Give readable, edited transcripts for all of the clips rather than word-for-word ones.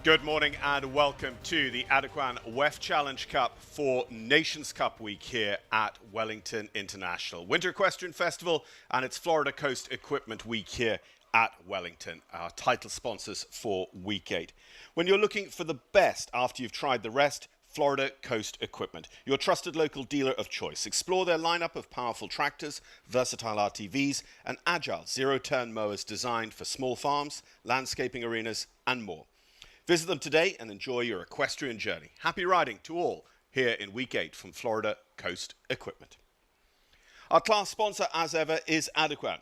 Good morning and welcome to the Adequan WEF Challenge Cup for Nations Cup week here at Wellington International. Winter Equestrian Festival and its Florida Coast Equipment Week here at Wellington, our title sponsors for week 8. When you're looking for the best after you've tried the rest, Florida Coast Equipment, your trusted local dealer of choice. Explore their lineup of powerful tractors, versatile RTVs, and agile zero-turn mowers designed for small farms, landscaping arenas, and more. Visit them today and enjoy your equestrian journey. Happy riding to all here in week 8 from Florida Coast Equipment. Our class sponsor, as ever, is Adequan.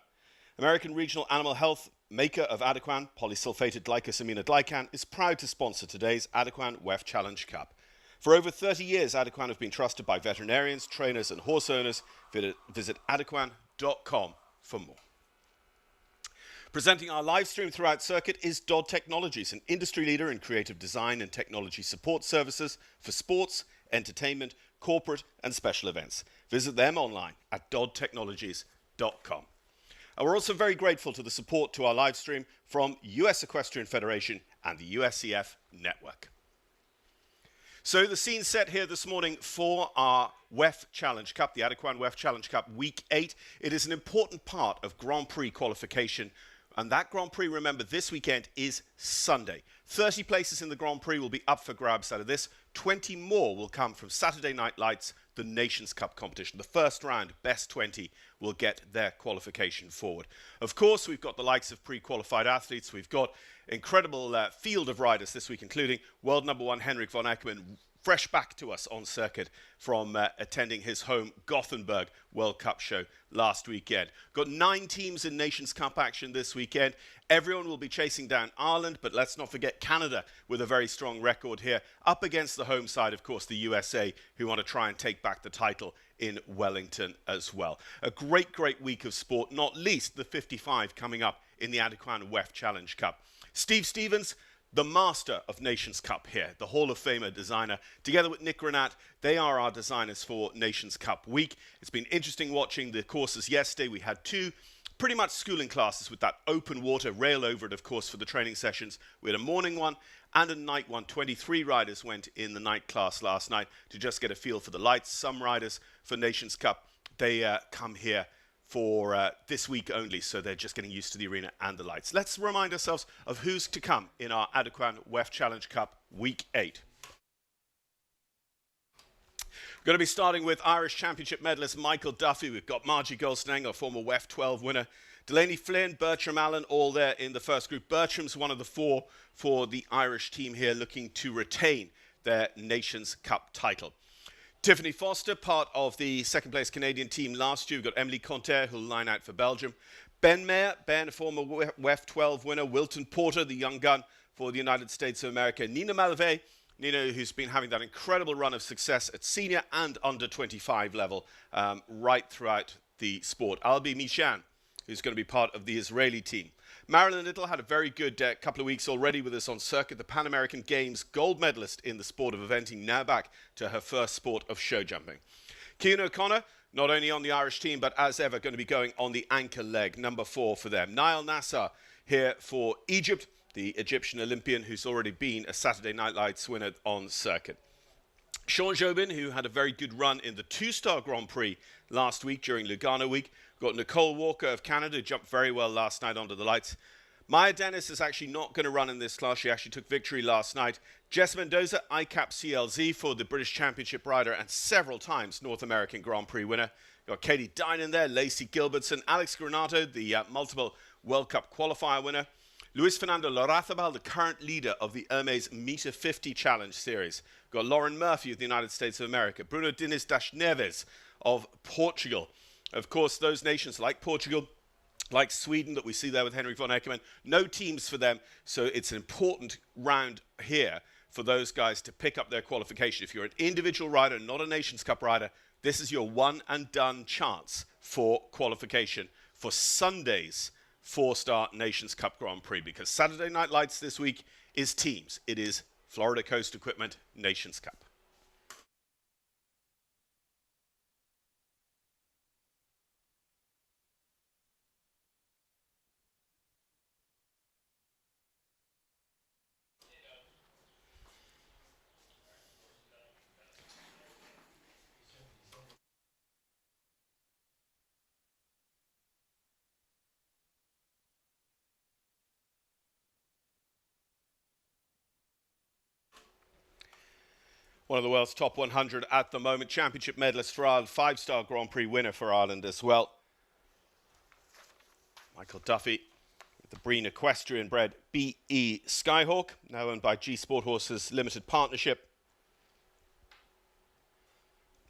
American Regional Animal Health, maker of Adequan, polysulfated glycosaminoglycan, is proud to sponsor today's Adequan WEF Challenge Cup. For over 30 years, Adequan have been trusted by veterinarians, trainers, and horse owners. Visit adequan.com for more. Presenting our live stream throughout circuit is Dodd Technologies, an industry leader in creative design and technology support services for sports, entertainment, corporate, and special events. Visit them online at doddtechnologies.com. And we're also very grateful to the support to our live stream from US Equestrian Federation and the USCF Network. So the scene's set here this morning for our WEF Challenge Cup, the Adequan WEF Challenge Cup Week 8. It is an important part of Grand Prix qualification. And that Grand Prix, remember, this weekend is Sunday. 30 places in the Grand Prix will be up for grabs out of this. 20 more will come from Saturday Night Lights, the Nations Cup competition. The first round, best 20, will get their qualification forward. Of course, we've got the likes of pre-qualified athletes. We've got incredible field of riders this week, including world number 1 Henrik von Eckermann, fresh back to us on circuit from attending his home Gothenburg World Cup show last weekend. Got 9 teams in Nations Cup action this weekend. Everyone will be chasing down Ireland, but let's not forget Canada with a very strong record here. Up against the home side, of course, the USA, who want to try and take back the title in Wellington as well. A great, great week of sport, not least the 55 coming up in the Adequan WEF Challenge Cup. Steve Stevens, the master of Nations Cup here, the Hall of Famer designer, together with Nick Granat, they are our designers for Nations Cup week. It's been interesting watching the courses yesterday. We had 2 pretty much schooling classes with that open water rail over it, of course, for the training sessions. We had a morning one and a night one. 23 riders went in the night class last night to just get a feel for the lights. Some riders for Nations Cup, they come here for this week only, so they're just getting used to the arena and the lights. Let's remind ourselves of who's to come in our Adequan WEF Challenge Cup Week 8. We're going to be starting with Irish Championship medalist Michael Duffy. We've got Margie Goldstein, a former WEF 12 winner. Delaney Flynn, Bertram Allen, all there in the first group. Bertram's one of the 4 for the Irish team here, looking to retain their Nations Cup title. Tiffany Foster, part of the second-place Canadian team last year. We've got Emily Conter, who'll line out for Belgium. Ben Mayer, a former WEF 12 winner. Wilton Porter, the young gun for the United States of America. Nina Malvé, Nina, who's been having that incredible run of success at senior and under 25 level right throughout the sport. Albi Shan, who's going to be part of the Israeli team. Marilyn Little had a very good couple of weeks already with us on circuit. The Pan American Games gold medalist in the sport of eventing, now back to her first sport of show jumping. Cian O'Connor, not only on the Irish team, but as ever going to be going on the anchor leg, number 4 for them. Nayel Nassar here for Egypt, the Egyptian Olympian who's already been a Saturday Night Lights winner on circuit. Sean Jobin, who had a very good run in the 2-star Grand Prix last week during Lugano week. Got Nicole Walker of Canada, who jumped very well last night under the lights. Maya Dennis is actually not going to run in this class. She actually took victory last night. Jess Mendoza, ICAP CLZ for the British Championship rider and several times North American Grand Prix winner. Got Katie Dynan there, Lacey Gilbertson, Alex Granato, the multiple World Cup qualifier winner. Luis Fernando Lorazabal, the current leader of the Hermes Meter 50 Challenge Series. Got Lauren Murphy of the United States of America. Bruno Diniz das Neves of Portugal. Of course, those nations like Portugal, like Sweden that we see there with Henrik von Eckermann, no teams for them, so it's an important round here for those guys to pick up their qualification. If you're an individual rider, not a Nations Cup rider, this is your one and done chance for qualification for Sunday's 4-star Nations Cup Grand Prix, because Saturday Night Lights this week is teams. It is Florida Coast Equipment Nations Cup. one of the world's top 100 at the moment. Championship medalist for Ireland, 5-star Grand Prix winner for Ireland as well. Michael Duffy, with the Breen Equestrian bred BE Skyhawk, now owned by G Sport Horses Limited Partnership.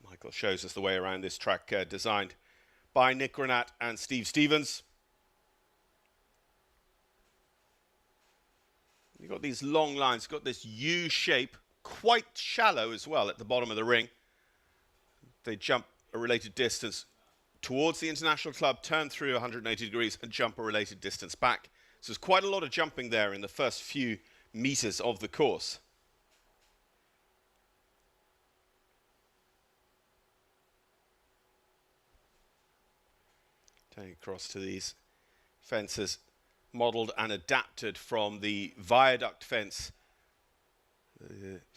Michael shows us the way around this track, designed by Nick Granat and Steve Stevens. You've got these long lines, got this U shape, quite shallow as well at the bottom of the ring. They jump a related distance towards the international club, turn through 180 degrees and jump a related distance back. So there's quite a lot of jumping there in the first few meters of the course. Turning across to these fences, modelled and adapted from the viaduct fence,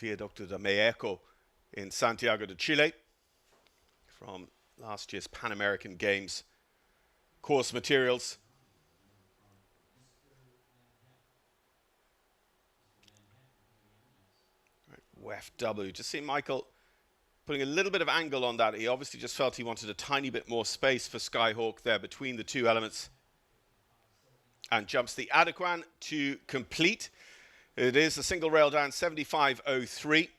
Viaducto de Mexico in Santiago de Chile, from last year's Pan American Games course materials. Right, WEF W. Just see Michael putting a little bit of angle on that. He obviously just felt he wanted a tiny bit more space for Skyhawk there between the two elements. And jumps the Adequan to complete. It is a single rail down, 75.03.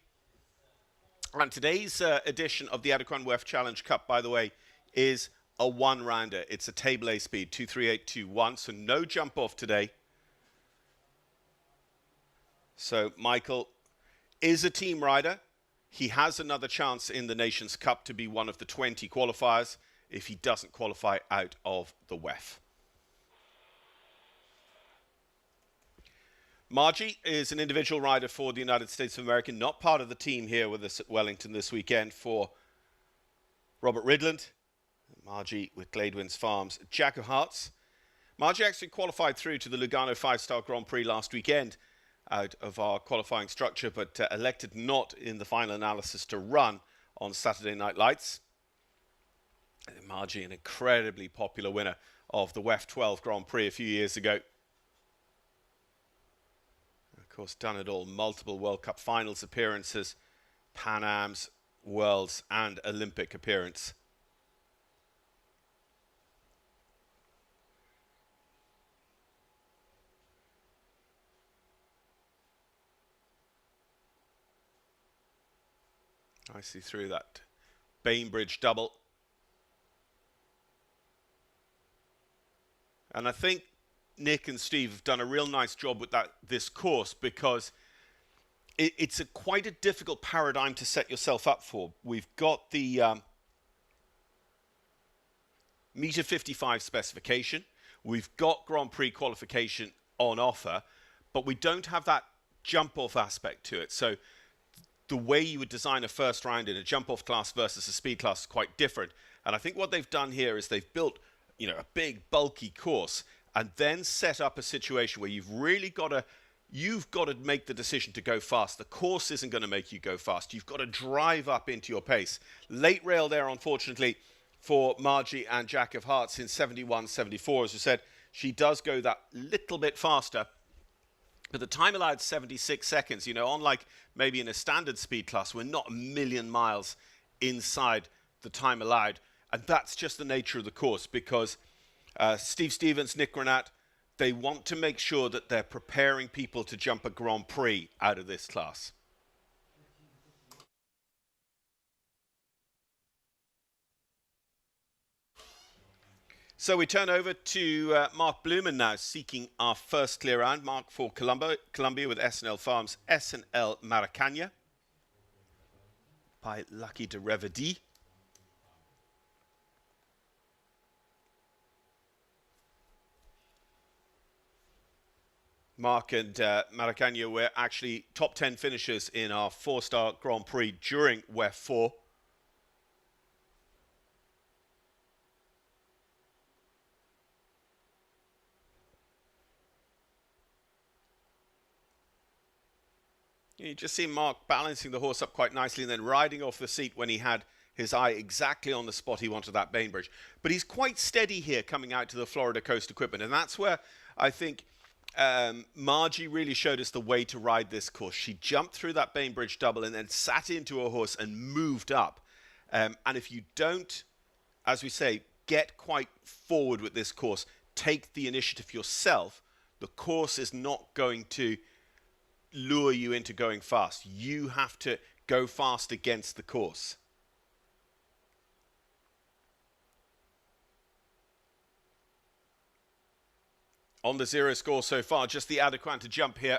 And today's edition of the Adequan WEF Challenge Cup, by the way, is a one-rounder. It's a table A speed, 238.21, so no jump off today. So Michael is a team rider. He has another chance in the Nations Cup to be one of the 20 qualifiers if he doesn't qualify out of the WEF. Margie is an individual rider for the United States of America, not part of the team here with us at Wellington this weekend for Robert Ridland. Margie with Gladewin's Farms, Jack of Hearts. Margie actually qualified through to the Lugano 5-star Grand Prix last weekend out of our qualifying structure, but elected not in the final analysis to run on Saturday Night Lights. And Margie, an incredibly popular winner of the WEF 12 Grand Prix a few years ago. Of course, done it all. Multiple World Cup finals appearances, Pan Ams, Worlds and Olympic appearance. Nicely through that Bainbridge double. And I think Nick and Steve have done a real nice job with this course, because it's quite a difficult paradigm to set yourself up for. We've got the meter 55 specification. We've got Grand Prix qualification on offer, but we don't have that jump-off aspect to it. So the way you would design a first round in a jump-off class versus a speed class is quite different. And I think what they've done here is they've built, you know, a big, bulky course and then set up a situation where you've really got to make the decision to go fast. The course isn't going to make you go fast. You've got to drive up into your pace. Late rail there, unfortunately, for Margie and Jack of Hearts in 71.74. As we said, she does go that little bit faster. But the time allowed 76 seconds, you know, unlike maybe in a standard speed class, we're not a million miles inside the time allowed. And that's just the nature of the course, because Steve Stevens, Nick Granat, they want to make sure that they're preparing people to jump a Grand Prix out of this class. So we turn over to Mark Blumen now, seeking our first clear round. Mark for Colombia with SNL Farms, SNL Maracana by Lucky de Revedi. Mark and Maracana were actually top 10 finishers in our 4-star Grand Prix during WEF 4. You just see Mark balancing the horse up quite nicely and then riding off the seat when he had his eye exactly on the spot he wanted that Bainbridge. But he's quite steady here coming out to the Florida Coast equipment, and that's where I think Margie really showed us the way to ride this course. She jumped through that Bainbridge double and then sat into a horse and moved up. And if you don't, as we say, get quite forward with this course, take the initiative yourself, the course is not going to lure you into going fast. You have to go fast against the course. On the zero score so far, just the Adequan to jump here.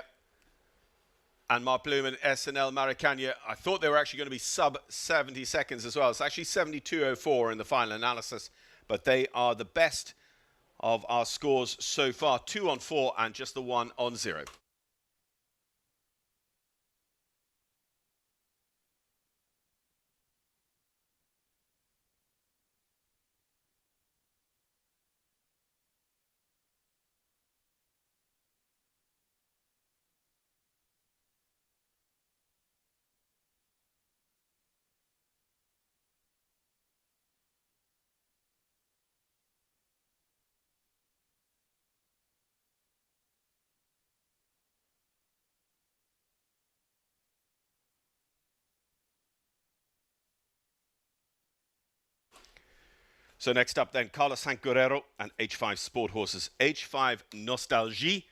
And Mark Bloom and SNL Maracana, I thought they were actually going to be sub 70 seconds as well. It's actually 72.04 in the final analysis, but they are the best of our scores so far. 2 on 4 and just the 1 on 0. So next up then, Carla Guerrero and H5 Sport Horses. H5 Nostalgie.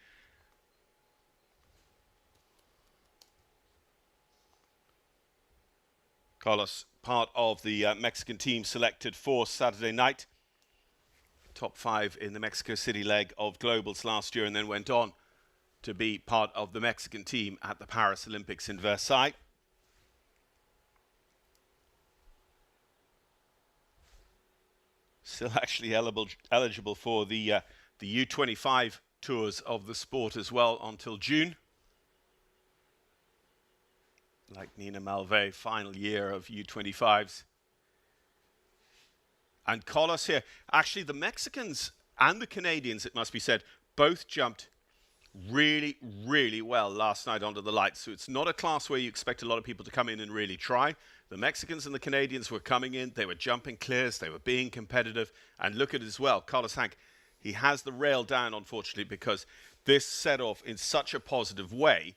Carlos, part of the Mexican team selected for Saturday night. Top 5 in the Mexico City leg of Globals last year and then went on to be part of the Mexican team at the Paris Olympics in Versailles. Still actually eligible for the U25 tours of the sport as well until June. Like Nina Malve, final year of U25s. And Carlos here. Actually, the Mexicans and the Canadians, it must be said, both jumped really, really well last night under the lights. So it's not a class where you expect a lot of people to come in and really try. The Mexicans and the Canadians were coming in. They were jumping clears. They were being competitive. And look at it as well. Carlos Hank, he has the rail down, unfortunately, because this set off in such a positive way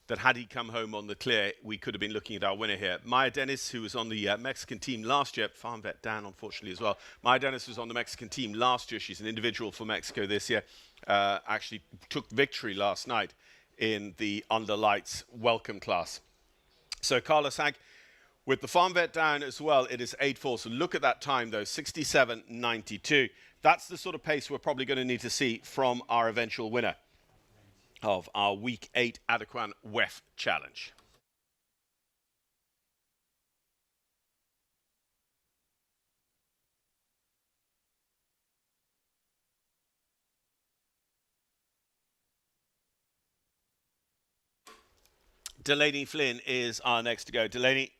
that had he come home on the clear, we could have been looking at our winner here. Maya Dennis, who was on the Mexican team last year, farm vet Dan, unfortunately, as well. Maya Dennis was on the Mexican team last year. She's an individual for Mexico this year. Actually took victory last night in the under lights welcome class. So Carlos Hank, with the farm vet down as well, it is 8-4. So look at that time, though, 67.92. That's the sort of pace we're probably going to need to see from our eventual winner of our Week 8 Adequan WEF Challenge. Delaney Flynn is our next to go. Delaney,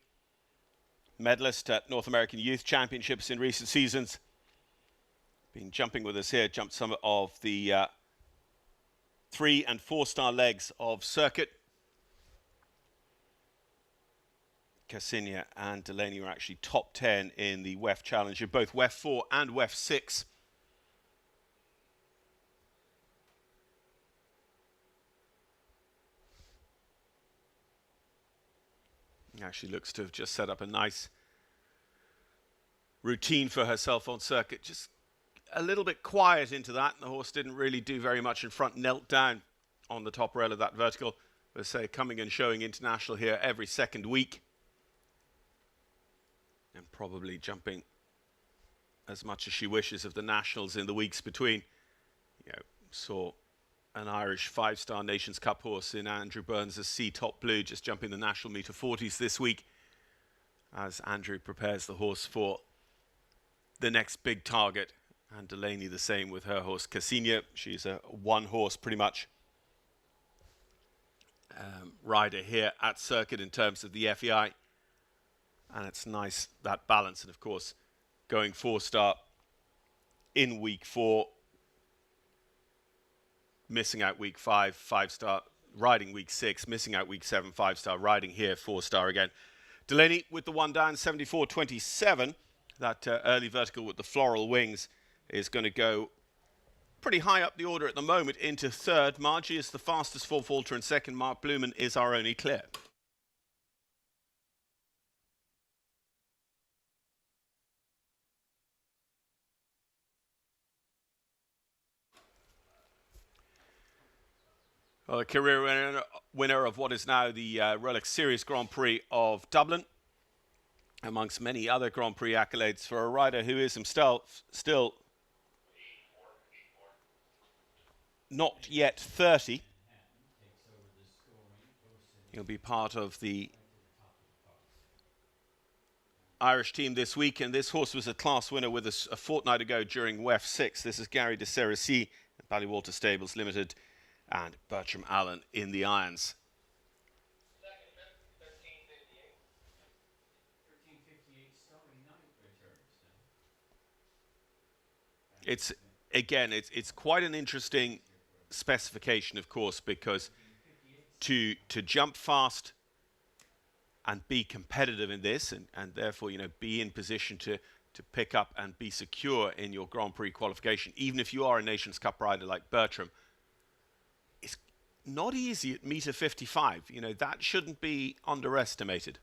medalist at North American Youth Championships in recent seasons. Been jumping with us here, jumped some of the 3- and 4-star legs of circuit. Cassinia and Delaney were actually top 10 in the WEF Challenge in both WEF 4 and WEF 6. Actually looks to have just set up a nice routine for herself on circuit. Just a little bit quiet into that. The horse didn't really do very much in front, knelt down on the top rail of that vertical. Let's say coming and showing international here every second week. And probably jumping as much as she wishes of the nationals in the weeks between. You know, saw an Irish 5-star Nations Cup horse in Andrew Burns' C Top Blue just jumping the national meter 40s this week as Andrew prepares the horse for the next big target. And Delaney the same with her horse Cassinia. She's a one-horse pretty much rider here at circuit in terms of the FEI. And it's nice, that balance. And of course, going 4-star in week 4, missing out week 5, 5-star, riding week 6, missing out week 7, 5-star, riding here 4-star again. Delaney with the one down, 74.27. That early vertical with the floral wings is going to go pretty high up the order at the moment into third. Margie is the fastest four-faulter in second. Mark Blumen is our only clear. Well, the career winner of what is now the Rolex Series Grand Prix of Dublin, amongst many other Grand Prix accolades for a rider who is himself still not yet 30. He'll be part of the Irish team this week, and this horse was a class winner with us a fortnight ago during WEF 6. This is Gary de Cerisy at Ballywalter Stables Limited, and Bertram Allen in the irons. It's quite an interesting specification, of course, because to jump fast and be competitive in this, and therefore, you know, be in position to pick up and be secure in your Grand Prix qualification, even if you are a Nations Cup rider like Bertram, it's not easy at meter 55. You know, that shouldn't be underestimated.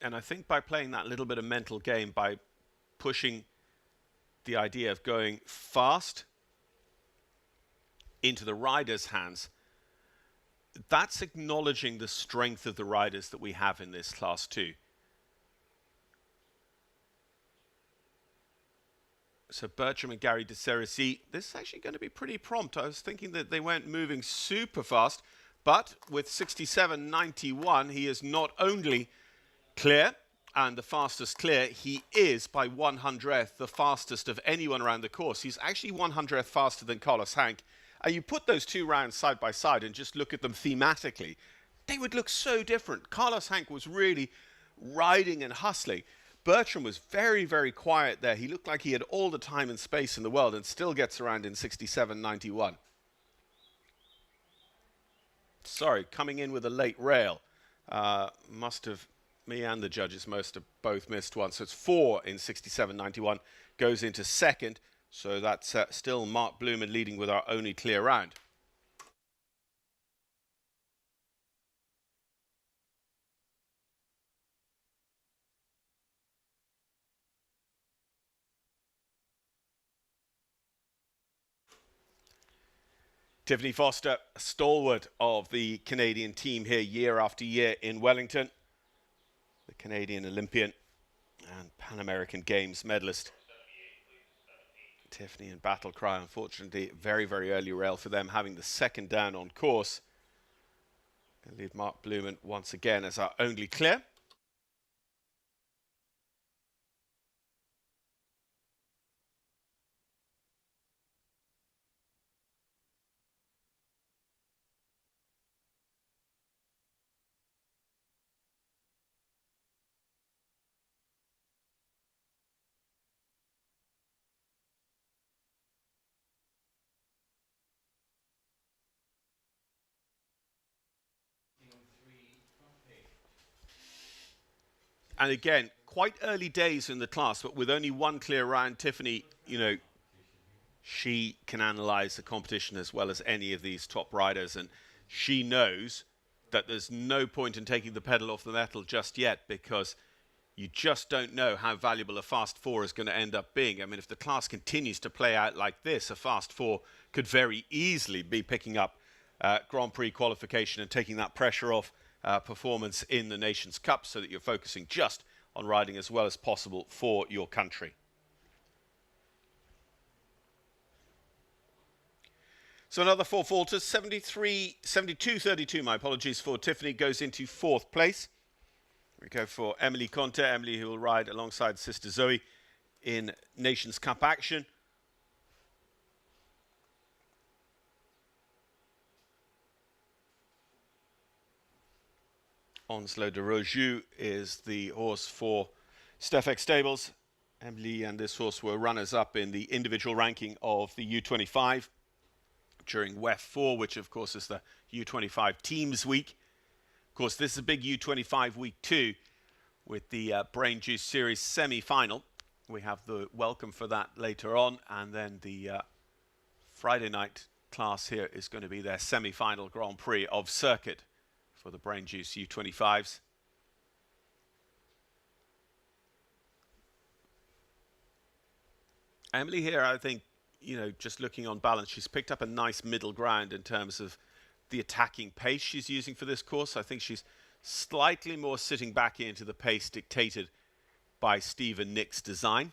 And I think by playing that little bit of mental game, by pushing the idea of going fast into the rider's hands, that's acknowledging the strength of the riders that we have in this class too. So Bertram and Gary de Cerisy, this is actually going to be pretty prompt. I was thinking that they weren't moving super fast, but with 67.91, he is not only clear and the fastest clear, he is by 100th the fastest of anyone around the course. He's actually 100th faster than Carlos Hank. You put those two rounds side by side and just look at them thematically, they would look so different. Carlos Hank was really riding and hustling. Bertram was very, very quiet there. He looked like he had all the time and space in the world and still gets around in 67.91. Sorry, coming in with a late rail. Me and the judges must have both missed one. So it's 4 in 67.91, goes into second. So that's still Mark Blumen leading with our only clear round. Tiffany Foster, a stalwart of the Canadian team here year after year in Wellington. The Canadian Olympian and Pan American Games medalist. Tiffany and Battle Cry, unfortunately, very, very early rail for them, having the second down on course. Going to leave Mark Blumen once again as our only clear. And again, quite early days in the class, but with only one clear round, Tiffany, you know, she can analyze the competition as well as any of these top riders. And she knows that there's no point in taking the pedal off the metal just yet, because you just don't know how valuable a fast four is going to end up being. I mean, if the class continues to play out like this, a fast four could very easily be picking up Grand Prix qualification and taking that pressure off performance in the Nations Cup, so that you're focusing just on riding as well as possible for your country. So another four falters, 72.32, my apologies, for Tiffany, goes into fourth place. We go for Emily Conte, Emily who will ride alongside sister Zoe in Nations Cup action. Onslow de Roju is the horse for Stefek Stables. Emily and this horse were runners-up in the individual ranking of the U25 during WEF 4, which of course is the U25 Teams Week. Of course, this is a big U25 week 2 with the Brain Juice Series semi-final. We have the welcome for that later on, and then the Friday night class here is going to be their semi-final Grand Prix of circuit for the Brain Juice U25s. Emily here, I think, you know, just looking on balance, she's picked up a nice middle ground in terms of the attacking pace she's using for this course. I think she's slightly more sitting back into the pace dictated by Steve and Nick's design.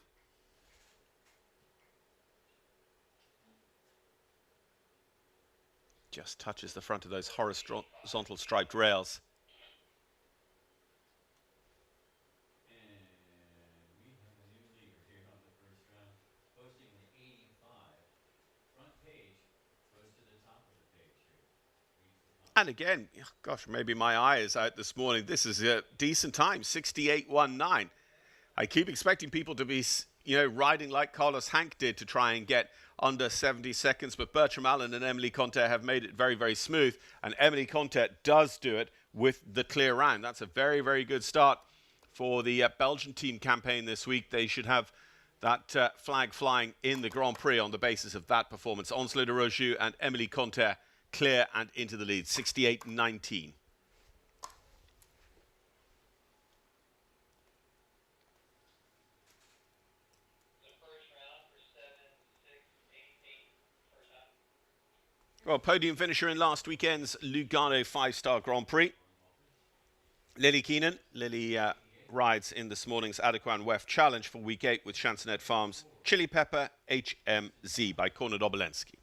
Just touches the front of those horizontal striped rails. And again, gosh, maybe my eye is out this morning. This is a decent time, 68.19. I keep expecting people to be, you know, riding like Carlos Hank did to try and get under 70 seconds. But Bertram Allen and Emily Conter have made it very, very smooth. And Emily Conter does do it with the clear round. That's a very, very good start for the Belgian team campaign this week. They should have that flag flying in the Grand Prix on the basis of that performance. Onslow de Roju and Emily Conter clear and into the lead, 68.19. Well, podium finisher in last weekend's Lugano 5-star Grand Prix. Lillie Keenan. Lillie rides in this morning's Adequan WEF Challenge for Week 8 with Chansonet Farms Chili Pepper HMZ by Kornel Obolensky.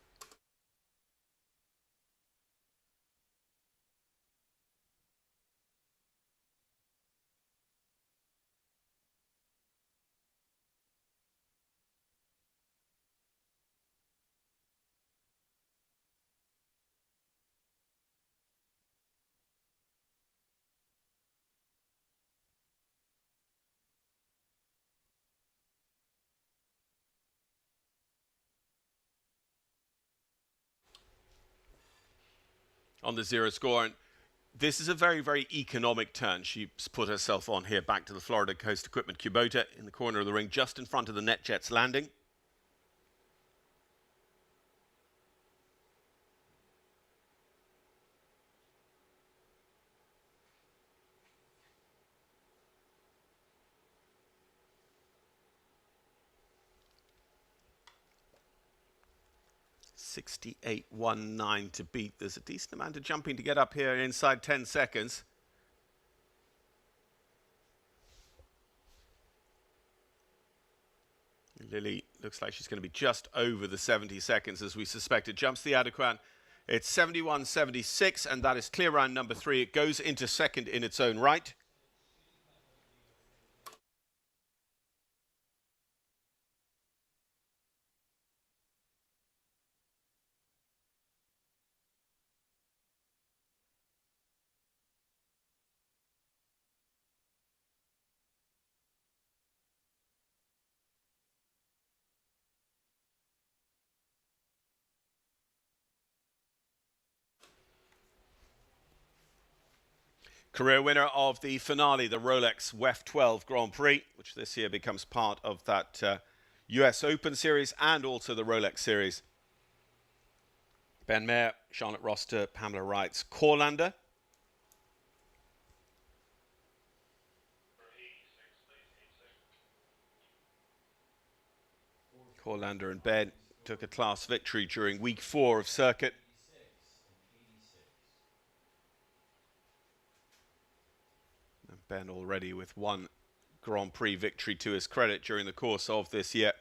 On the zero score, and this is a very, very economic turn. She's put herself on here back to the Florida Coast Equipment Kubota in the corner of the ring, just in front of the NetJets landing. .68.19 to beat. There's a decent amount of jumping to get up here inside 10 seconds. Lillie looks like she's going to be just over the 70 seconds as we suspected. Jumps the Adequan. It's 71.76, and that is clear round number 3. It goes into second in its own right. Career winner of the finale, the Rolex WEF 12 Grand Prix, which this year becomes part of that US Open Series and also the Rolex Series. Ben Mayer, Charlotte Roster, Pamela Wrights, Corlander. Corlander and Ben took a class victory during week 4 of circuit. Ben already with one Grand Prix victory to his credit during the course of this year.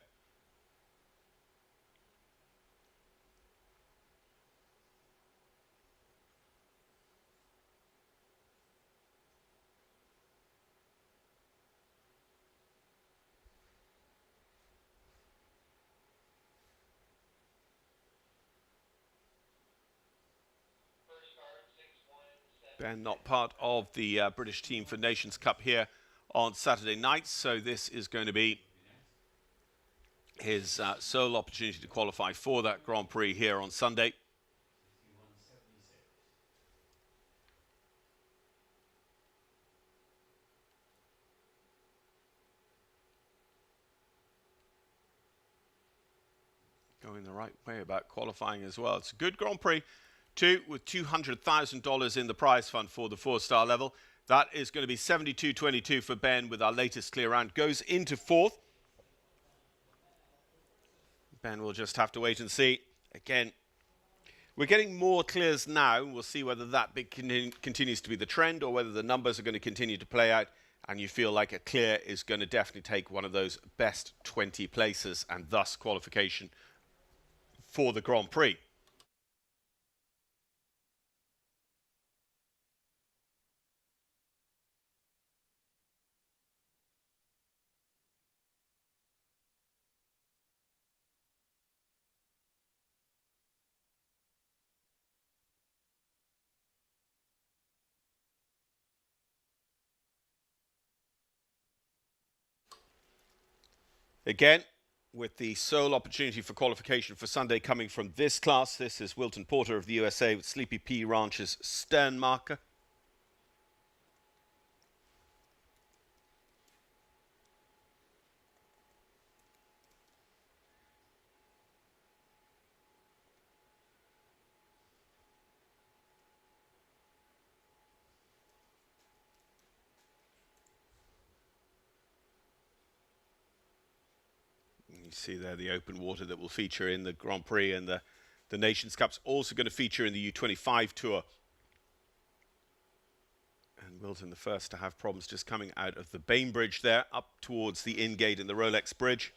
Ben not part of the British team for Nations Cup here on Saturday night, so this is going to be his sole opportunity to qualify for that Grand Prix here on Sunday. going the right way about qualifying as well. It's a good Grand Prix, too, with $200,000 in the prize fund for the 4-star level. That is going to be 72.22 for Ben with our latest clear round. Goes into 4th. Ben will just have to wait and see. Again, we're getting more clears now. We'll see whether that continues to be the trend or whether the numbers are going to continue to play out and you feel like a clear is going to definitely take one of those best 20 places and thus qualification for the Grand Prix. Again, with the sole opportunity for qualification for Sunday coming from this class, this is Wilton Porter of the USA with Sleepy P Ranch's stern marker. You see there the open water that will feature in the Grand Prix, and the Nations Cup's also going to feature in the U25 Tour. And Wilton the first to have problems just coming out of the Bainbridge there, up towards the in-gate in the Rolex Bridge.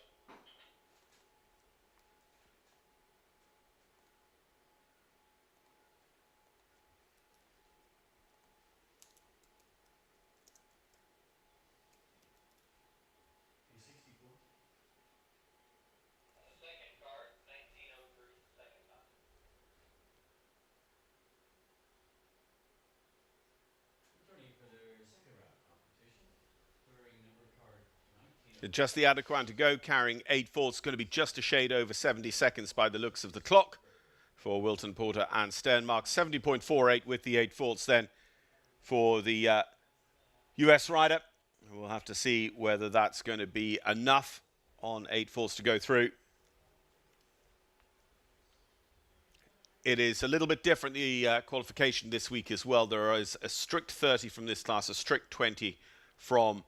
Just the Adequan to go, carrying 8/4. It's going to be just a shade over 70 seconds by the looks of the clock for Wilton Porter and Sternmark. 70.48 with the 8/4 then for the US rider. We'll have to see whether that's going to be enough on 8/4 to go through. It is a little bit different, the qualification this week as well. There is a strict 30 from this class, a strict 20 from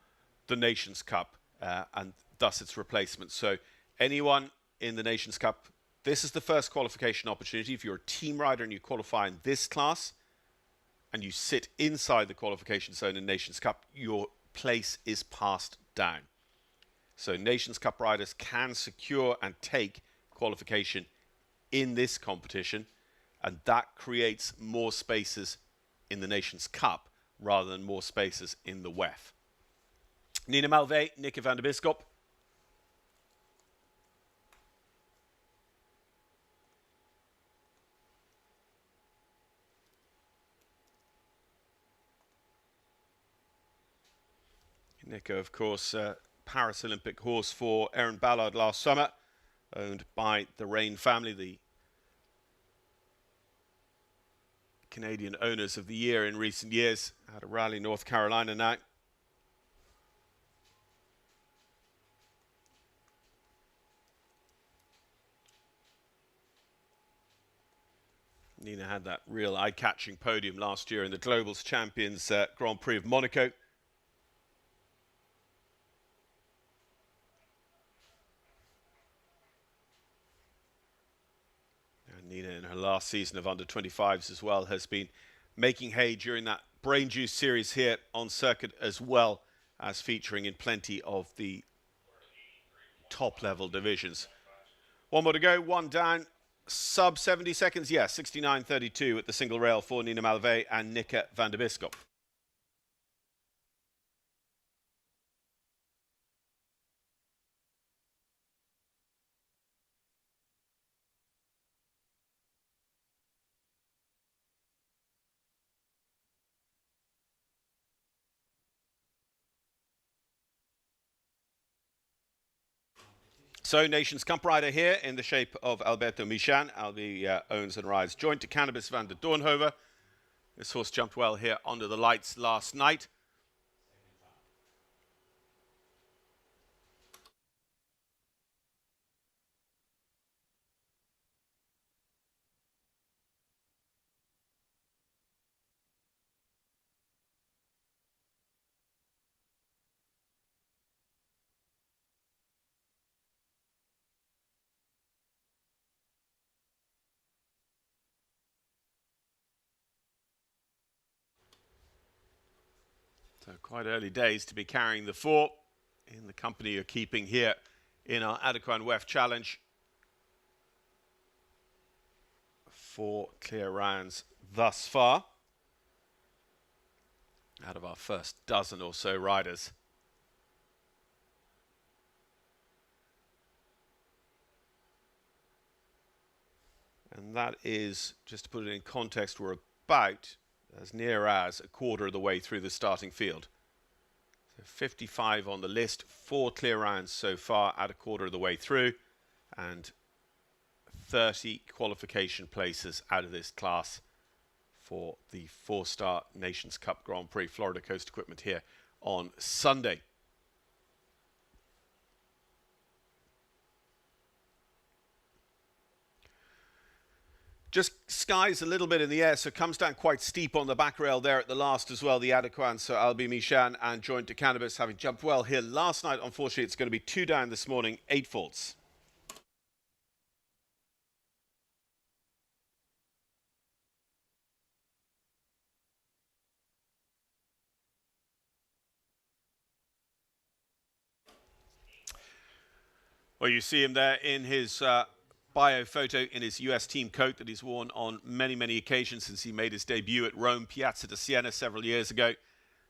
the Nations Cup. And thus its replacement. So anyone in the Nations Cup, this is the first qualification opportunity. If you're a team rider and you qualify in this class and you sit inside the qualification zone in Nations Cup, your place is passed down. So Nations Cup riders can secure and take qualification in this competition, and that creates more spaces in the Nations Cup rather than more spaces in the WEF. Nina Malvé, Nikke van der Bisschop. Nikke, of course, Paris Olympic horse for Erin Ballard last summer, owned by the Rain family, the Canadian owners of the year in recent years, out of Raleigh, North Carolina now. Nina had that real eye-catching podium last year in the Globals Champions Grand Prix of Monaco. And Nina, in her last season of under-25s as well, has been making hay during that Brain Juice series here on circuit, as well as featuring in plenty of the top-level divisions. One more to go, one down. Sub 70 seconds, yeah, 69.32 at the single rail for Nina Malvé and Nikke van der Bisschop. So, Nations Cup rider here in the shape of Alberto Shan. Albi owns and rides joint to Cannabis van der Doornhoven. This horse jumped well here under the lights last night. So quite early days to be carrying the 4 in the company you're keeping here in our Adequan WEF challenge. 4 clear rounds thus far out of our first dozen or so riders. And that is, just to put it in context, we're about as near as a quarter of the way through the starting field. So 55 on the list, 4 clear rounds so far at a quarter of the way through, and 30 qualification places out of this class for the 4-star Nations Cup Grand Prix Florida Coast Equipment here on Sunday. Just skies a little bit in the air, so it comes down quite steep on the back rail there at the last as well, the Adequan. So I'll be Shan and joined to Cannabis, having jumped well here last night. Unfortunately, it's going to be 2 down this morning, 8 faults. Well, you see him there in his bio photo in his US team coat that he's worn on many, many occasions since he made his debut at Rome, Piazza di Siena several years ago.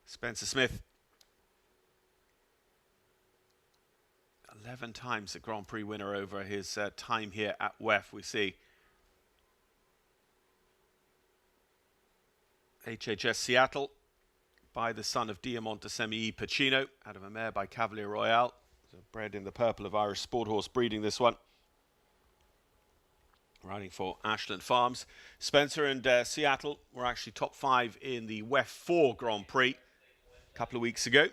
Spencer Smith, 11 times a Grand Prix winner over his time here at WEF. We see HHS Seattle by the son of Diamantesemi Pacino out of a mare by Cavalier Royale. So bred in the purple of Irish Sport Horse breeding, this one. Riding for Ashland Farms. Spencer and Seattle were actually top 5 in the WEF 4 Grand Prix a couple of weeks ago.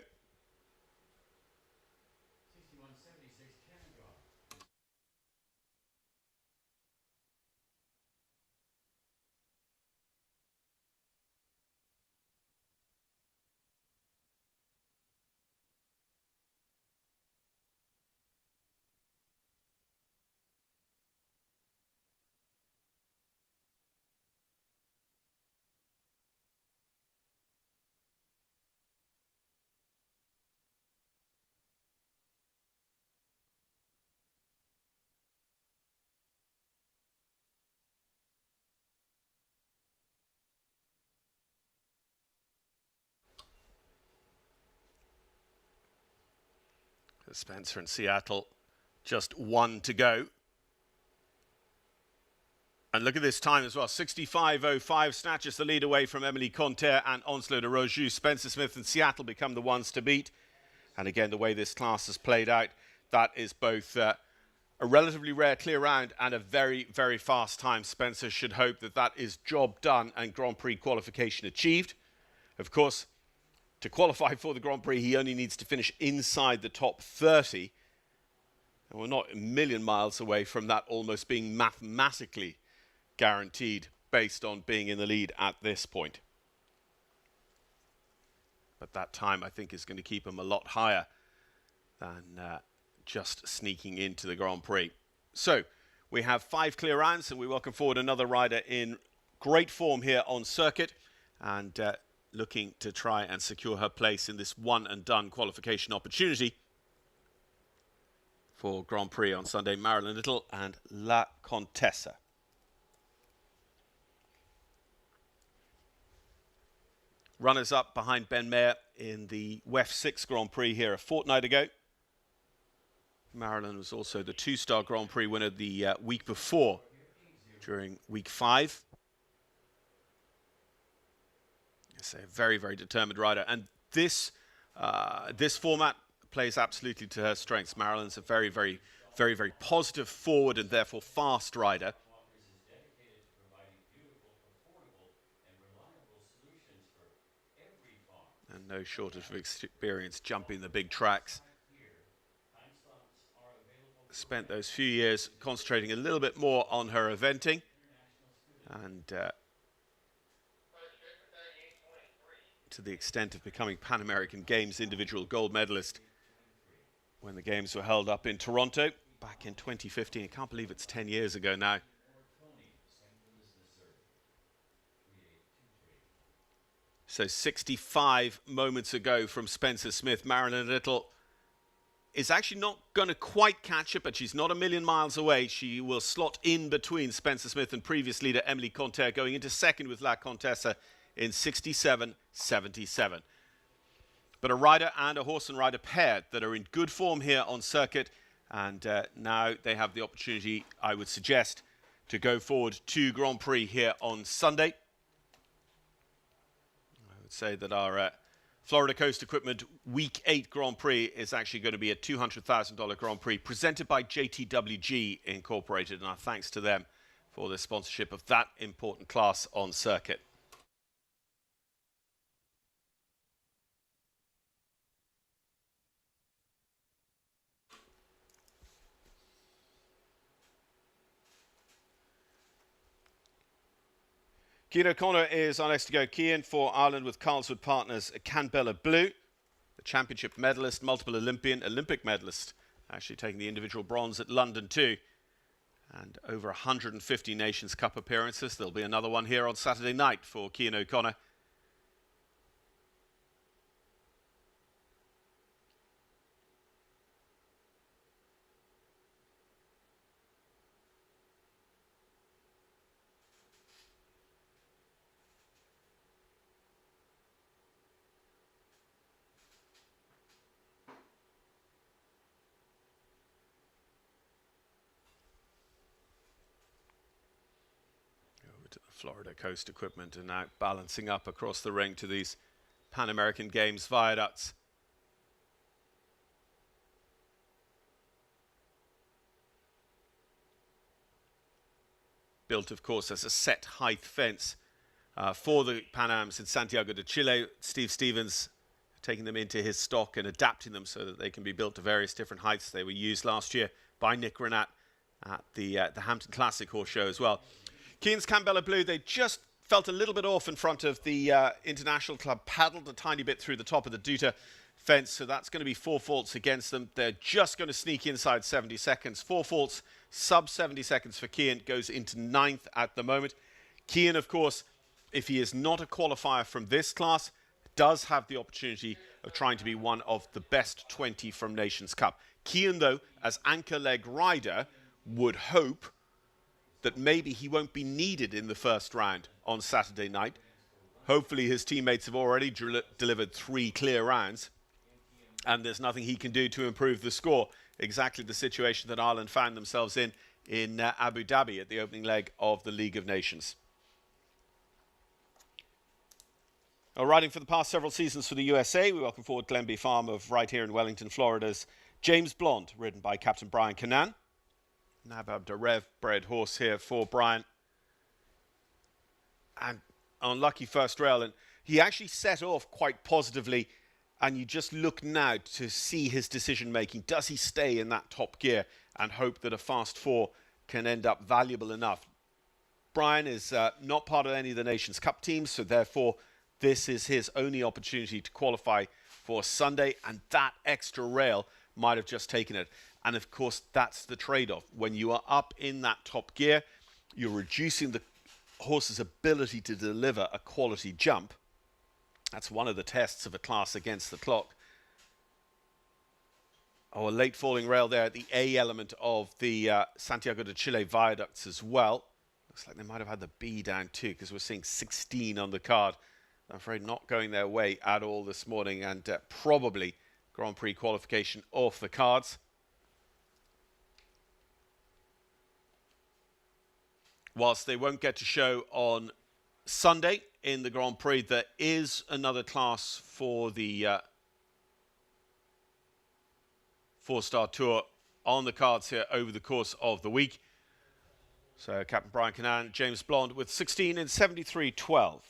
Spencer and Seattle, just 1 to go. And look at this time as well, 65.05, snatches the lead away from Emily Conter and Onslow de Roju. Spencer Smith and Seattle become the ones to beat. And again, the way this class has played out, that is both a relatively rare clear round and a very, very fast time. Spencer should hope that that is job done and Grand Prix qualification achieved. Of course, to qualify for the Grand Prix, he only needs to finish inside the top 30. And we're not a million miles away from that almost being mathematically guaranteed based on being in the lead at this point. But that time, I think, is going to keep him a lot higher than just sneaking into the Grand Prix. So we have 5 clear rounds, and we welcome forward another rider in great form here on circuit, and looking to try and secure her place in this one-and-done qualification opportunity for Grand Prix on Sunday. Marilyn Little and La Contessa. Runners-up behind Ben Mayer in the WEF 6 Grand Prix here a fortnight ago. Marilyn was also the 2-star Grand Prix winner the week before, during week 5. It's a very, very determined rider. And this format plays absolutely to her strengths. Marilyn's a very, very, very, very positive, forward, and therefore fast rider. And no shortage of experience jumping the big tracks. Spent those few years concentrating a little bit more on her eventing. And to the extent of becoming Pan American Games individual gold medalist when the games were held up in Toronto back in 2015. I can't believe it's 10 years ago now. So 65 moments ago from Spencer Smith. Marilyn Little is actually not going to quite catch it, but she's not a million miles away. She will slot in between Spencer Smith and previous leader Emily Conter, going into second with La Contessa in 67.77. But a rider and a horse and rider pair that are in good form here on circuit, and now they have the opportunity, I would suggest, to go forward to Grand Prix here on Sunday. I would say that our Florida Coast Equipment Week 8 Grand Prix is actually going to be a $200,000 Grand Prix presented by JTWG Incorporated, and our thanks to them for the sponsorship of that important class on circuit. Cian O'Connor is our next to go. Cian for Ireland with Carlswood Partners, Canbella Blue, the championship medalist, multiple Olympic medalist, actually taking the individual bronze at London too. And over 150 Nations Cup appearances. There'll be another one here on Saturday night for Cian O'Connor. Florida Coast Equipment and now balancing up across the ring to these Pan American Games viaducts. Built, of course, as a set height fence for the Pan Ams in Santiago de Chile. Steve Stevens taking them into his stock and adapting them so that they can be built to various different heights. They were used last year by Nick Renat at the Hampton Classic Horse Show as well. Cian's Canbella Blue, they just felt a little bit off in front of the International Club, paddled a tiny bit through the top of the Duta fence, so that's going to be 4 faults against them. They're just going to sneak inside 70 seconds. 4 faults, sub 70 seconds for Cian, goes into 9th at the moment. Cian, of course, if he is not a qualifier from this class, does have the opportunity of trying to be one of the best 20 from Nations Cup. Cian, though, as anchor leg rider, would hope that maybe he won't be needed in the first round on Saturday night. Hopefully his teammates have already delivered 3 clear rounds, and there's nothing he can do to improve the score. Exactly the situation that Ireland found themselves in Abu Dhabi at the opening leg of the League of Nations. Riding for the past several seasons for the USA, we welcome forward Glenby Farm of right here in Wellington, Florida's James Blonde, ridden by Captain Brian Cannan. Nabab Darev bred horse here for Brian. And unlucky first rail. And he actually set off quite positively. And you just look now to see his decision making. Does he stay in that top gear and hope that a fast 4 can end up valuable enough? Brian is not part of any of the Nations Cup teams, so therefore this is his only opportunity to qualify for Sunday. And that extra rail might have just taken it. And of course, that's the trade-off. When you are up in that top gear, you're reducing the horse's ability to deliver a quality jump. That's one of the tests of a class against the clock. Oh, a late falling rail there at the A element of the Santiago de Chile viaducts as well. Looks like they might have had the B down too, because we're seeing 16 on the card. I'm afraid not going their way at all this morning, and probably Grand Prix qualification off the cards. Whilst they won't get to show on Sunday in the Grand Prix, there is another class for the 4-star tour on the cards here over the course of the week. So Captain Brian Cannan, James Blonde with 16 in 73.12.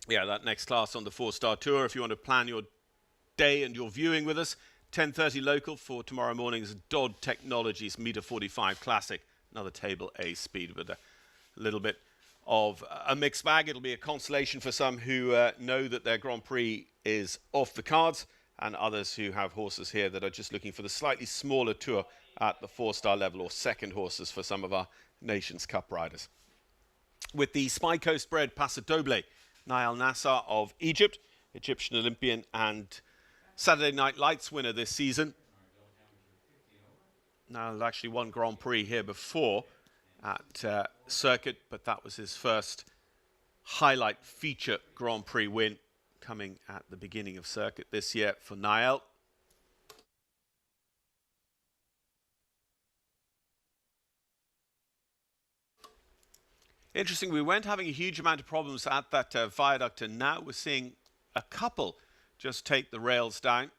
Yeah, that next class on the 4-star tour, if you want to plan your day and your viewing with us. 10:30 local for tomorrow morning's Dodd Technologies Meter 45 Classic. Another Table A speed with a little bit of a mixed bag. It'll be a consolation for some who know that their Grand Prix is off the cards, and others who have horses here that are just looking for the slightly smaller tour at the 4-star level, or second horses for some of our Nations Cup riders. With the Spy Coast bred Paso Doble, Nayel Nassar of Egypt, Egyptian Olympian and Saturday Night Lights winner this season. Nayel actually won Grand Prix here before at Circuit, but that was his first highlight feature Grand Prix win, coming at the beginning of Circuit this year for Nayel. Interesting, we weren't having a huge amount of problems at that viaduct, and now we're seeing a couple just take the rails down.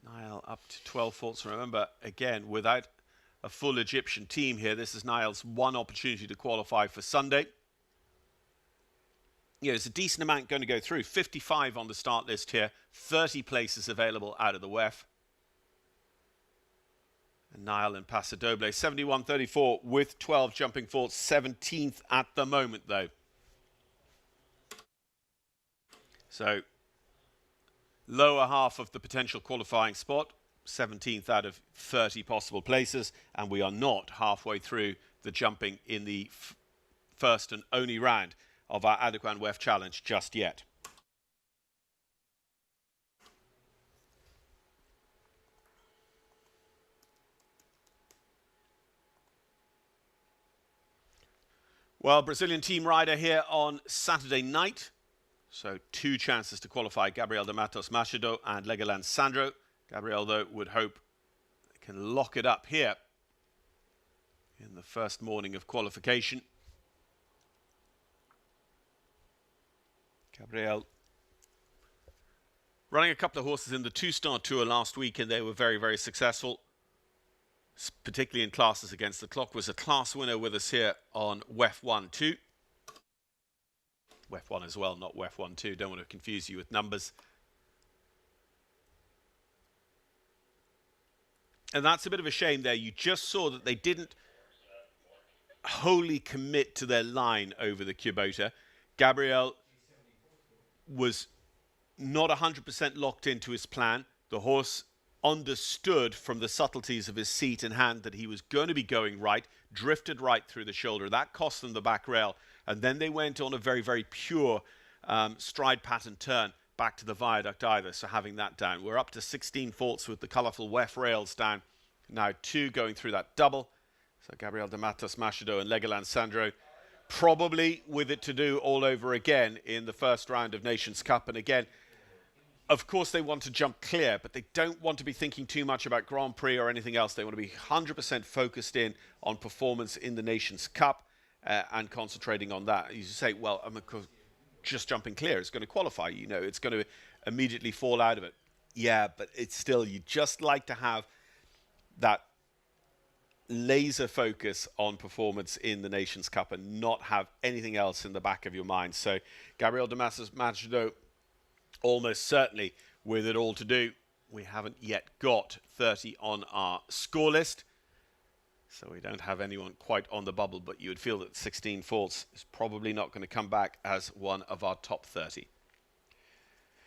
Nayel up to 12 faults. Remember, again, without a full Egyptian team here, this is Nayel's one opportunity to qualify for Sunday. Yeah, there's a decent amount going to go through. 55 on the start list here. 30 places available out of the WEF. And Nayel and Paso Doble, 71.34 with 12 jumping faults. 17th at the moment, though. So, lower half of the potential qualifying spot, 17th out of 30 possible places, and we are not halfway through the jumping in the first and only round of our Adequan WEF Challenge just yet. Well, Brazilian team rider here on Saturday night. So 2 chances to qualify, Gabriel de Matos Machado and Legoland Sandro. Gabriel, though, would hope they can lock it up here in the first morning of qualification. Gabriel running a couple of horses in the 2-star tour last week, and they were very, very successful, particularly in classes against the clock. Was a class winner with us here on WEF 1-2. WEF 1 as well, not WEF 1-2. Don't want to confuse you with numbers. And that's a bit of a shame there. You just saw that they didn't wholly commit to their line over the Kubota. Gabriel was not 100% locked into his plan. The horse understood from the subtleties of his seat and hand that he was going to be going right, drifted right through the shoulder. That cost them the back rail. And then they went on a very, very pure stride pattern turn back to the viaduct either. So having that down. We're up to 16 faults with the colourful WEF rails down. Now 2 going through that double. So Gabriel de Matos Machado and Legoland Sandro probably with it to do all over again in the first round of Nations Cup. And again, of course they want to jump clear, but they don't want to be thinking too much about Grand Prix or anything else. They want to be 100% focused in on performance in the Nations Cup. And concentrating on that. You say, well, I'm just jumping clear. It's going to qualify. You know, it's going to immediately fall out of it. Yeah, but it's still, you just like to have that laser focus on performance in the Nations Cup and not have anything else in the back of your mind. So Gabriel de Matos Machado almost certainly with it all to do. We haven't yet got 30 on our score list. So we don't have anyone quite on the bubble, but you would feel that 16 faults is probably not going to come back as one of our top 30.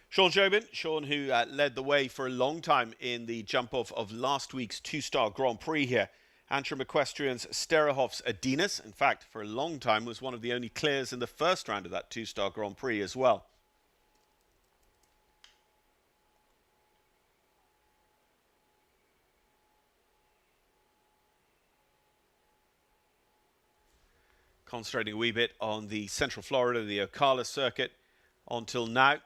Sean Jobin, Sean who led the way for a long time in the jump-off of last week's 2-star Grand Prix here. Antrim Equestrian's Sterahof's Adinas, in fact, for a long time was one of the only clears in the first round of that 2-star Grand Prix as well. Concentrating a wee bit on the Central Florida, the Ocala circuit until now.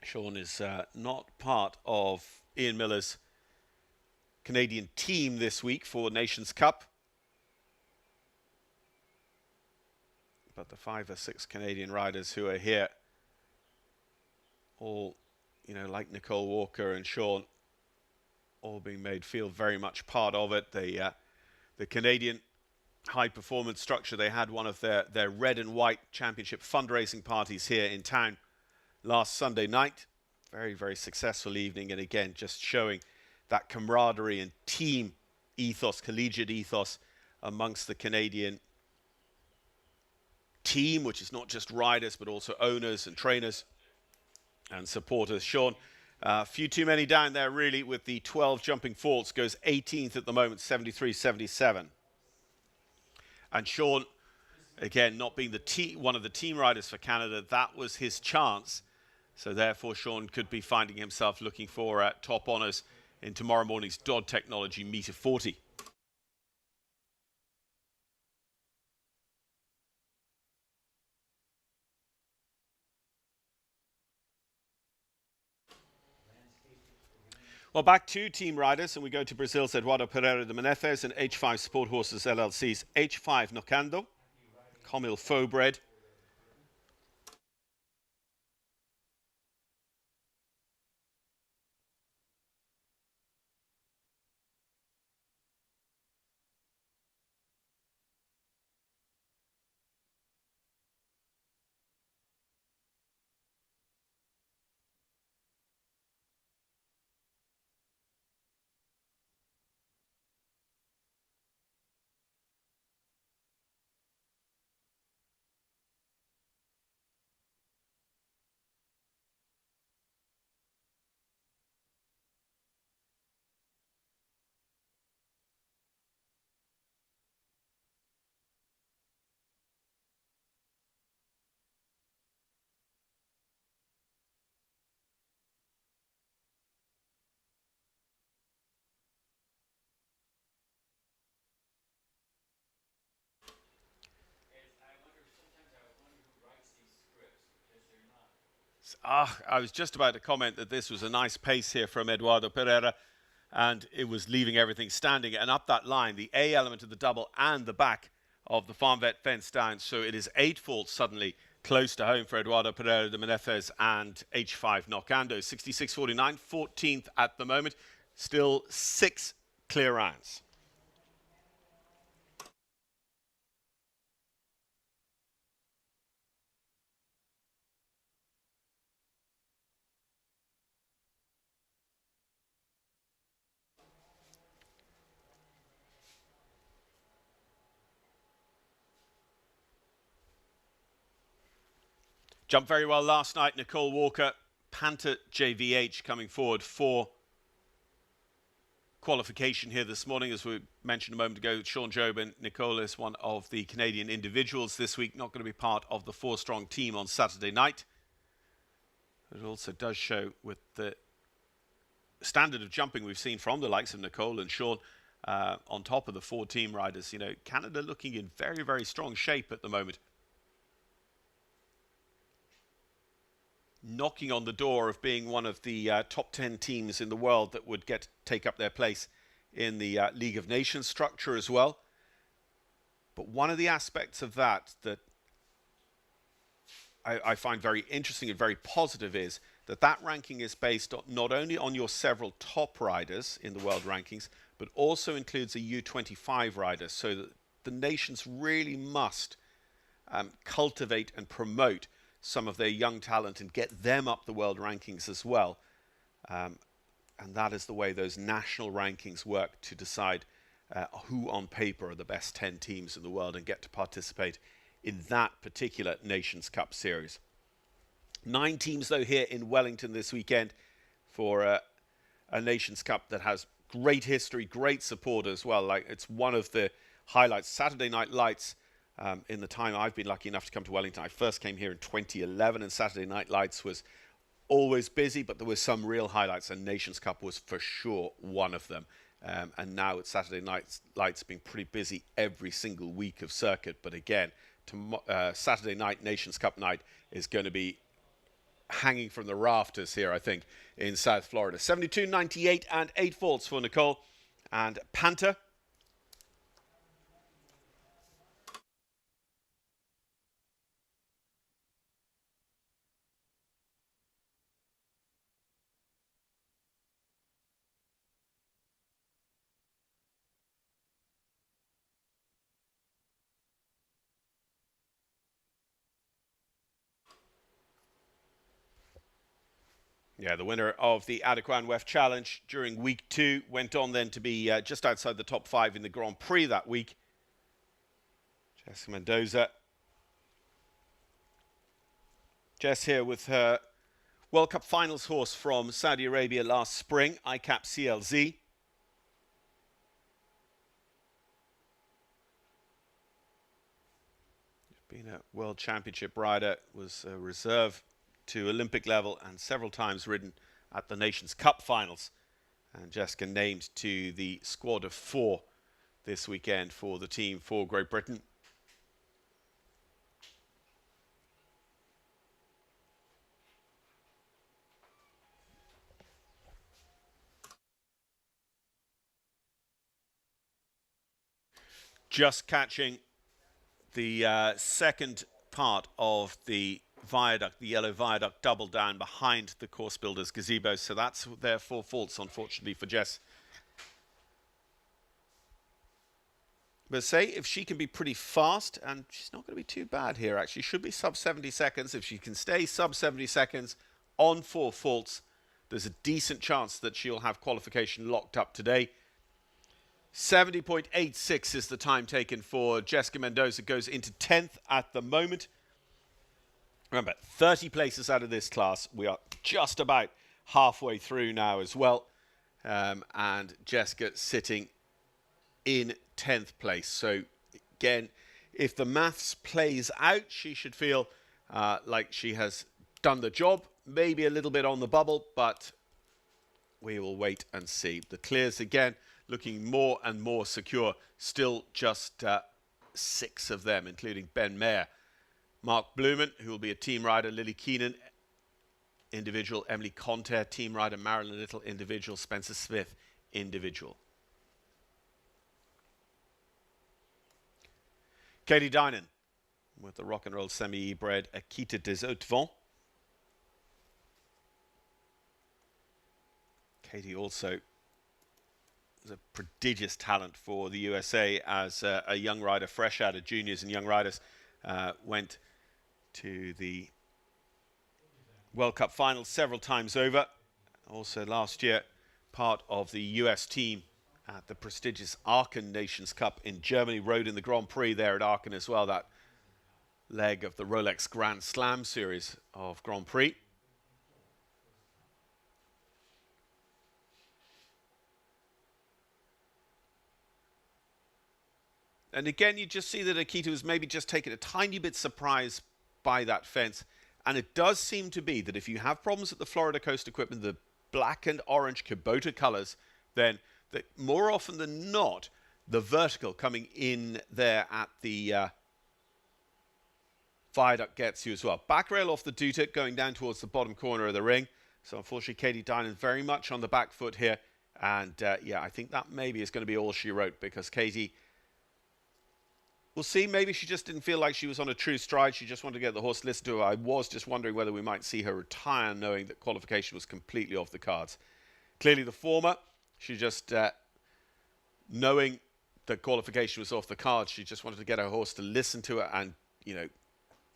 Sean is not part of Ian Miller's Canadian team this week for Nations Cup. But the 5 or 6 Canadian riders who are here, all, you know, like Nicole Walker and Sean, all being made feel very much part of it. The Canadian high performance structure. They had one of their red and white championship fundraising parties here in town last Sunday night. Very, very successful evening, and again, just showing that camaraderie and team ethos, collegiate ethos amongst the Canadian team, which is not just riders, but also owners and trainers and supporters. Shan, a few too many down there, really, with the 12 jumping faults. Goes 18th at the moment, 73-77. And Shan, again, not being one of the team riders for Canada, that was his chance. So therefore, Shan could be finding himself looking for top honours in tomorrow morning's Dodd Technology metre 40. Well, back to team riders, and we go to Brazil's Eduardo Pereira de Menezes and H5 Sport Horses LLC's H5 Nocando, Comil Faux-bred. I was just about to comment that this was a nice pace here from Eduardo Pereira, and it was leaving everything standing. And up that line, the A element of the double and the back of the farm vet fence down. So it is 8 faults suddenly close to home for Eduardo Pereira de Menezes and H5 Nocando. 66.49, 14th at the moment. Still 6 clear rounds. Jumped very well last night. Nicole Walker, Panther JVH coming forward for qualification here this morning. As we mentioned a moment ago, Sean Jobe and Nicole is one of the Canadian individuals this week, not going to be part of the 4-strong team on Saturday night. It also does show with the standard of jumping we've seen from the likes of Nicole and Sean on top of the 4 team riders. You know, Canada looking in very, very strong shape at the moment. Knocking on the door of being one of the top 10 teams in the world that would take up their place in the League of Nations structure as well. But one of the aspects of that I find very interesting and very positive is that ranking is based not only on your several top riders in the world rankings, but also includes a U25 rider, so that the nations really must cultivate and promote some of their young talent and get them up the world rankings as well. And that is the way those national rankings work to decide who on paper are the best 10 teams in the world and get to participate in that particular Nations Cup series. 9 teams, though, here in Wellington this weekend for a Nations Cup that has great history, great support as well. Like, it's one of the highlights. Saturday Night Lights, in the time I've been lucky enough to come to Wellington. I first came here in 2011, and Saturday Night Lights was always busy, but there were some real highlights, and Nations Cup was for sure one of them. And now it's Saturday Night Lights being pretty busy every single week of circuit. But again, Saturday night, Nations Cup night, is going to be hanging from the rafters here, I think, in South Florida. 72.98 and 8 faults for Nicole and Panther. Yeah, the winner of the Adequan WEF Challenge during week 2 went on then to be just outside the top 5 in the Grand Prix that week. Jessica Mendoza. Jess here with her World Cup Finals horse from Saudi Arabia last spring, ICAP CLZ. Been a World Championship rider, was a reserve to Olympic level and several times ridden at the Nations Cup finals. And Jessica named to the squad of 4 this weekend for the team for Great Britain. Just catching the second part of the viaduct, the yellow viaduct, double down behind the course builder's gazebo. So that's their 4 faults, unfortunately, for Jess. But say if she can be pretty fast, and she's not going to be too bad here, actually. Should be sub 70 seconds. If she can stay sub 70 seconds on 4 faults, there's a decent chance that she'll have qualification locked up today. 70.86 is the time taken for Jessica Mendoza. Goes into 10th at the moment. Remember, 30 places out of this class. We are just about halfway through now as well. And Jessica sitting in 10th place. So, again, if the maths plays out, she should feel like she has done the job. Maybe a little bit on the bubble, but we will wait and see. The clears, again, looking more and more secure. Still just 6 of them, including Ben Mayer. Mark Blumen, who will be a team rider. Lillie Keenan, individual. Emily Conter, team rider. Marilyn Little, individual. Spencer Smith, individual. Katie Dinan with the rock and roll semi-bred Akita des Hautes-Vents. Katie also is a prodigious talent for the USA as a young rider, fresh out of juniors and young riders. Went to the World Cup finals several times over. Also last year, part of the US team at the prestigious Aachen Nations Cup in Germany. Rode in the Grand Prix there at Aachen as well, that leg of the Rolex Grand Slam series of Grand Prix. And again, you just see that Akita was maybe just taken a tiny bit surprised by that fence. And it does seem to be that if you have problems at the Florida Coast Equipment, the black and orange Kubota colors, then that more often than not, the vertical coming in there at the viaduct gets you as well. Back rail off the Dutit going down towards the bottom corner of the ring. So unfortunately, Katie Dinan very much on the back foot here. And yeah, I think that maybe is going to be all she wrote, because Katie, we'll see. Maybe she just didn't feel like she was on a true stride. She just wanted to get the horse listened to her. I was just wondering whether we might see her retire, knowing that qualification was completely off the cards. Clearly the former. She just, knowing that qualification was off the cards, she just wanted to get her horse to listen to her and, you know,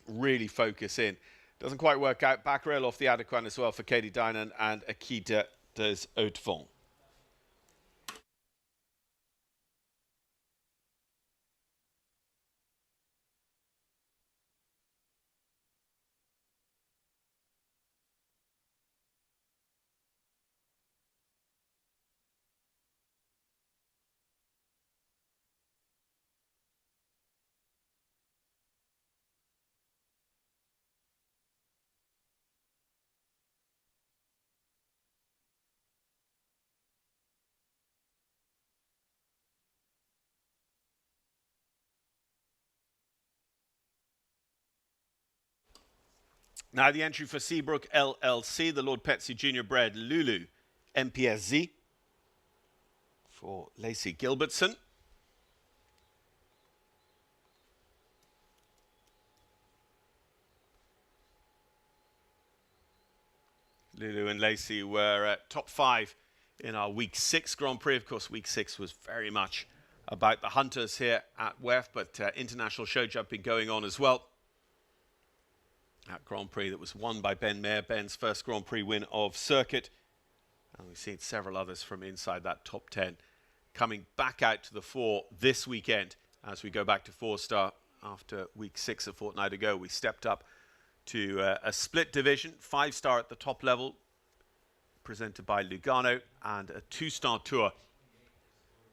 really focus in. Doesn't quite work out. Back rail off the Adequan as well for Katie Dinan and Akita des Hautes-Vents. Now the entry for Seabrook LLC, the Lord Petsy Jr. bred Lulu MPSZ for Lacey Gilbertson. Lulu and Lacey were top 5 in our Week 6 Grand Prix. Of course, Week 6 was very much about the hunters here at WEF, but international show jumping going on as well. That Grand Prix that was won by Ben Mayer, Ben's first Grand Prix win of circuit. And we've seen several others from inside that top 10 coming back out to the fore this weekend as we go back to 4-star. After week 6 a fortnight ago, we stepped up to a split division, 5-star at the top level, presented by Lugano, and a 2-star tour,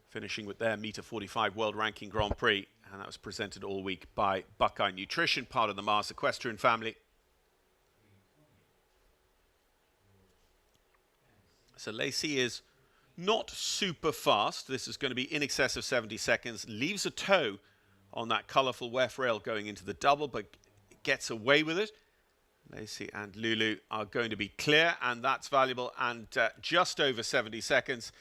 finishing with their Meter 45 World Ranking Grand Prix. And that was presented all week by Buckeye Nutrition, part of the Mars Equestrian family. So Lacey is not super fast. This is going to be in excess of 70 seconds. Leaves a toe on that colourful WEF rail going into the double, but gets away with it. Lacey and Lulu are going to be clear, and that's valuable, and just over 70 seconds.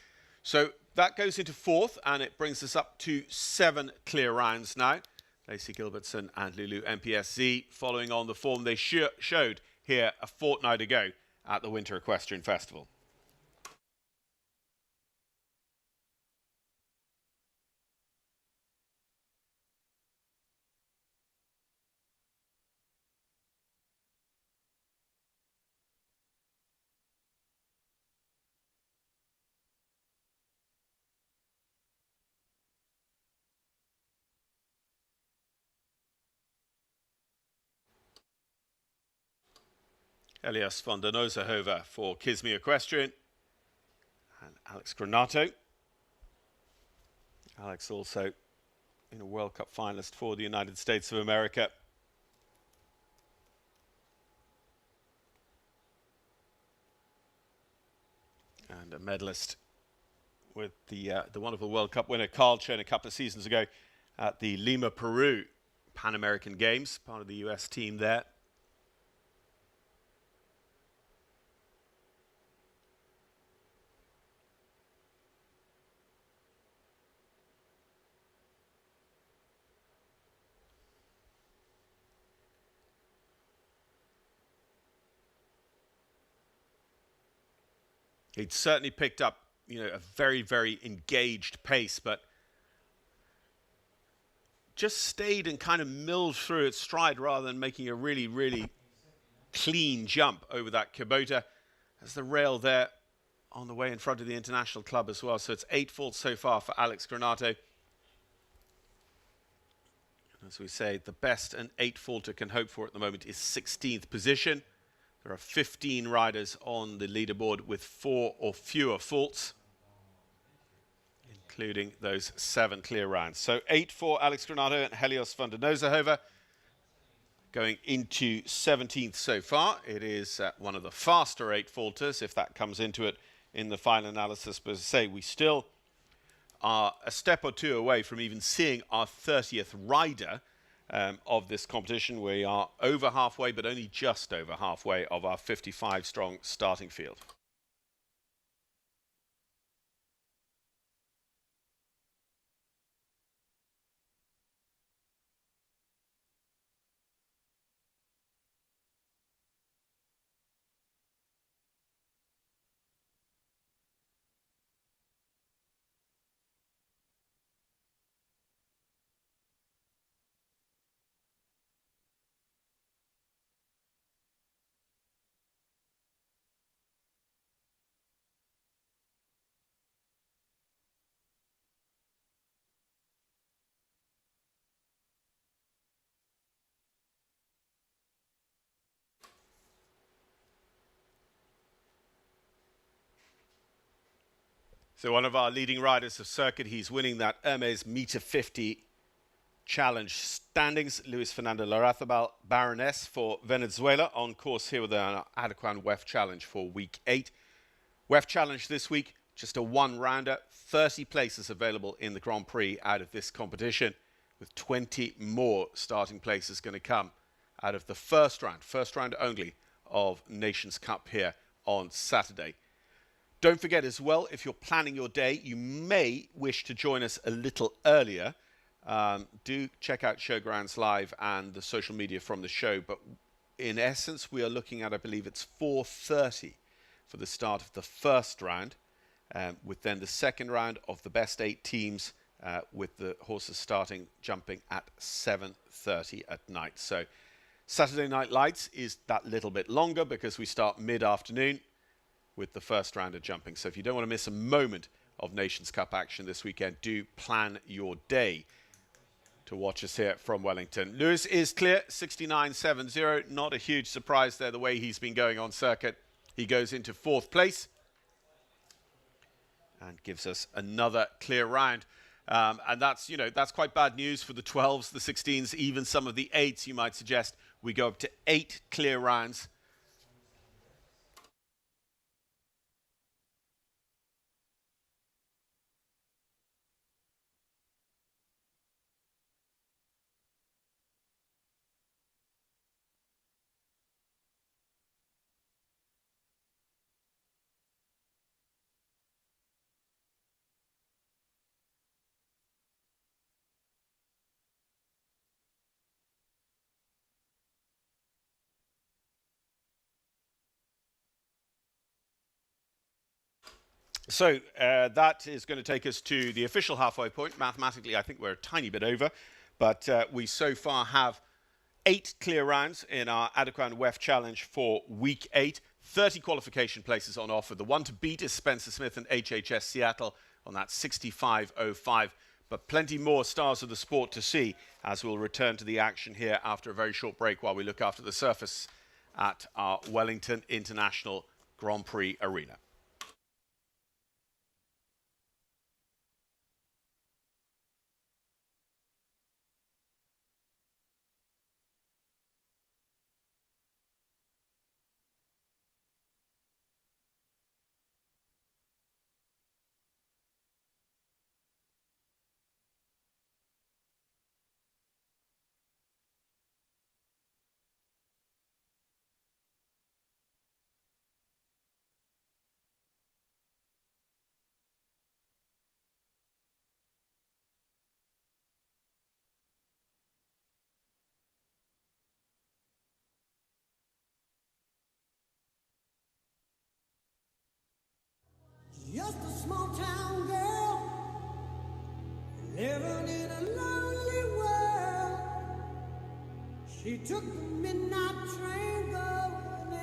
So that goes into 4th, and it brings us up to 7 clear rounds now. Lacey Gilbertson and Lulu MPSZ following on the form they showed here a fortnight ago at the Winter Equestrian Festival. Elias van der Nozenhoven for Kismi Equestrian, and Alex Granato. Alex also in a World Cup finalist for the United States of America. And a medalist with the wonderful World Cup winner Carl shown a couple of seasons ago at the Lima, Peru Pan American Games, part of the US team there. He'd certainly picked up, a very, very engaged pace, but just stayed and kind of milled through its stride rather than making a really, really clean jump over that Kubota. There's the rail there on the way in front of the International Club as well. So it's 8 faults so far for Alex Granato. As we say, the best an 8-faulter can hope for at the moment is 16th position. There are 15 riders on the leaderboard with 4 or fewer faults, including those 7 clear rounds. So 8 for Alex Granato and Helios van der Nozenhoven, going into 17th so far. It is one of the faster 8-faulters, if that comes into it in the final analysis. But as I say, we still are a step or two away from even seeing our 30th rider of this competition. We are over halfway, but only just over halfway of our 55-strong starting field. So one of our leading riders of circuit, he's winning that Hermes Meter 50 Challenge standings. Luis Fernando Larrazabal, Baroness for Venezuela, on course here with an Adequan WEF Challenge for week 8. WEF Challenge this week, just a one-rounder, 30 places available in the Grand Prix out of this competition, with 20 more starting places going to come out of the first round only of Nations Cup here on Saturday. Don't forget as well, if you're planning your day, you may wish to join us a little earlier. Do check out Showgrounds Live and the social media from the show. But in essence, we are looking at, I believe it's 4:30 for the start of the first round, with then the second round of the best 8 teams, with the horses jumping at 7:30 at night. So Saturday Night Lights is that little bit longer because we start mid-afternoon with the first round of jumping. So if you don't want to miss a moment of Nations Cup action this weekend, do plan your day to watch us here from Wellington. Lewis is clear, 69.70. Not a huge surprise there, the way he's been going on circuit. He goes into 4th place and gives us another clear round. And that's, you know, that's quite bad news for the 12s, the 16s, even some of the 8s, you might suggest. We go up to 8 clear rounds. So that is going to take us to the official halfway point. Mathematically, I think we're a tiny bit over, but we so far have 8 clear rounds in our Adequan WEF Challenge for Week 8. 30 qualification places on offer. The one to beat is Spencer Smith and HHS Seattle on that 65.05. But plenty more stars of the sport to see as we'll return to the action here after a very short break while we look after the surface at our Wellington International Grand Prix Arena. Just a small town girl living in a lonely world. She took the midnight train going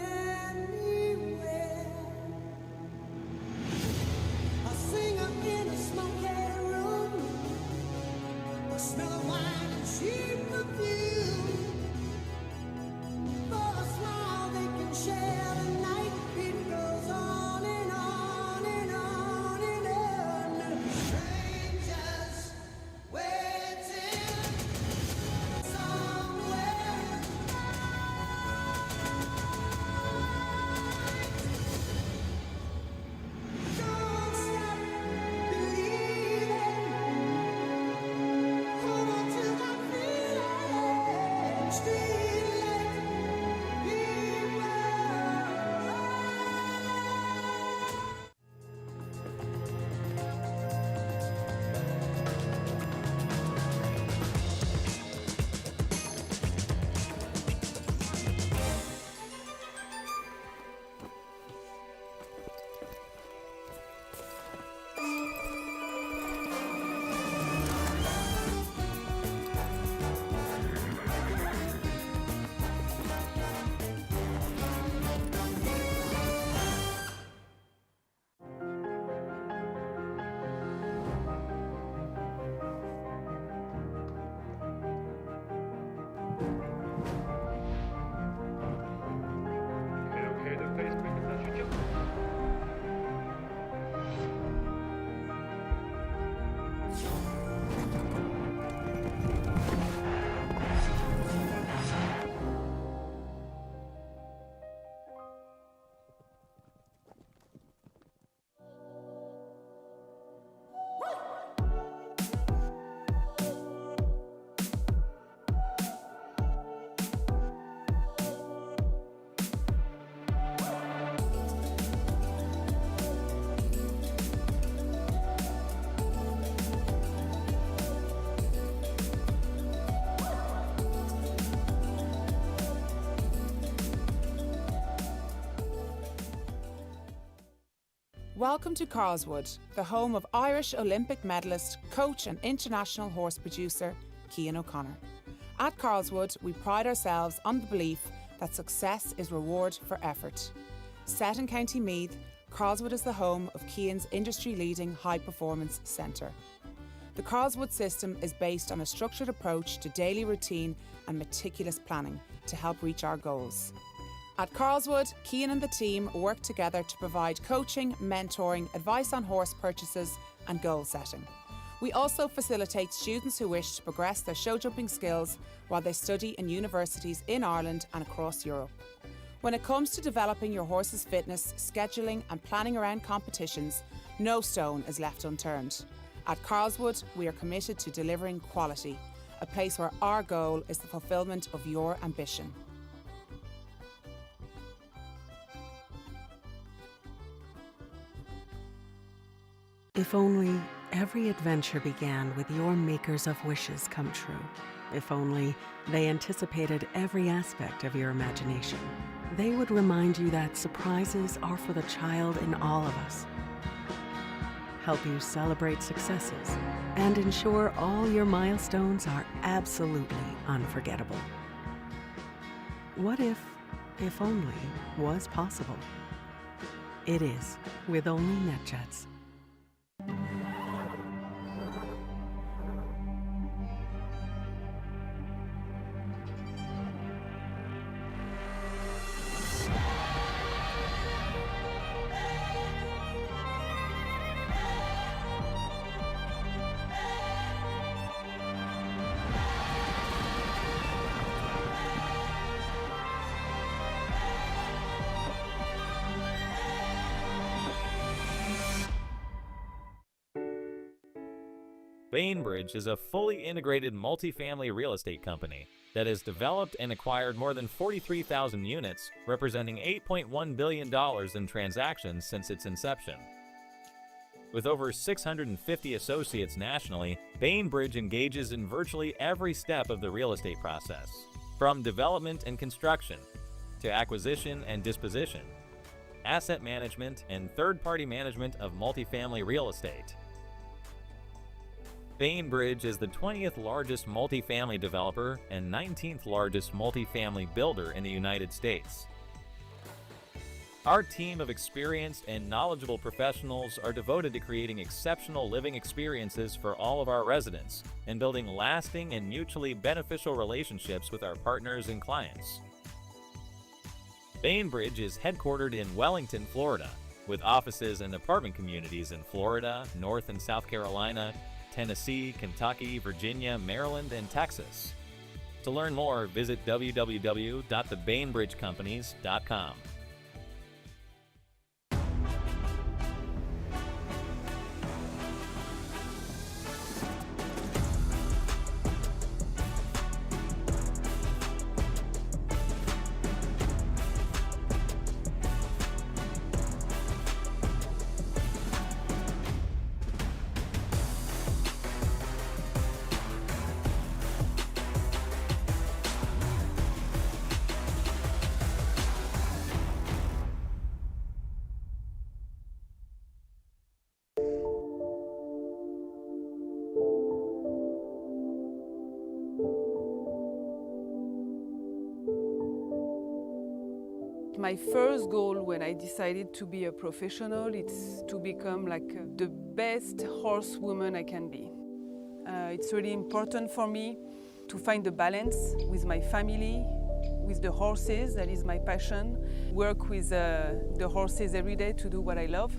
anywhere. A singer in a smoky room, a smell of wine and cheap perfume. For a smile they can share the night. It goes on and on and on and on. Strangers waiting somewhere. Don't stop believing. Hold on to that feeling. Street light, people. Welcome to Carlswood, the home of Irish Olympic medalist, coach and international horse producer Cian O'Connor. At Carlswood, we pride ourselves on the belief that success is reward for effort. Set in County Meath, Carlswood is the home of Cian's industry-leading high-performance centre. The Carlswood system is based on a structured approach to daily routine and meticulous planning to help reach our goals. At Carlswood, Cian and the team work together to provide coaching, mentoring, advice on horse purchases and goal setting. We also facilitate students who wish to progress their show jumping skills while they study in universities in Ireland and across Europe. When it comes to developing your horse's fitness, scheduling and planning around competitions, no stone is left unturned. At Carlswood, we are committed to delivering quality, a place where our goal is the fulfilment of your ambition. If only every adventure began with your makers of wishes come true. If only they anticipated every aspect of your imagination. They would remind you that surprises are for the child in all of us. Help you celebrate successes and ensure all your milestones are absolutely unforgettable. What if only was possible? It is with only NetJets. Bainbridge is a fully integrated multifamily real estate company that has developed and acquired more than 43,000 units, representing $8.1 billion in transactions since its inception. With over 650 associates nationally, Bainbridge engages in virtually every step of the real estate process, from development and construction to acquisition and disposition, asset management, and third-party management of multifamily real estate. Bainbridge is the 20th largest multifamily developer and 19th largest multifamily builder in the United States. Our team of experienced and knowledgeable professionals are devoted to creating exceptional living experiences for all of our residents and building lasting and mutually beneficial relationships with our partners and clients. Bainbridge is headquartered in Wellington, Florida, with offices and apartment communities in Florida, North and South Carolina, Tennessee, Kentucky, Virginia, Maryland, and Texas. To learn more, visit www.thebainbridgecompanies.com. My first goal when I decided to be a professional, it's to become like the best horsewoman I can be. It's really important for me to find the balance with my family, with the horses, that is my passion. Work with the horses every day to do what I love.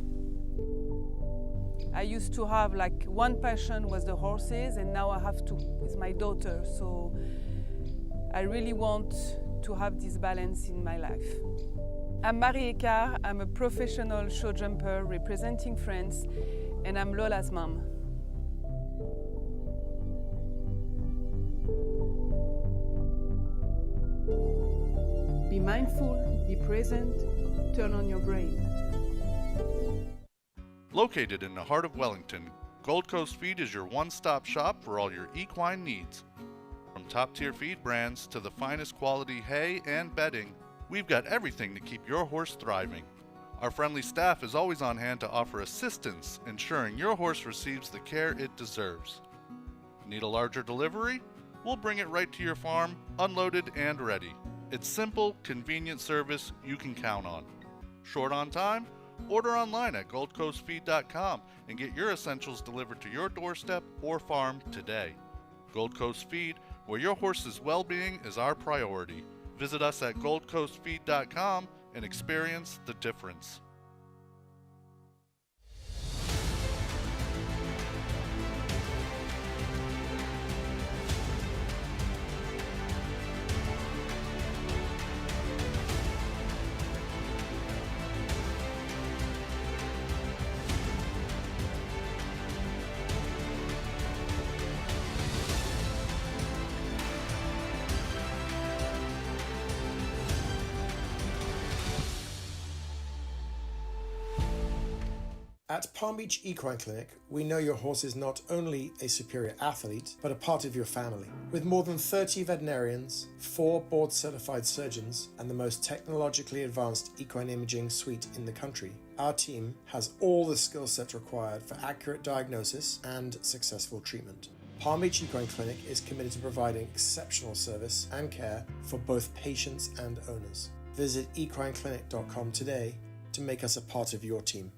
I used to have like one passion was the horses, and now I have two with my daughter. So I really want to have this balance in my life. I'm Margie. I'm a professional show jumper representing France, and I'm Lola's mom. Be mindful, be present, turn on your brain. Located in the heart of Wellington, Gold Coast Feed is your one-stop shop for all your equine needs. From top-tier feed brands to the finest quality hay and bedding, we've got everything to keep your horse thriving. Our friendly staff is always on hand to offer assistance, ensuring your horse receives the care it deserves. Need a larger delivery? we'll bring it right to your farm, unloaded and ready. It's simple, convenient service you can count on. Short on time? Order online at goldcoastfeed.com and get your essentials delivered to your doorstep or farm today. Gold Coast Feed, where your horse's well-being is our priority. Visit us at goldcoastfeed.com and experience the difference. At Palm Beach Equine Clinic, we know your horse is not only a superior athlete, but a part of your family. With more than 30 veterinarians, 4 board-certified surgeons, and the most technologically advanced equine imaging suite in the country, our team has all the skill sets required for accurate diagnosis and successful treatment. Palm Beach Equine Clinic is committed to providing exceptional service and care for both patients and owners. Visit equineclinic.com today to make us a part of your team.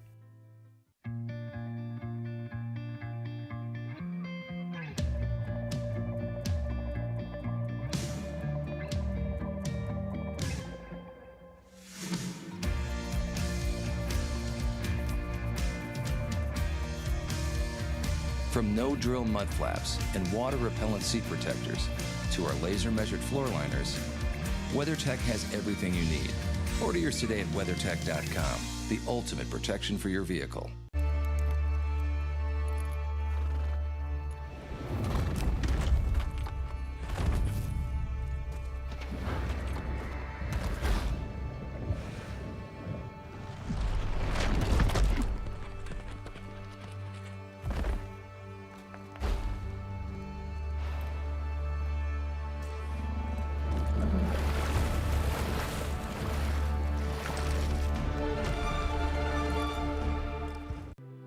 From no-drill mud flaps and water-repellent seat protectors to our laser-measured floor liners, WeatherTech has everything you need. Order yours today at WeatherTech.com, the ultimate protection for your vehicle.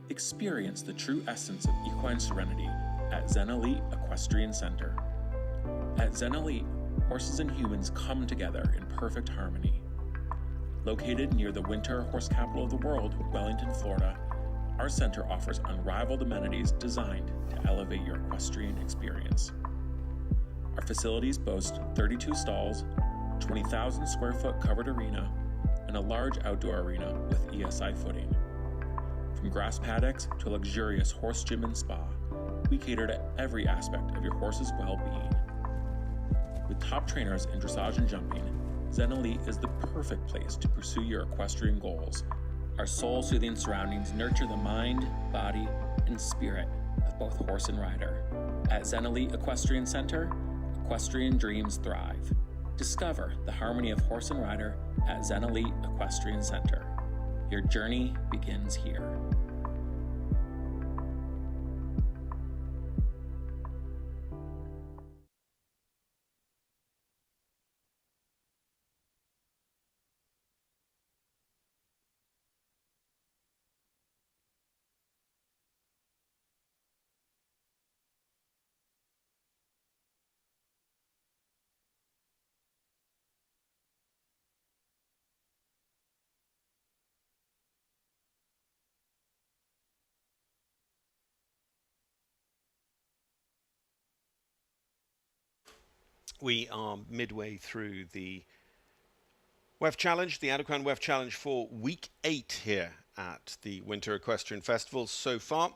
Experience the true essence of equine serenity at Zen Elite Equestrian Center. At Zen Elite, horses and humans come together in perfect harmony. Located near the winter horse capital of the world, Wellington, Florida, our center offers unrivaled amenities designed to elevate your equestrian experience. Our facilities boast 32 stalls, 20,000 square foot covered arena, and a large outdoor arena with ESI footing. From grass paddocks to a luxurious horse gym and spa, we cater to every aspect of your horse's well-being. With top trainers in dressage and jumping, Zen Elite is the perfect place to pursue your equestrian goals. Our soul-soothing surroundings nurture the mind, body, and spirit of both horse and rider. At Zen Elite Equestrian Center, equestrian dreams thrive. Discover the harmony of horse and rider at Zen Elite Equestrian Center. Your journey begins here. We are midway through the WEF Challenge, the Adequan WEF Challenge for week 8 here at the Winter Equestrian Festival. So far,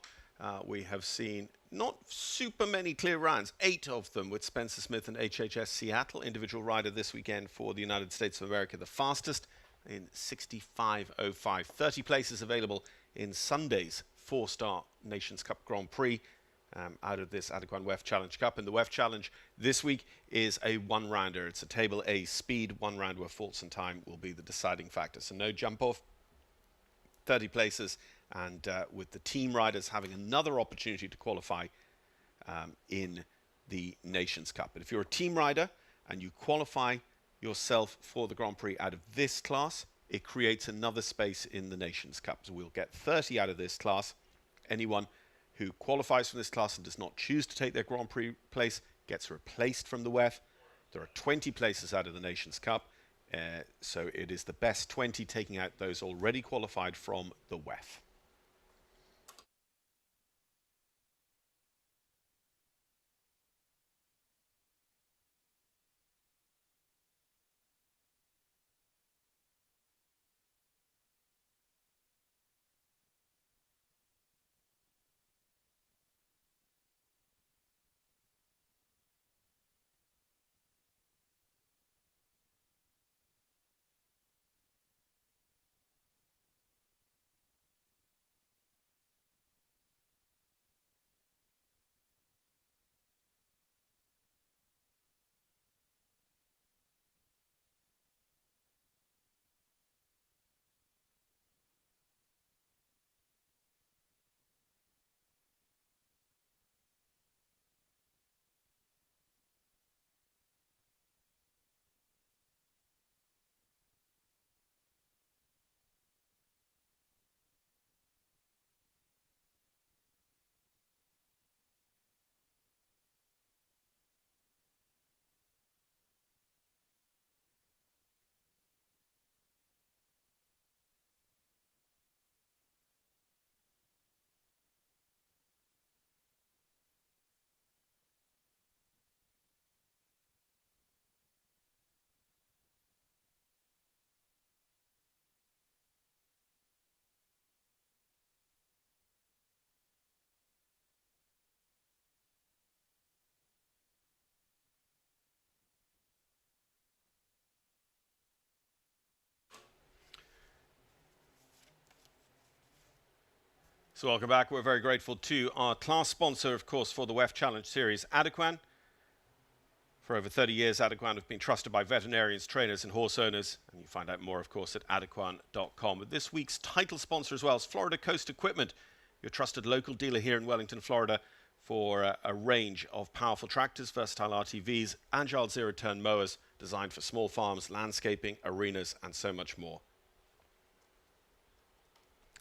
we have seen not super many clear rounds, 8 of them with Spencer Smith and HHS Seattle, individual rider this weekend for the United States of America, the fastest in 65.05. 30 places available in Sunday's 4-star Nations Cup Grand Prix. Out of this Adequan WEF Challenge Cup. And the WEF Challenge this week is a one-rounder. It's a Table A speed one-round where faults and time will be the deciding factor. So no jump-off, 30 places, and with the team riders having another opportunity to qualify in the Nations Cup. But if you're a team rider and you qualify yourself for the Grand Prix out of this class, it creates another space in the Nations Cup. So we'll get 30 out of this class. Anyone who qualifies from this class and does not choose to take their Grand Prix place gets replaced from the WEF. There are 20 places out of the Nations Cup, so it is the best 20 taking out those already qualified from the WEF. So welcome back. We're very grateful to our class sponsor, of course, for the WEF Challenge Series, Adequan. For over 30 years, Adequan have been trusted by veterinarians, trainers, and horse owners. And you find out more, of course, at adequan.com. But this week's title sponsor as well is Florida Coast Equipment, your trusted local dealer here in Wellington, Florida, for a range of powerful tractors, versatile RTVs, agile zero-turn mowers designed for small farms, landscaping, arenas, and so much more.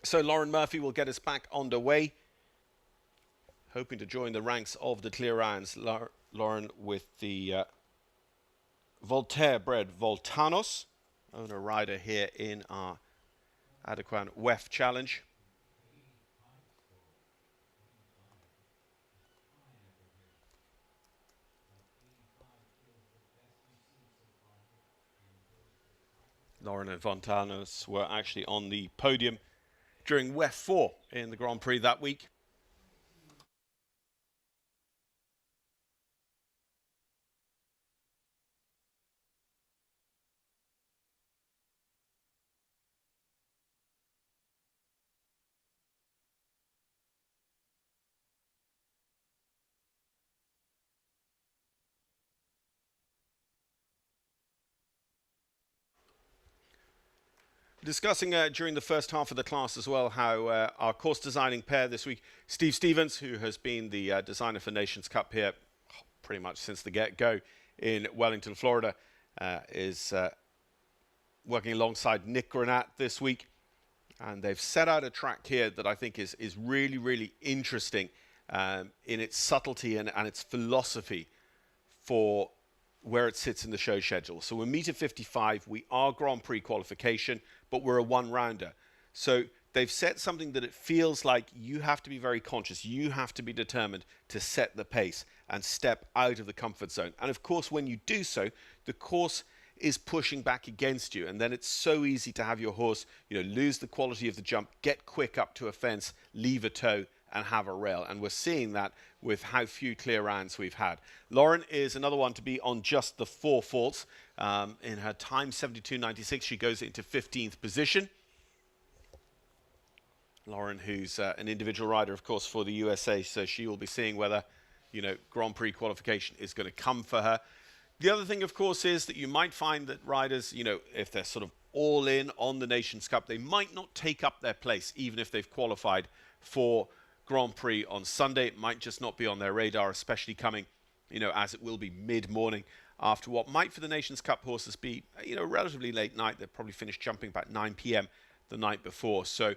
So Lauren Murphy will get us back underway, hoping to join the ranks of the Clear Irons. Lauren with the Voltaire-bred Voltanos, owner rider here in our Adequan WEF Challenge. Lauren and Voltanos were actually on the podium during WEF 4 in the Grand Prix that week. Discussing during the first half of the class as well how our course designing pair this week, Steve Stevens, who has been the designer for Nations Cup here pretty much since the get-go in Wellington, Florida, is working alongside Nick Granat this week. And they've set out a track here that I think is really, really interesting in its subtlety and its philosophy for where it sits in the show schedule. So we're meter 55, we are Grand Prix qualification, but we're a one-rounder. So they've set something that it feels like you have to be very conscious, you have to be determined to set the pace and step out of the comfort zone. And of course, when you do so, the course is pushing back against you, and then it's so easy to have your horse, lose the quality of the jump, get quick up to a fence, leave a toe, and have a rail. And we're seeing that with how few clear rounds we've had. Lauren is another one to be on just the 4 faults. In her time, 72.96, she goes into 15th position. Lauren, who's an individual rider, of course, for the USA, so she will be seeing whether, Grand Prix qualification is going to come for her. The other thing, of course, is that you might find that riders, if they're sort of all in on the Nations Cup, they might not take up their place, even if they've qualified for Grand Prix on Sunday. It might just not be on their radar, especially coming, as it will be mid-morning after what might for the Nations Cup horses be, relatively late night. They'll probably finish jumping about 9 p.m. the night before. So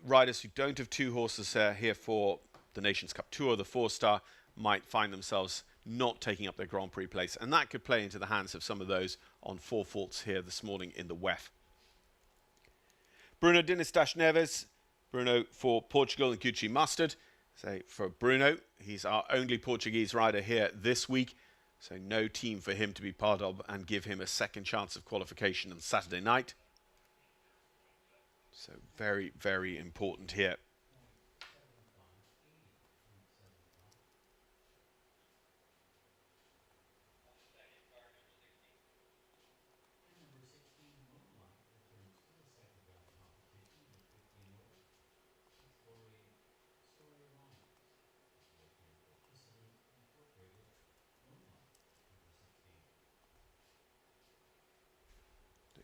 riders who don't have 2 horses here for the Nations Cup Tour, the 4-star, might find themselves not taking up their Grand Prix place. And that could play into the hands of some of those on 4 faults here this morning in the WEF. Bruno Diniz Neves. Bruno for Portugal and Gucci Mustard. So for Bruno, he's our only Portuguese rider here this week. So no team for him to be part of and give him a second chance of qualification on Saturday night. So very, very important here.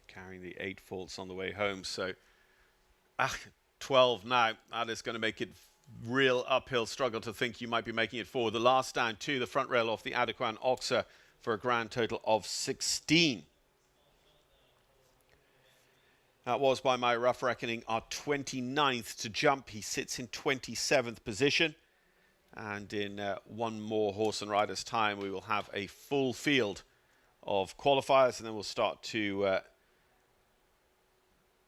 Carrying the 8 faults on the way home. So 12 now. That is going to make it real uphill struggle to think you might be making it forward. The last down to the front rail off the Adequan Oxa for a grand total of 16. That was, by my rough reckoning, our 29th to jump. He sits in 27th position. And in one more horse and rider's time, we will have a full field of qualifiers, and then we'll start to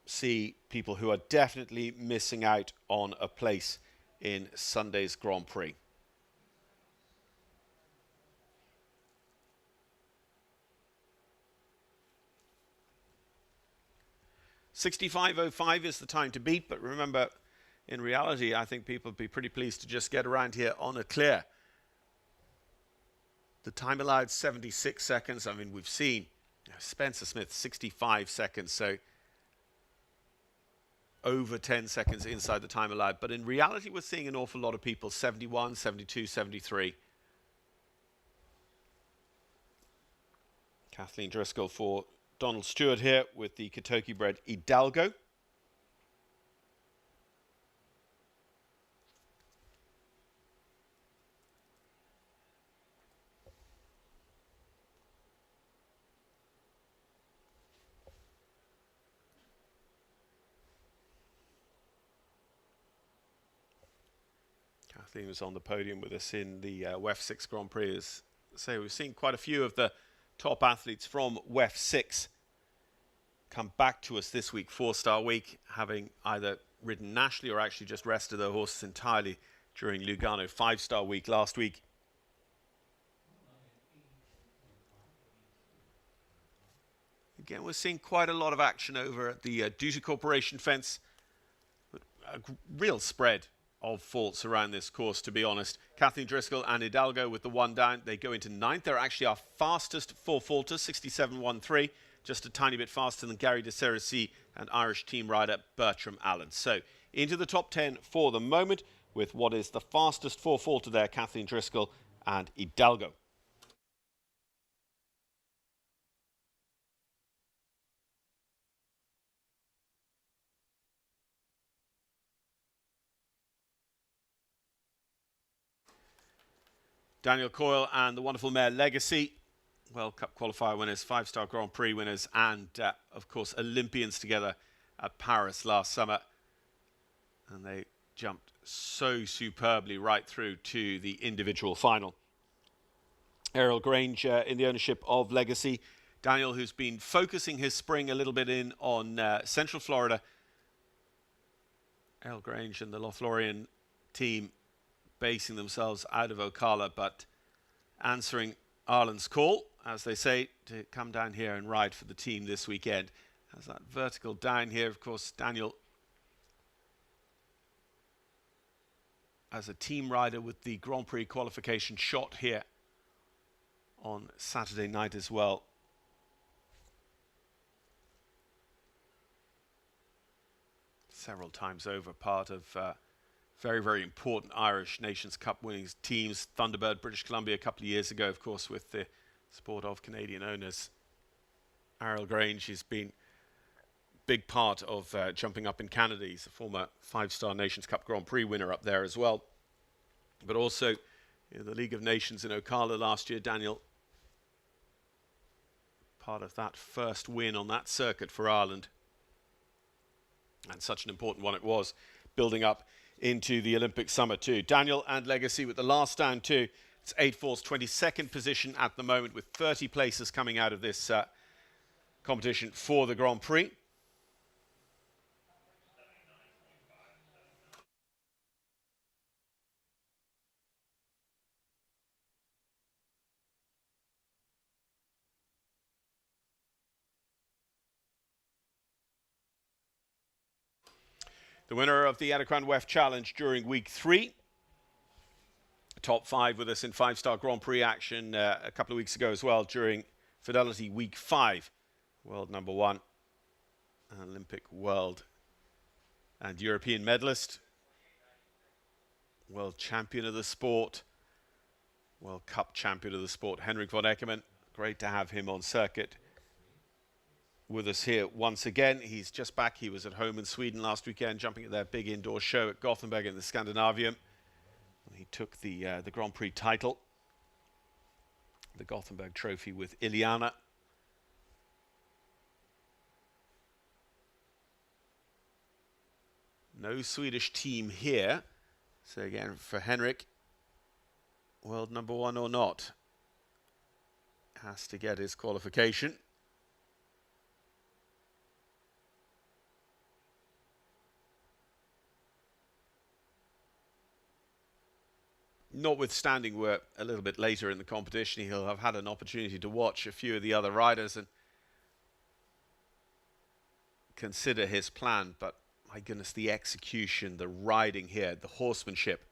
see people who are definitely missing out on a place in Sunday's Grand Prix. $65.05 is the time to beat, but remember, in reality, I think people would be pretty pleased to just get around here on a clear. The time allowed 76 seconds. I mean, we've seen Spencer Smith 65 seconds, so over 10 seconds inside the time allowed. But in reality, we're seeing an awful lot of people 71, 72, 73. Kathleen Driscoll for Donald Stewart here with the Kentucky bred Hidalgo. Kathleen was on the podium with us in the WEF 6 Grand Prix. As I say, we've seen quite a few of the top athletes from WEF 6 come back to us this week, 4-star week, having either ridden nationally or actually just rested their horses entirely during Lugano 5-star week last week. Again, we're seeing quite a lot of action over at the Duty Corporation fence. A real spread of faults around this course, to be honest. Kathleen Driscoll and Hidalgo with the 1 down. They go into 9th. They're actually our fastest 4-faulters, 67.13, just a tiny bit faster than Gary de Cerisy and Irish team rider Bertram Allen. So into the top 10 for the moment with what is the fastest 4-faulter there, Kathleen Driscoll and Hidalgo. Daniel Coyle and the wonderful mare Legacy, World Cup qualifier winners, 5-star Grand Prix winners, and of course Olympians together at Paris last summer. And they jumped so superbly right through to the individual final. Errol Grange in the ownership of Legacy. Daniel, who's been focusing his spring a little bit in on Central Florida. Errol Grange and the Lothlorien team basing themselves out of Ocala, but answering Ireland's call, as they say, to come down here and ride for the team this weekend. Has that vertical down here, of course, Daniel as a team rider with the Grand Prix qualification shot here on Saturday night as well. Several times over, part of very, very important Irish Nations Cup winning teams. Thunderbird, British Columbia a couple of years ago, of course, with the support of Canadian owners. Errol Grange has been a big part of jumping up in Canada. He's a former 5-star Nations Cup Grand Prix winner up there as well. But also in the League of Nations in Ocala last year, Daniel, part of that first win on that circuit for Ireland. And such an important one it was, building up into the Olympic summer too. Daniel and Legacy with the last down too. It's 8-4's 22nd position at the moment, with 30 places coming out of this competition for the Grand Prix. The winner of the Adequan WEF Challenge during week 3. Top 5 with us in 5-star Grand Prix action a couple of weeks ago as well during Fidelity week 5. World number 1, Olympic, world and European medalist, world champion of the sport, World Cup champion of the sport, Henrik von Eckermann. Great to have him on circuit with us here once again. He's just back. He was at home in Sweden last weekend, jumping at their big indoor show at Gothenburg in the Scandinavium. He took the Grand Prix title, the Gothenburg Trophy with Iliana. No Swedish team here. So again, for Henrik, world number 1 or not, has to get his qualification. Notwithstanding we're a little bit later in the competition, he'll have had an opportunity to watch a few of the other riders and consider his plan. But my goodness, the execution, the riding here, the horsemanship.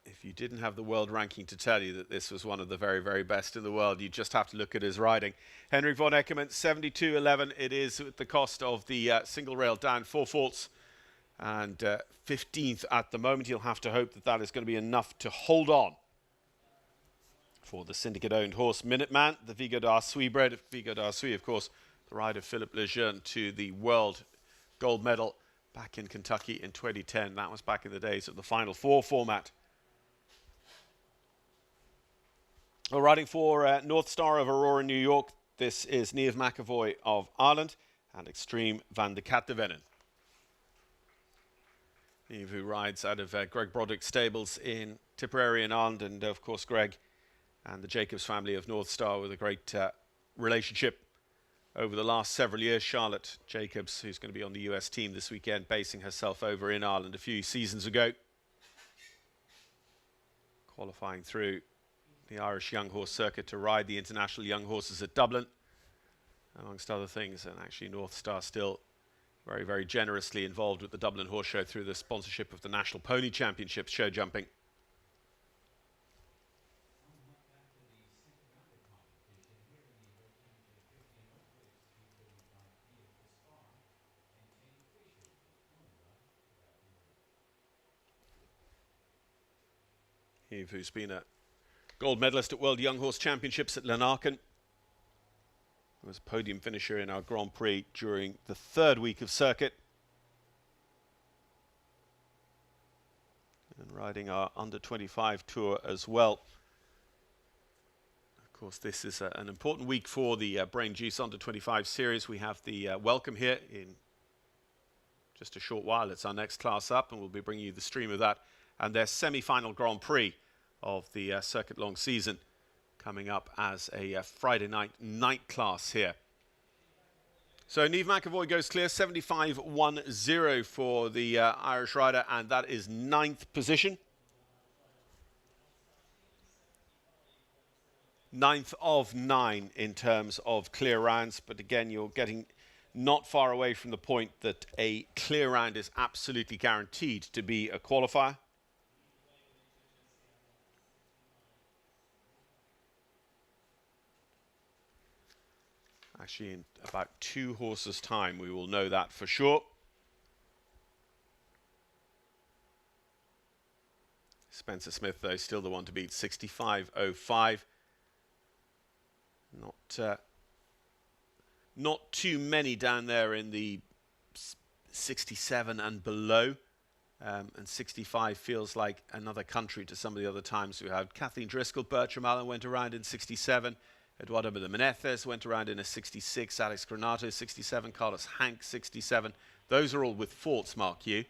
If you didn't have the world ranking to tell you that this was one of the very, very best in the world, you just have to look at his riding. Henrik von Eckermann, 72.11. It is at the cost of the single rail down 4 faults and 15th at the moment. You'll have to hope that that is going to be enough to hold on for the syndicate-owned horse Minuteman, the Vigo d'Arsuis bred. Vigo d'Arsuis, of course, the rider Philippe Lejeune to the world gold medal back in Kentucky in 2010. That was back in the days of the Final Four format. Well, riding for North Star of Aurora, New York, this is Niamh McAvoy of Ireland and Extreme van de Kattenwennen. Niamh, who rides out of Greg Broderick's stables in Tipperary in Ireland, and of course Greg and the Jacobs family of North Star with a great relationship over the last several years. Charlotte Jacobs, who's going to be on the US team this weekend, basing herself over in Ireland a few seasons ago, qualifying through the Irish Young Horse Circuit to ride the International Young Horses at Dublin, amongst other things. And actually North Star still very, very generously involved with the Dublin Horse Show through the sponsorship of the National Pony Championships show jumping. Niamh, who's been a gold medalist at World Young Horse Championships at Lanarken, was a podium finisher in our Grand Prix during the 3rd week of circuit, and riding our under-25 tour as well. Of course, this is an important week for the Brain Juice under-25 series. We have the welcome here in just a short while. It's our next class up, and we'll be bringing you the stream of that and their semi-final Grand Prix of the circuit long season coming up as a Friday night class here. So Niamh McAvoy goes clear, 75.10 for the Irish rider, and that is 9th position. 9th of 9 in terms of clear rounds, but again, you're getting not far away from the point that a clear round is absolutely guaranteed to be a qualifier. Actually, in about 2 horses' time, we will know that for sure. Spencer Smith, though, still the one to beat, 65.05. Not too many down there in the 67 and below. And 65 feels like another country to some of the other times we had. Kathleen Driscoll, Bertram Allen went around in 67. Eduardo de Menezes went around in a 66. Alex Granato, 67. Carlos Hank, 67. Those are all with faults, mark you.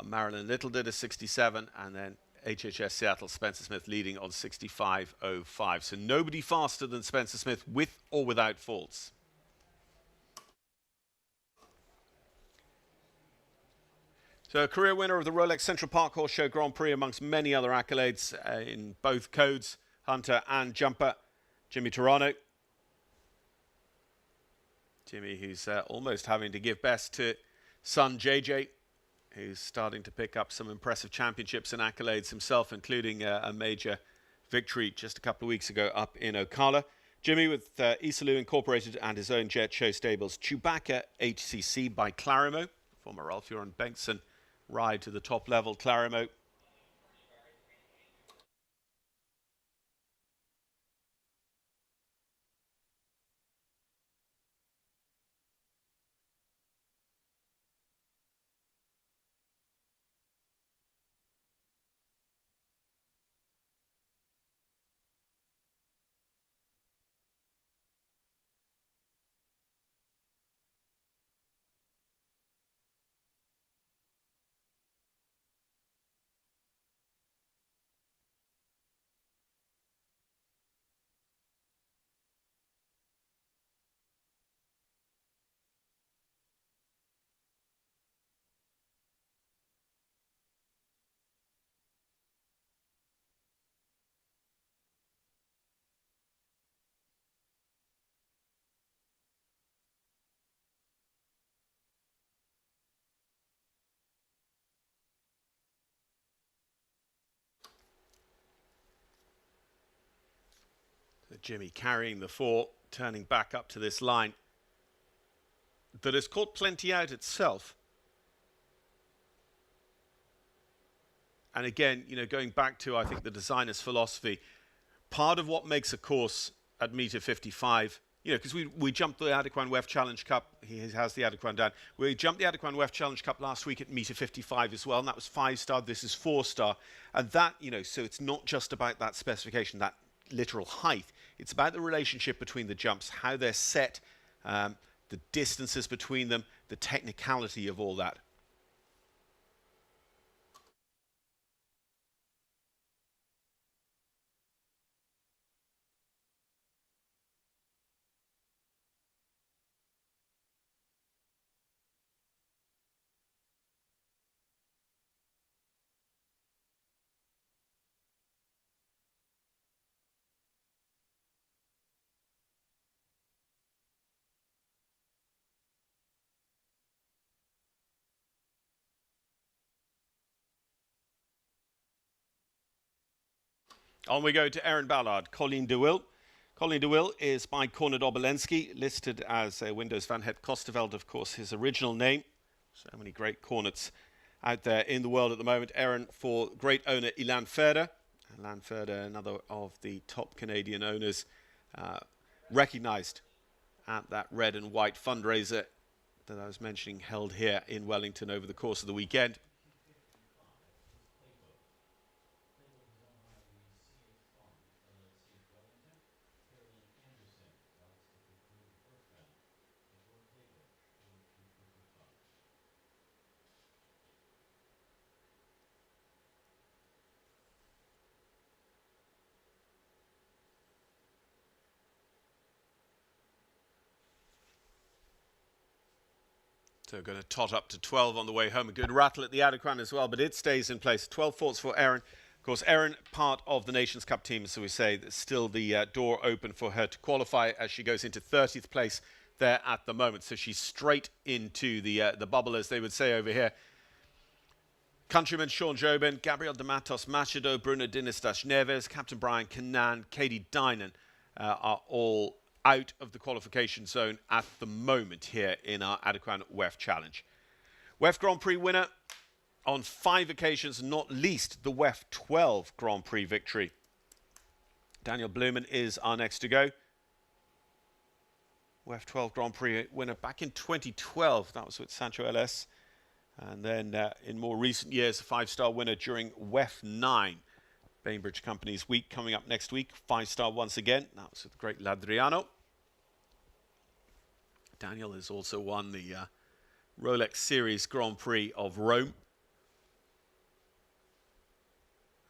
Marilyn Little did a 67. And then HHS Seattle, Spencer Smith leading on 65.05. So nobody faster than Spencer Smith with or without faults. So a career winner of the Rolex Central Park Horse Show Grand Prix amongst many other accolades in both codes, Hunter and Jumper, Jimmy Toronto. Jimmy, who's almost having to give best to son JJ, who's starting to pick up some impressive championships and accolades himself, including a major victory just a couple of weeks ago up in Ocala. Jimmy with Isaloo Incorporated and his own jet show stables, Chewbacca HCC by Clarimo, former Ralph Lauren Bengtson ride to the top level, Clarimo. Jimmy carrying the 4, turning back up to this line that has caught plenty out itself. And again, you know, going back to, I think, the designer's philosophy, part of what makes a course at meter 55, you know, because we jumped the Adequan WEF Challenge Cup, he has the Adequan down. We jumped the Adequan WEF Challenge Cup last week at meter 55 as well, and that was 5-star, this is 4-star. And that, you know, so it's not just about that specification, that literal height. It's about the relationship between the jumps, how they're set, the distances between them, the technicality of all that. On we go to Aaron Ballard, Colleen de Wil. Colleen de Wil is by Corned Obolensky, listed as Windows Van Het Kosteveld, of course, his original name. So many great cornets out there in the world at the moment. Aaron for great owner Ilan Ferder. Ilan Ferder, another of the top Canadian owners, recognized at that red and white fundraiser that I was mentioning, held here in Wellington over the course of the weekend. So going to tot up to 12 on the way home. A good rattle at the Adequan as well, but it stays in place. 12 faults for Erin. Of course, Erin, part of the Nations Cup team, so we say there's still the door open for her to qualify as she goes into 30th place there at the moment. So she's straight into the bubble, as they would say over here. Countryman Sean Jobin, Gabriel de Matos Machado, Bruno Dinistas Neves, Captain Brian Canan, Katie Dynan are all out of the qualification zone at the moment here in our Adequan WEF Challenge. WEF Grand Prix winner on 5 occasions, not least the WEF 12 Grand Prix victory. Daniel Blumen is our next to go. WEF 12 Grand Prix winner back in 2012. That was with Sancho LS. And then in more recent years, a 5-star winner during WEF 9. Bainbridge Company's week coming up next week. 5-star once again. That was with the great Ladriano. Daniel has also won the Rolex Series Grand Prix of Rome.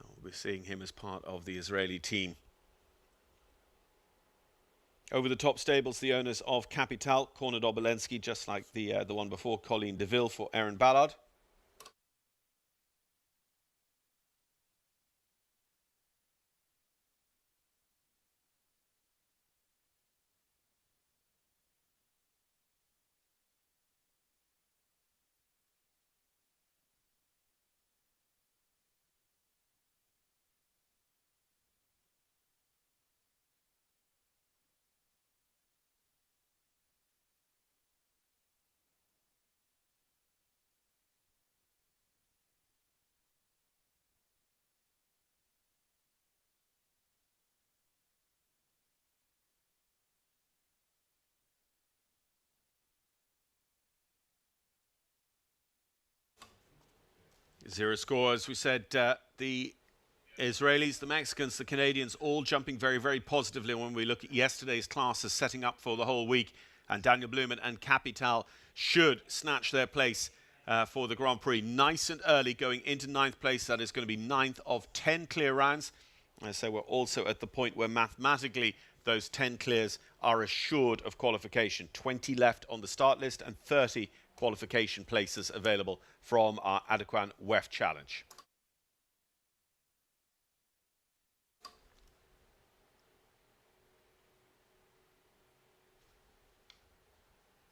We'll be seeing him as part of the Israeli team. Over the top stables, the owners of Capital, Cornard Obelensky, just like the one before, Colleen DeVille for Aaron Ballard. Zero score, as we said, the Israelis, the Mexicans, the Canadians, all jumping very, very positively when we look at yesterday's classes setting up for the whole week. And Daniel Blumen and Capital should snatch their place for the Grand Prix nice and early going into 9th place. That is going to be 9th of 10 clear rounds. So we're also at the point where mathematically those 10 clears are assured of qualification. 20 left on the start list and 30 qualification places available from our Adequan WEF Challenge.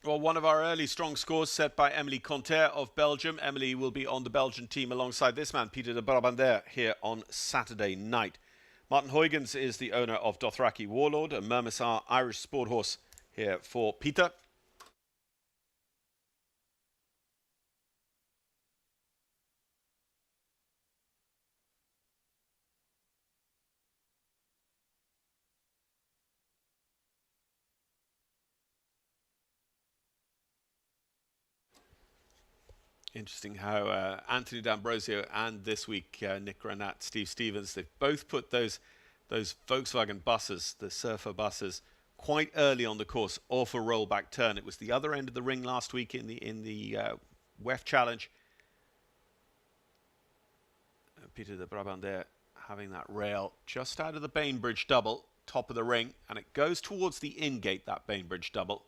Well, one of our early strong scores set by Emily Conter of Belgium. Emily will be on the Belgian team alongside this man, Peter de Brabander, here on Saturday night. Martin Huygens is the owner of Dothraki Warlord, a Mermisar Irish sport horse here for Peter. Interesting how Anthony D'Ambrosio and this week Nick Granat, Steve Stevens, they've both put those Volkswagen buses, the Surfer buses, quite early on the course off a rollback turn. It was the other end of the ring last week in the WEF Challenge. Peter de Brabander having that rail just out of the Bainbridge double, top of the ring, and it goes towards the in-gate, that Bainbridge double.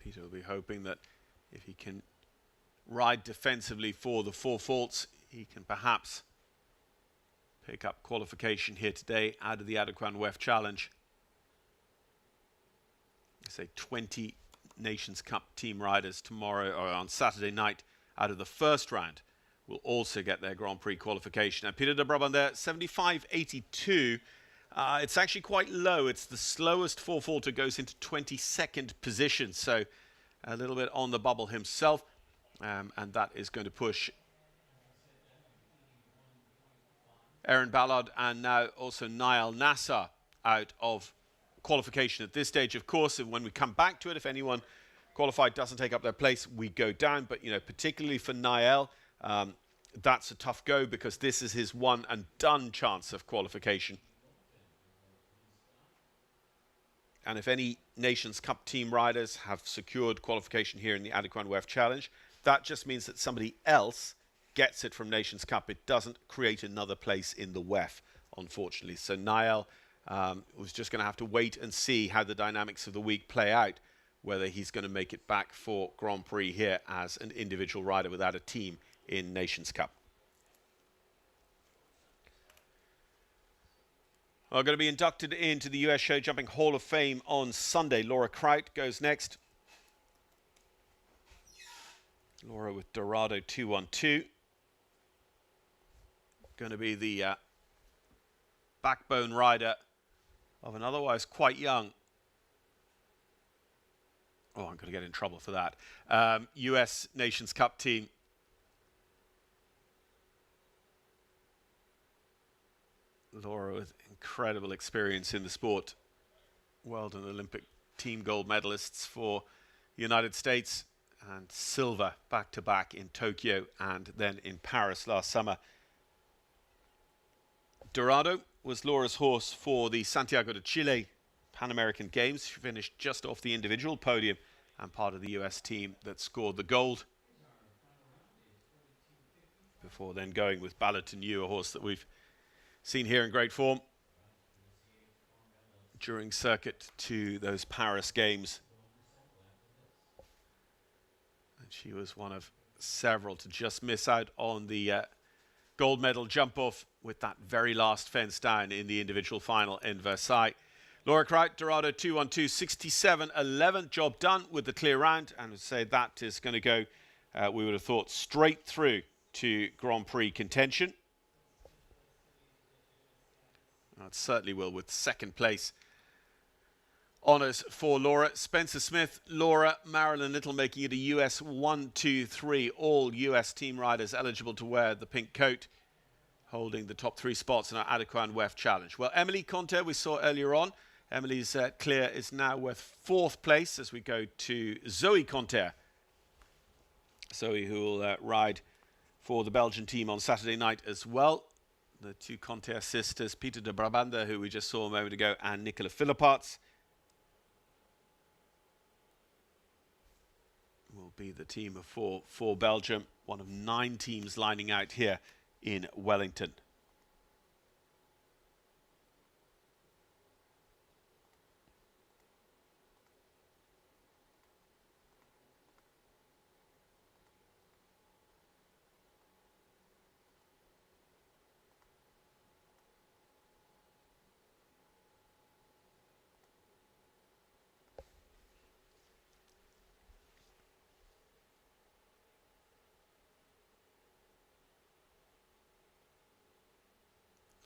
Peter will be hoping that if he can ride defensively for the 4 faults, he can perhaps pick up qualification here today out of the Adequan WEF Challenge. I say 20 Nations Cup team riders tomorrow or on Saturday night out of the first round will also get their Grand Prix qualification. And Peter de Brabander, 75.82. It's actually quite low. It's the slowest 4-faulter, goes into 22nd position. So a little bit on the bubble himself. And that is going to push Aaron Ballard and now also Nayel Nassar out of qualification at this stage. Of course, and when we come back to it, if anyone qualified doesn't take up their place, we go down. But, you know, particularly for Nayel, that's a tough go because this is his one and done chance of qualification. And if any Nations Cup team riders have secured qualification here in the Adequan WEF Challenge, that just means that somebody else gets it from Nations Cup. It doesn't create another place in the WEF, unfortunately. So Nayel was just going to have to wait and see how the dynamics of the week play out, whether he's going to make it back for Grand Prix here as an individual rider without a team in Nations Cup. Well, going to be inducted into the US Show Jumping Hall of Fame on Sunday. Laura Kraut goes next. Laura with Dorado 212. Going to be the backbone rider of an otherwise quite young, oh, I'm going to get in trouble for that, US Nations Cup team. Laura with incredible experience in the sport. World and Olympic team gold medalists for the United States, and silver back-to-back in Tokyo and then in Paris last summer. Eduardo was Laura's horse for the Santiago de Chile Pan American Games. She finished just off the individual podium and part of the US team that scored the gold, before then going with Ballot-to-New, a horse that we've seen here in great form during circuit to those Paris Games. And she was one of several to just miss out on the gold medal jump off with that very last fence down in the individual final in Versailles. Laura Kraut, Dorado 2-1-2, 67-11. Job done with the clear round, and would say that is going to go, we would have thought, straight through to Grand Prix contention. It certainly will, with second place honours for Laura. Spencer Smith, Laura, Marilyn Little making it a US 1, 2, 3. All US team riders eligible to wear the pink coat, holding the top 3 spots in our Adequan WEF challenge. Well, Emily Conte, we saw earlier on. Emily's clear is now with 4th place as we go to Zoe Conte. Zoe, who will ride for the Belgian team on Saturday night as well. The 2 Conte sisters, Peter de Brabanda, who we just saw a moment ago, and Nicola Philipparts, will be the team of 4 for Belgium, one of 9 teams lining out here in Wellington.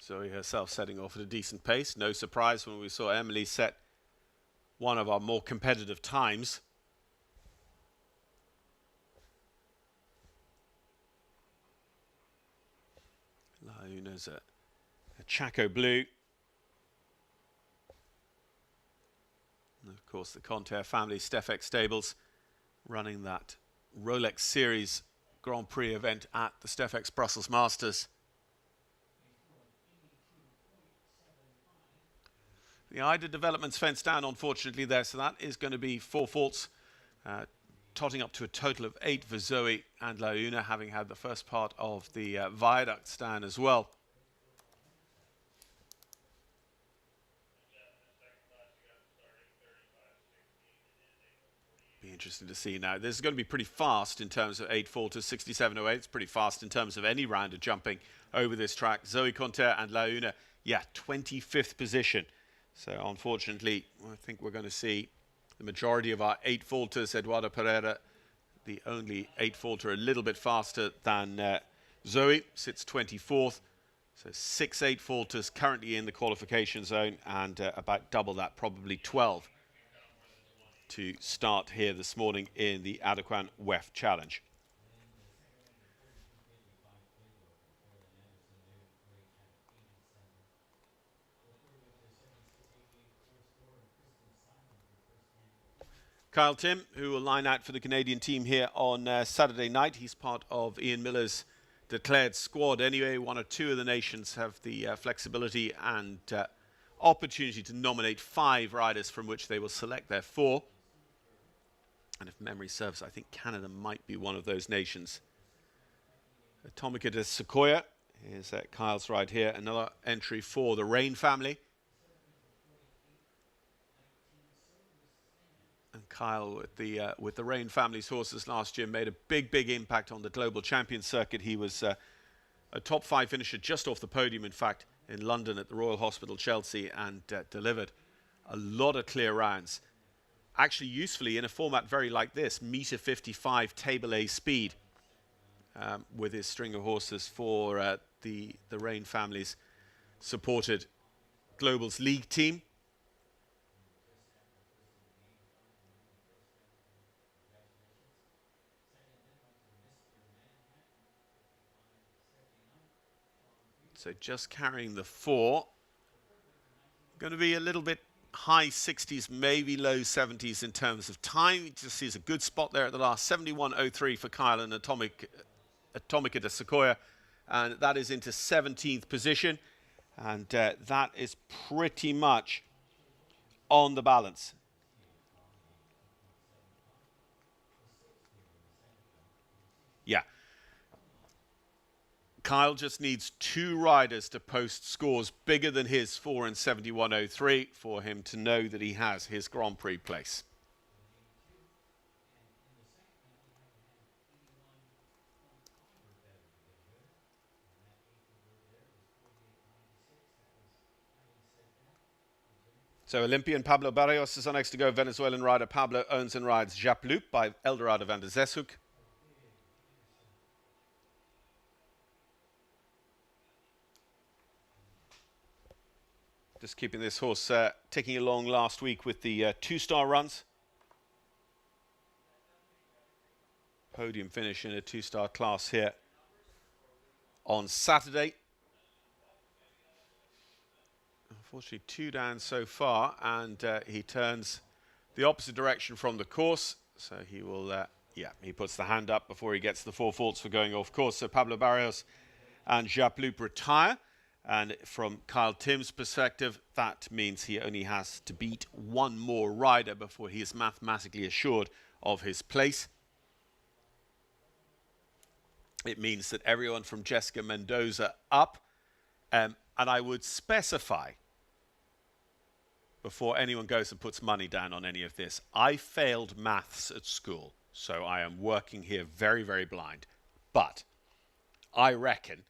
Zoe herself setting off at a decent pace. No surprise when we saw Emily set one of our more competitive times. Launa's a Chaco Blue. And of course the Conter family, Stefex Stables, running that Rolex Series Grand Prix event at the Stefex Brussels Masters. The Ida Developments fence down, unfortunately, there, so that is going to be 4 faults, totting up to a total of 8 for Zoe and Launa, having had the first part of the viaduct stand as well. Be interesting to see now. This is going to be pretty fast in terms of 8 faulters, 67.08. It's pretty fast in terms of any round of jumping over this track. Zoe Conter and Launa, yeah, 25th position. So unfortunately, I think we're going to see the majority of our 8 faulters. Eduardo Pereira, the only 8 faulter, a little bit faster than Zoe, sits 24th. So 6 8 faulters currently in the qualification zone, and about double that, probably 12, to start here this morning in the Adequan WEF Challenge. Kyle Tim, who will line out for the Canadian team here on Saturday night. He's part of Ian Miller's declared squad anyway. 1 or 2 of the nations have the flexibility and opportunity to nominate 5 riders from which they will select their 4. And if memory serves, I think Canada might be one of those nations. Atomica de Sequoia is Kyle's ride here. Another entry for the Rain family. And Kyle, with the Rain family's horses last year, made a big impact on the global champion circuit. He was a top 5 finisher, just off the podium, in fact, in London at the Royal Hospital, Chelsea, and delivered a lot of clear rounds. Actually, usefully in a format very like this, meter 55 table A speed, with his string of horses for the Rain family's supported Global's League team. So just carrying the 4 Going to be a little bit high 60s, maybe low 70s in terms of time. He just sees a good spot there at the last. 71.03 for Kyle and Atomica de Sequoia. And that is into 17th position. And that is pretty much on the balance. Yeah. Kyle just needs 2 riders to post scores bigger than his 4 and 71.03 for him to know that he has his Grand Prix place. So Olympian Pablo Barrios is on next to go. Venezuelan rider Pablo owns and rides Japloop by Eldorado van der Zeshoek. Just keeping this horse ticking along last week with the 2-star runs. Podium finish in a 2-star class here on Saturday. Unfortunately, 2 down so far, and he turns the opposite direction from the course. So he will, he puts the hand up before he gets the 4 faults for going off course. So Pablo Barrios and Japloop retire. And from Kyle Tim's perspective, that means he only has to beat 1 more rider before he is mathematically assured of his place. It means that everyone from Jessica Mendoza up, and I would specify, before anyone goes and puts money down on any of this, I failed maths at school, so I am working here very, very blind. But I reckon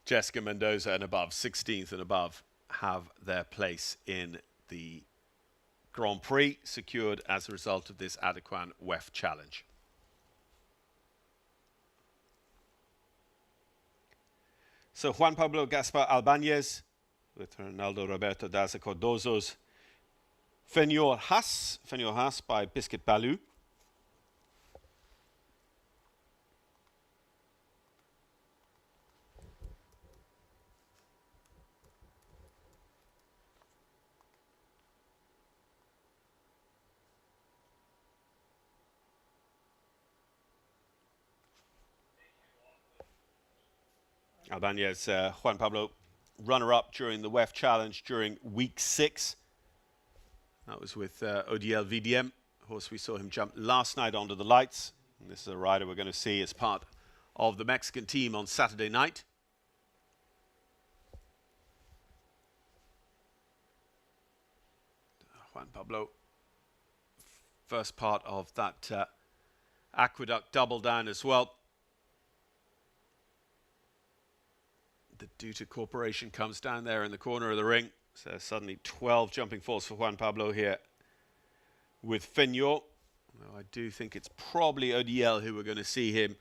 Jessica Mendoza and above, 16th and above, have their place in the Grand Prix secured as a result of this Adequan WEF challenge. So Juan Pablo Gaspar Albanez with Ronaldo Roberto Daza Cardozo's Fenyor Haas by Biscuit Baloo. Albanez, Juan Pablo, runner-up during the WEF Challenge during week 6. That was with ODL VDM, horse we saw him jump last night onto the lights. And this is a rider we're going to see as part of the Mexican team on Saturday night. Juan Pablo, first part of that Aqueduct double down as well. The Duta Corporation comes down there in the corner of the ring. So suddenly 12 jumping falls for Juan Pablo here with Fenyor. Well, I do think it's probably ODL who we're going to see him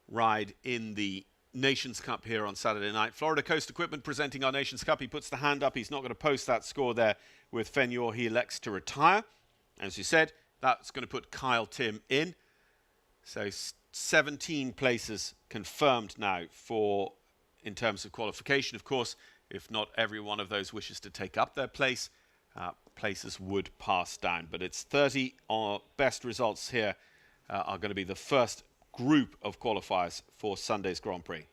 ride in the Nations Cup here on Saturday night. Florida Coast Equipment presenting our Nations Cup. He puts the hand up. He's not going to post that score there with Fenyor. He elects to retire. As you said, that's going to put Kyle Tim in. So 17 places confirmed now for in terms of qualification. Of course, if not every one of those wishes to take up their place, places would pass down. But it's 30 best results here are going to be the first group of qualifiers for Sunday's Grand Prix.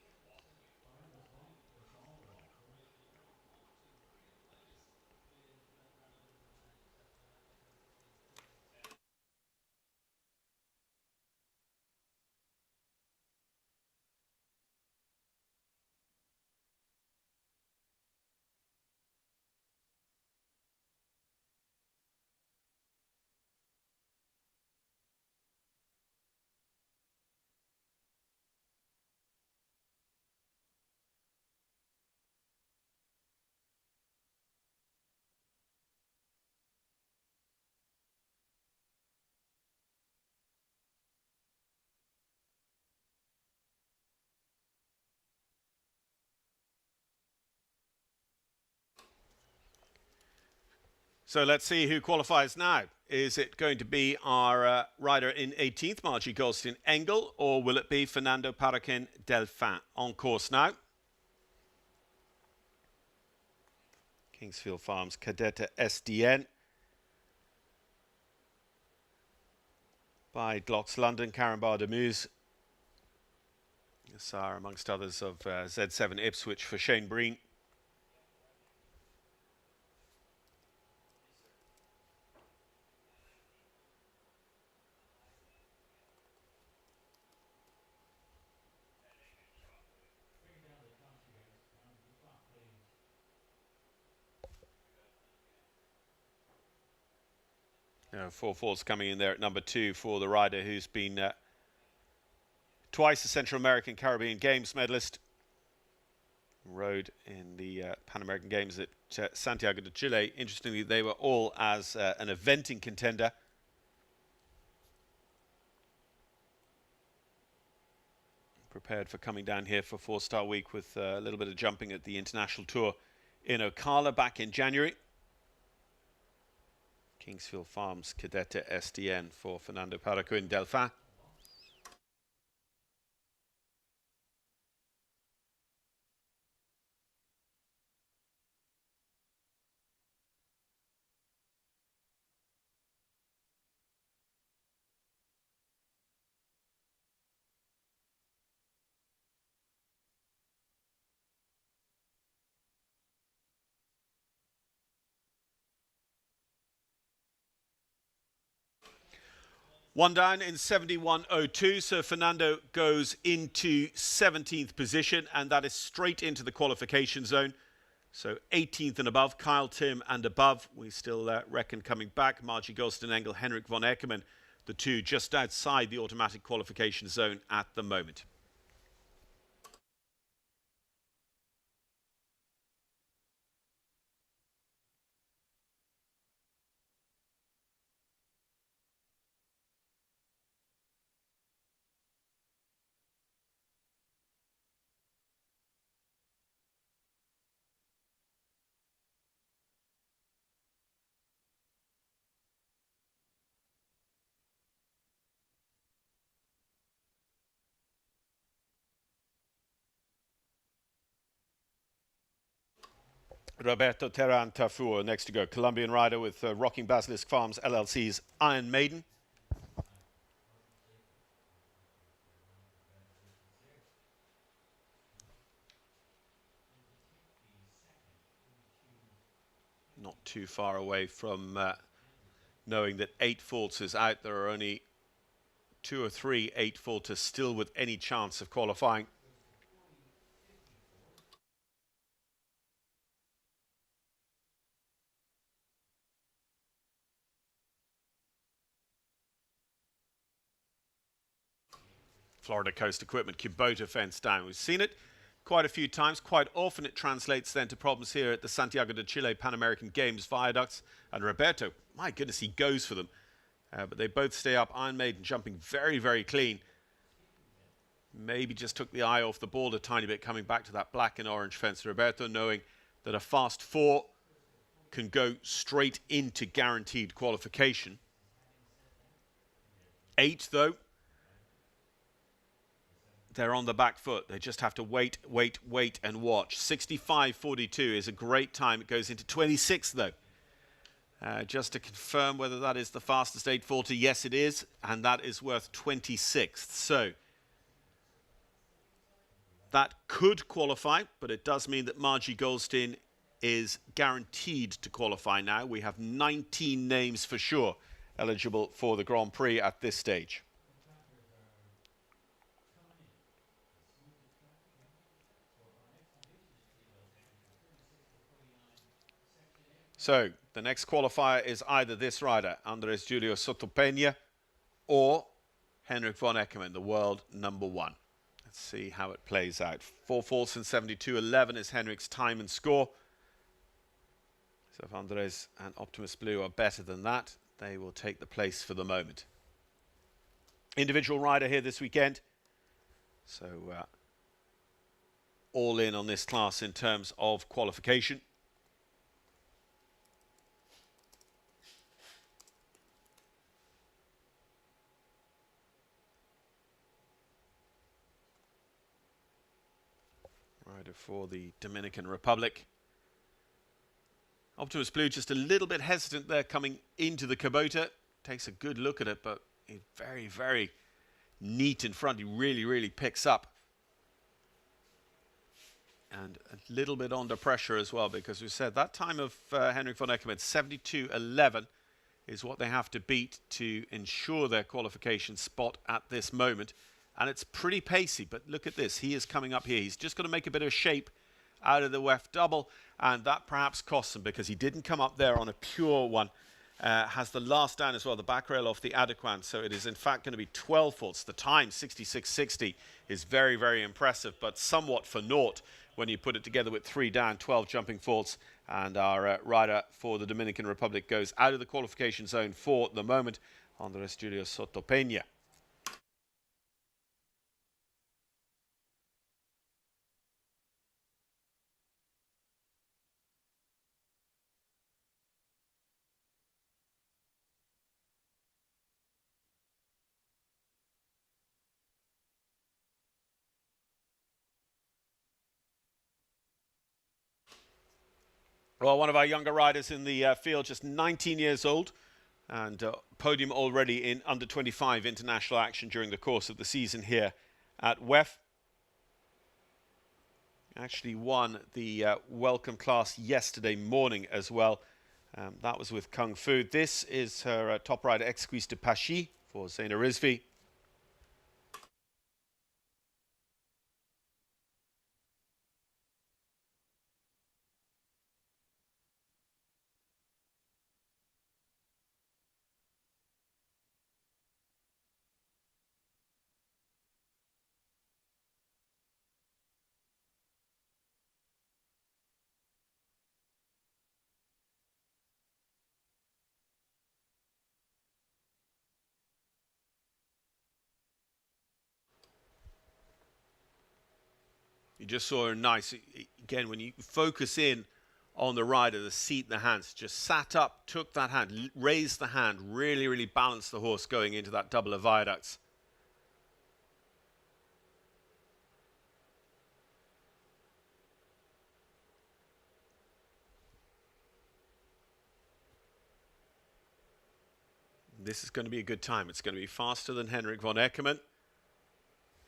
So let's see who qualifies now. Is it going to be our rider in 18th, Margie Goldstein-Engel, or will it be Fernando Paraquin Delfin on course now? Kingsfield Farms Cadetta SDN. By Glocks London, Carambar de Muse. Sire, amongst others, of Z7 Ipswich for Shane Breen. Four falls coming in there at number 2 for the rider who's been twice a Central American Caribbean Games medalist. Rode in the Pan American Games at Santiago de Chile. Interestingly, they were all as an eventing contender. Prepared for coming down here for 4-star week with a little bit of jumping at the international tour in Ocala back in January. Kingsfield Farms Cadetta SDN for Fernando Paraco in Delphin. One down in 71.02, so Fernando goes into 17th position, and that is straight into the qualification zone. So 18th and above, Kyle, Tim and above. We still reckon coming back, Margie Golstenengel, Henrik von Eckermann, the two just outside the automatic qualification zone at the moment. Roberto Terran Tafur next to go. Colombian rider with Rocking Basilisk Farms LLC's Iron Maiden. Not too far away from knowing that 8 faults is out. There are only 2 or 3 8-faulters still with any chance of qualifying. Florida Coast Equipment, Kubota fence down. We've seen it quite a few times. Quite often it translates then to problems here at the Santiago de Chile Pan American Games viaducts. And Roberto, my goodness, he goes for them. But they both stay up. Iron Maiden jumping very, very clean. Maybe just took the eye off the ball a tiny bit coming back to that black and orange fence. Roberto knowing that a fast 4 can go straight into guaranteed qualification. 8 though, they're on the back foot. They just have to wait and watch. 65.42 is a great time. It goes into 26th though. Just to confirm whether that is the fastest 840. Yes, it is. And that is worth 26th. So that could qualify, but it does mean that Margie Goldstein is guaranteed to qualify now. We have 19 names for sure eligible for the Grand Prix at this stage. So the next qualifier is either this rider, Andres Julio Sotopeña, or Henrik von Eckermann, the world #1. Let's see how it plays out. 4 faults in 72.11 is Henrik's time and score. So if Andres and Optimus Blue are better than that, they will take the place for the moment. Individual rider here this weekend. So all in on this class in terms of qualification. Rider for the Dominican Republic. Optimus Blue just a little bit hesitant there coming into the Kubota. Takes a good look at it, but he's very, very neat in front. He really, really picks up. And a little bit under pressure as well, because we said that time of Henrik von Eckermann, 72.11, is what they have to beat to ensure their qualification spot at this moment. And it's pretty pacey, but look at this. He is coming up here. He's just going to make a bit of shape out of the WEF double, and that perhaps costs him because he didn't come up there on a pure one. Has the last down as well, the back rail off the Adequan, so it is in fact going to be 12 faults. The time, 66.60, is very, very impressive, but somewhat for naught when you put it together with 3 down, 12 jumping faults, and our rider for the Dominican Republic goes out of the qualification zone for the moment, Andres Julio Soto Peña. Well, one of our younger riders in the field, just 19 years old, and podium already in under 25 international action during the course of the season here at WEF. Actually won the welcome class yesterday morning as well. That was with Kung Fu. This is her top rider, Exquise de Pachy, for Zeina Rizvi. You just saw her nice, again, when you focus in on the rider, the seat and the hands, just sat up, took that hand, raised the hand, really, really balanced the horse going into that double of viaducts. This is going to be a good time. It's going to be faster than Henrik von Eckermann.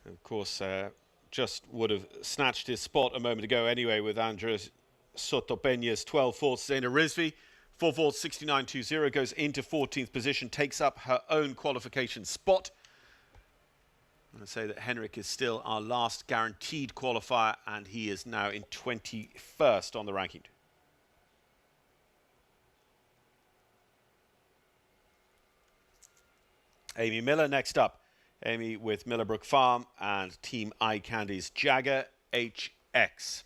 Of course, just would have snatched his spot a moment ago anyway with Andres Soto Peña's 12 faults. Zeina Rizvi, 4 faults, 69.20, goes into 14th position, takes up her own qualification spot. I'm going to say that Henrik is still our last guaranteed qualifier, and he is now in 21st on the ranking. Amy Miller next up. Amy with Millbrook Farm and Team Eye Candy's Jagger HX.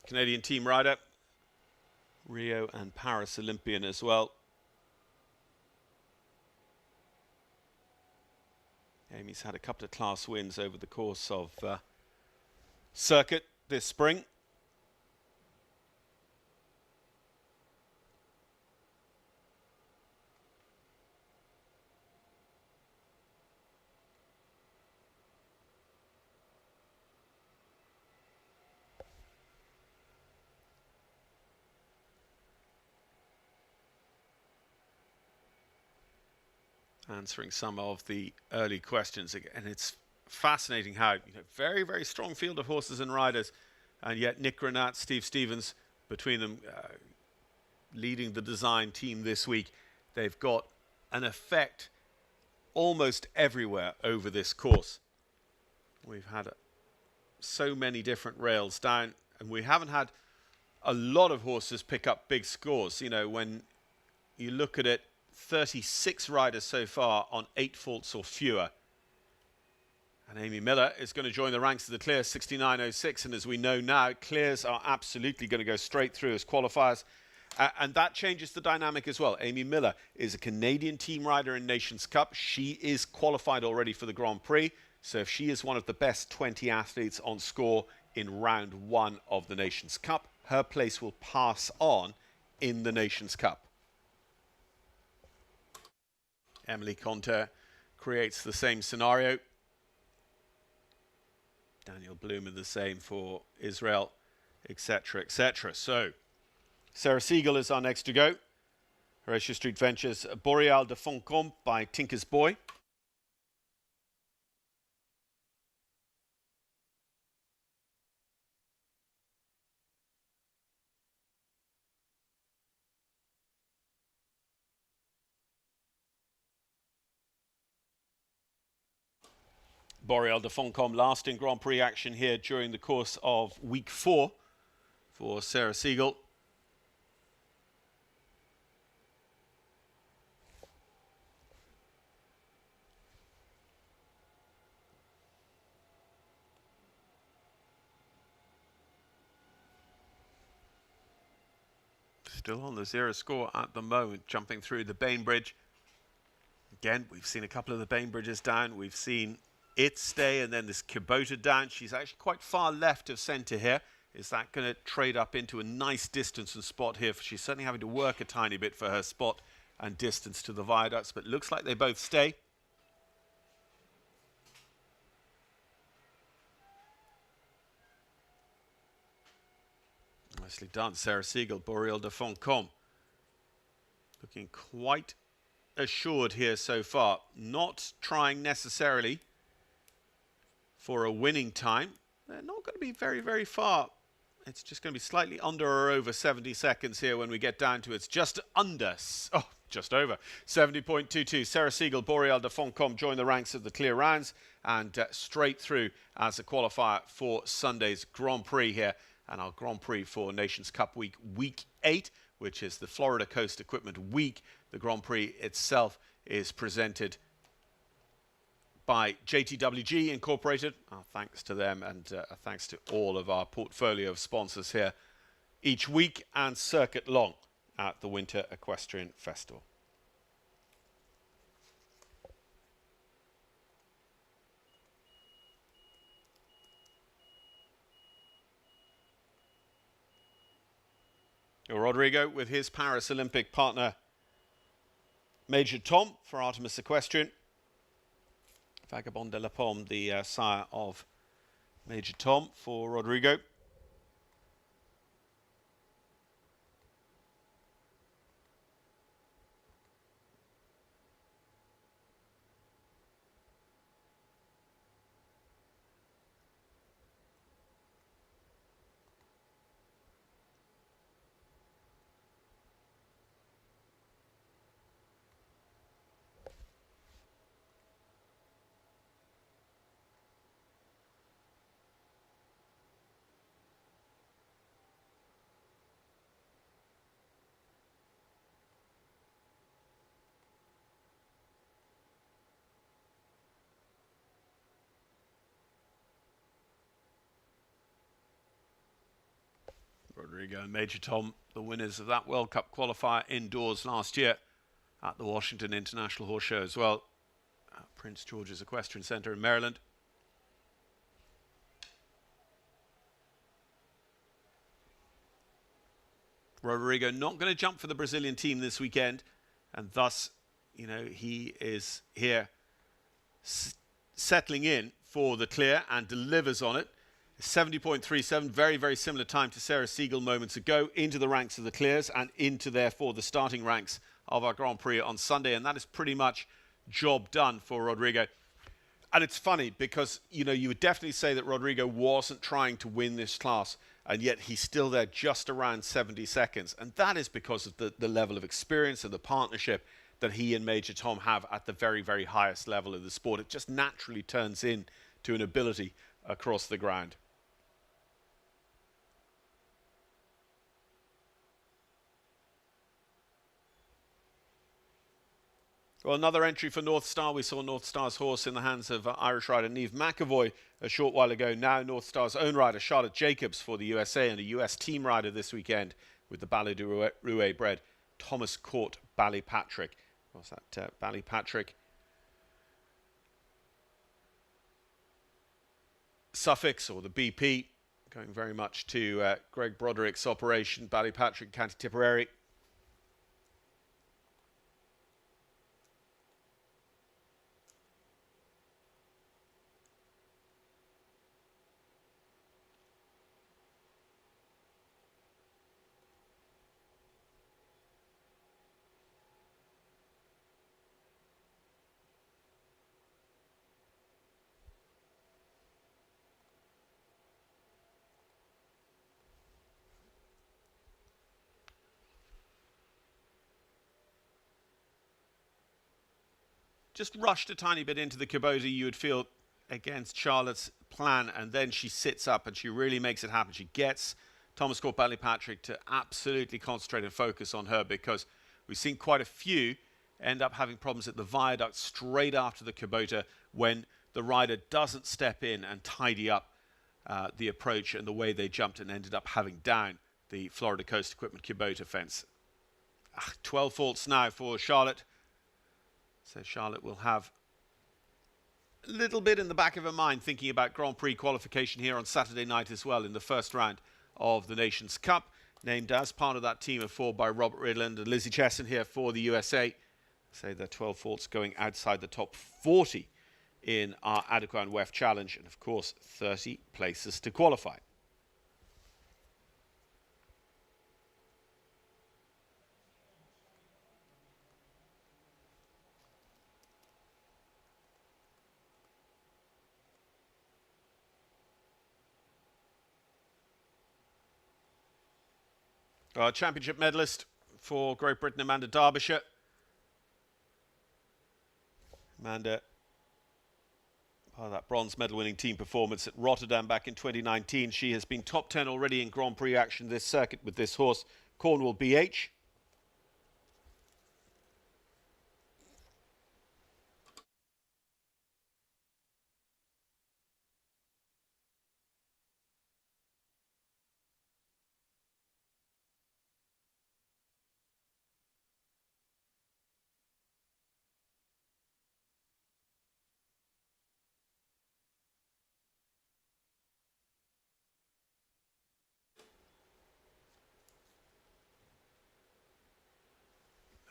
Canadian team rider, Rio and Paris Olympian as well. Amy's had a couple of class wins over the course of circuit this spring. Answering some of the early questions, and it's fascinating how, very, very strong field of horses and riders, and yet Nick Granat, Steve Stevens, between them leading the design team this week, they've got an effect almost everywhere over this course. We've had so many different rails down, and we haven't had a lot of horses pick up big scores. When you look at it, 36 riders so far on 8 faults or fewer. And Amy Miller is going to join the ranks of the clear, 69.06. And as we know now, clears are absolutely going to go straight through as qualifiers. And that changes the dynamic as well. Amy Miller is a Canadian team rider in Nations Cup. She is qualified already for the Grand Prix. So if she is one of the best 20 athletes on score in round 1 of the Nations Cup, her place will pass on in the Nations Cup. Emily Conter creates the same scenario. Daniel Bloom, and the same for Israel, etc., etc. So, Sarah Siegel is our next to go. Horatio Street Ventures, Boreal de Foncombe by Tinker's Boy. Boreal de Foncombe last in Grand Prix action here during the course of week 4 for Sarah Siegel. Still on the 0 score at the moment, jumping through the Bainbridge. Again, we've seen a couple of the Bainbridges down. We've seen it stay, and then this Kubota down. She's actually quite far left of centre here. Is that going to trade up into a nice distance and spot here? She's certainly having to work a tiny bit for her spot and distance to the viaducts, but it looks like they both stay. Nicely done, Sarah Siegel, Boreal de Foncombe. Looking quite assured here so far. Not trying necessarily for a winning time. They're not going to be very, very far. It's just going to be slightly under or over 70 seconds here when we get down to it. It's just under, just over 70.22. Sarah Siegel, Boreal de Foncombe join the ranks of the clear rounds and straight through as a qualifier for Sunday's Grand Prix here. And our Grand Prix for Nations Cup week, week 8, which is the Florida Coast Equipment Week. The Grand Prix itself is presented by JTWG Incorporated. Thanks to them, and thanks to all of our portfolio of sponsors here each week and circuit long at the Winter Equestrian Festival. Rodrigo with his Paris Olympic partner Major Tom for Artemis Equestrian. Vagabond de la Pomme, the sire of Major Tom for Rodrigo. Rodrigo and Major Tom, the winners of that World Cup qualifier indoors last year at the Washington International Horse Show as well, at Prince George's Equestrian Center in Maryland. Rodrigo not going to jump for the Brazilian team this weekend, and thus, you know, he is here settling in for the clear and delivers on it. 70.37, very, very similar time to Sarah Siegel moments ago, into the ranks of the clears and into, therefore, the starting ranks of our Grand Prix on Sunday. And that is pretty much job done for Rodrigo. And it's funny because, you know, you would definitely say that Rodrigo wasn't trying to win this class, and yet he's still there just around 70 seconds. And that is because of the level of experience and the partnership that he and Major Tom have at the very, very highest level of the sport. It just naturally turns into an ability across the ground. Well, another entry for North Star. We saw North Star's horse in the hands of Irish rider Niamh McAvoy a short while ago. Now North Star's own rider Charlotte Jacobs for the USA, and a US team rider this weekend with the Ballet du Rouet bred Thomas Court Ballypatrick. What's that? Ballypatrick. Suffix, or the BP, going very much to Greg Broderick's operation. Ballypatrick, County Tipperary. just rushed a tiny bit into the Kubota, you would feel, against Charlotte's plan, and then she sits up and she really makes it happen. She gets Thomas Court-Patrick to absolutely concentrate and focus on her, because we've seen quite a few end up having problems at the viaduct straight after the Kubota when the rider doesn't step in and tidy up the approach and the way they jumped and ended up having down the Florida Coast Equipment Kubota fence. 12 faults now for Charlotte. So Charlotte will have a little bit in the back of her mind thinking about Grand Prix qualification here on Saturday night as well in the first round of the Nations Cup, named as part of that team of 4 by Robert Ridland and Lizzie Chesson here for the USA. Say they're 12 faults going outside the top 40 in our Adequan WEF Challenge, and of course 30 places to qualify. Our championship medalist for Great Britain, Amanda Derbyshire. Amanda, part of that bronze medal winning team performance at Rotterdam back in 2019. She has been top 10 already in Grand Prix action this circuit with this horse, Cornwall BH.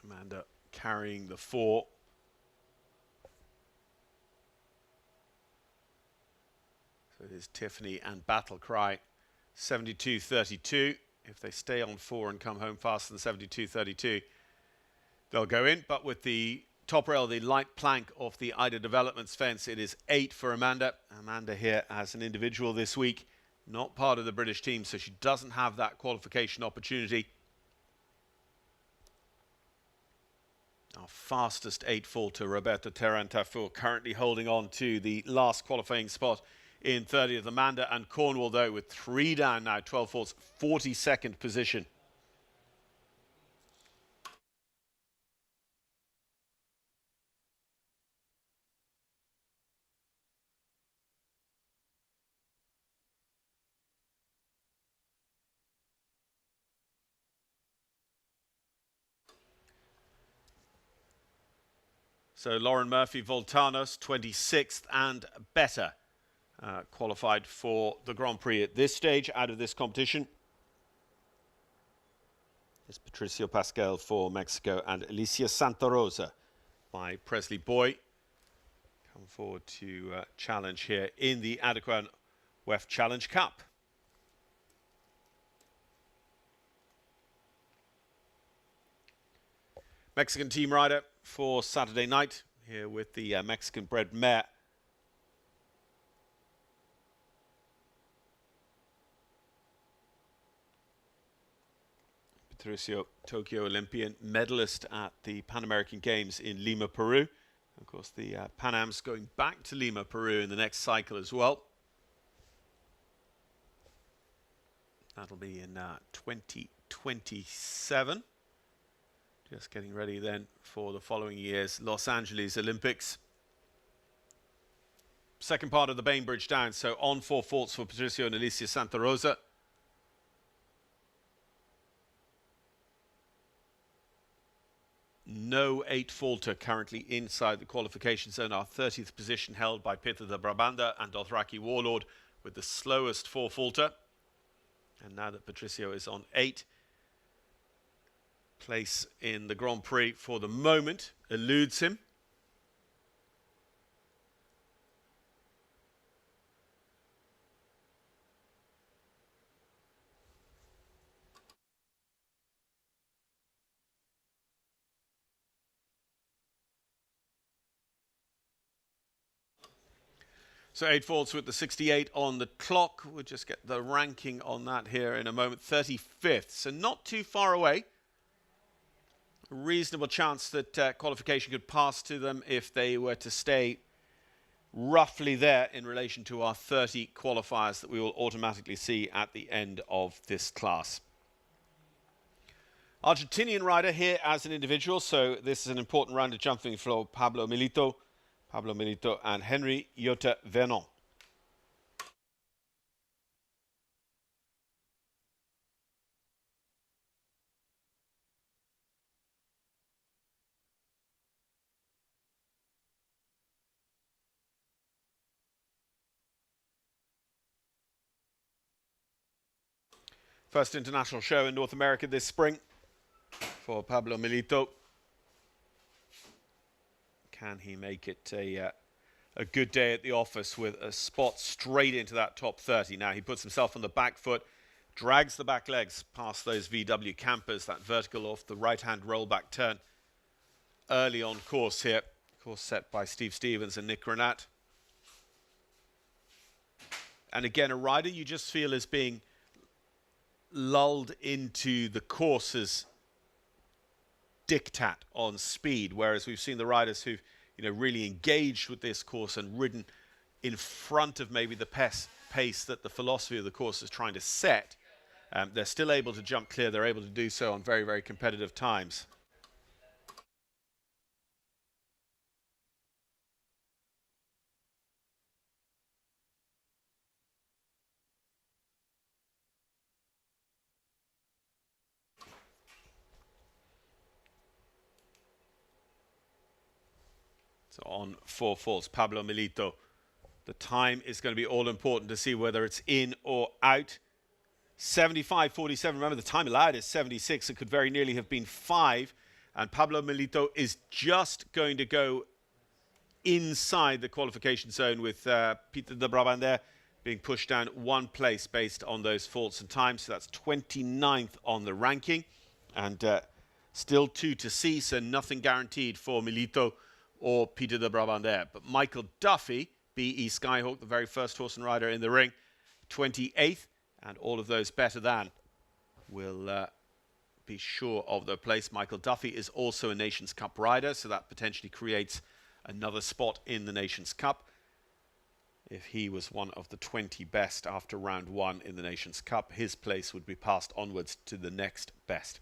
Amanda carrying the 4. So it is Tiffany and Battle Cry 72.32. If they stay on 4 and come home faster than 72.32, they'll go in. But with the top rail, the light plank off the Ida Developments fence, it is 8 for Amanda. Amanda here as an individual this week, not part of the British team, so she doesn't have that qualification opportunity. Our fastest 8 faulter, Roberto Terrantafour, currently holding on to the last qualifying spot in 30th. Amanda and Cornwall, though, with 3 down now, 12 faults, 42nd position. So Lauren Murphy, Voltanos, 26th and better, qualified for the Grand Prix at this stage out of this competition. It's Patricio Pascal for Mexico and Alicia Santa Rosa by Presley Boy. Come forward to challenge here in the Adequan WEF Challenge Cup. Mexican team rider for Saturday night here with the Mexican-bred mare. Patricio, Tokyo Olympian, medalist at the Pan American Games in Lima, Peru. Of course, the Pan Am's going back to Lima, Peru in the next cycle as well. That'll be in 2027. Just getting ready then for the following year's Los Angeles Olympics. Second part of the Bainbridge down, so on 4 faults for Patricio and Alicia Santa Rosa. No 8 faulter currently inside the qualification zone. Our 30th position held by Peter de Brabanda and Dothraki Warlord with the slowest 4 faulter. And now that Patricio is on 8, place in the Grand Prix for the moment eludes him. So 8 faults with the 68 on the clock. We'll just get the ranking on that here in a moment. 35th, so not too far away reasonable chance that qualification could pass to them if they were to stay roughly there in relation to our 30 qualifiers that we will automatically see at the end of this class. Argentinian rider here as an individual, so this is an important round of jumping for Pablo Milito and Henry Jota Vernon. First international show in North America this spring for Pablo Milito. Can he make it a good day at the office with a spot straight into that top 30? Now he puts himself on the back foot, drags the back legs past those VW campers, that vertical off the right-hand rollback turn early on course here. Course set by Steve Stevens and Nick Granat. And again, a rider you just feel is being lulled into the course's diktat on speed, whereas we've seen the riders who've really engaged with this course and ridden in front of maybe the pace that the philosophy of the course is trying to set. They're still able to jump clear. They're able to do so on very, very competitive times. So on 4 faults, Pablo Milito. The time is going to be all important to see whether it's in or out. 75.47. Remember, the time allowed is 76. It could very nearly have been 5. And Pablo Milito is just going to go inside the qualification zone with Peter de Brabander being pushed down 1 place based on those faults and times. So that's 29th on the ranking. And still 2 to see, so nothing guaranteed for Milito or Peter de Brabander. But Michael Duffy, BE Skyhawk, the very first horse and rider in the ring, 28th, and all of those better than will be sure of their place. Michael Duffy is also a Nations Cup rider, so that potentially creates another spot in the Nations Cup if he was one of the 20 best after round 1 in the Nations Cup. His place would be passed onwards to the next best.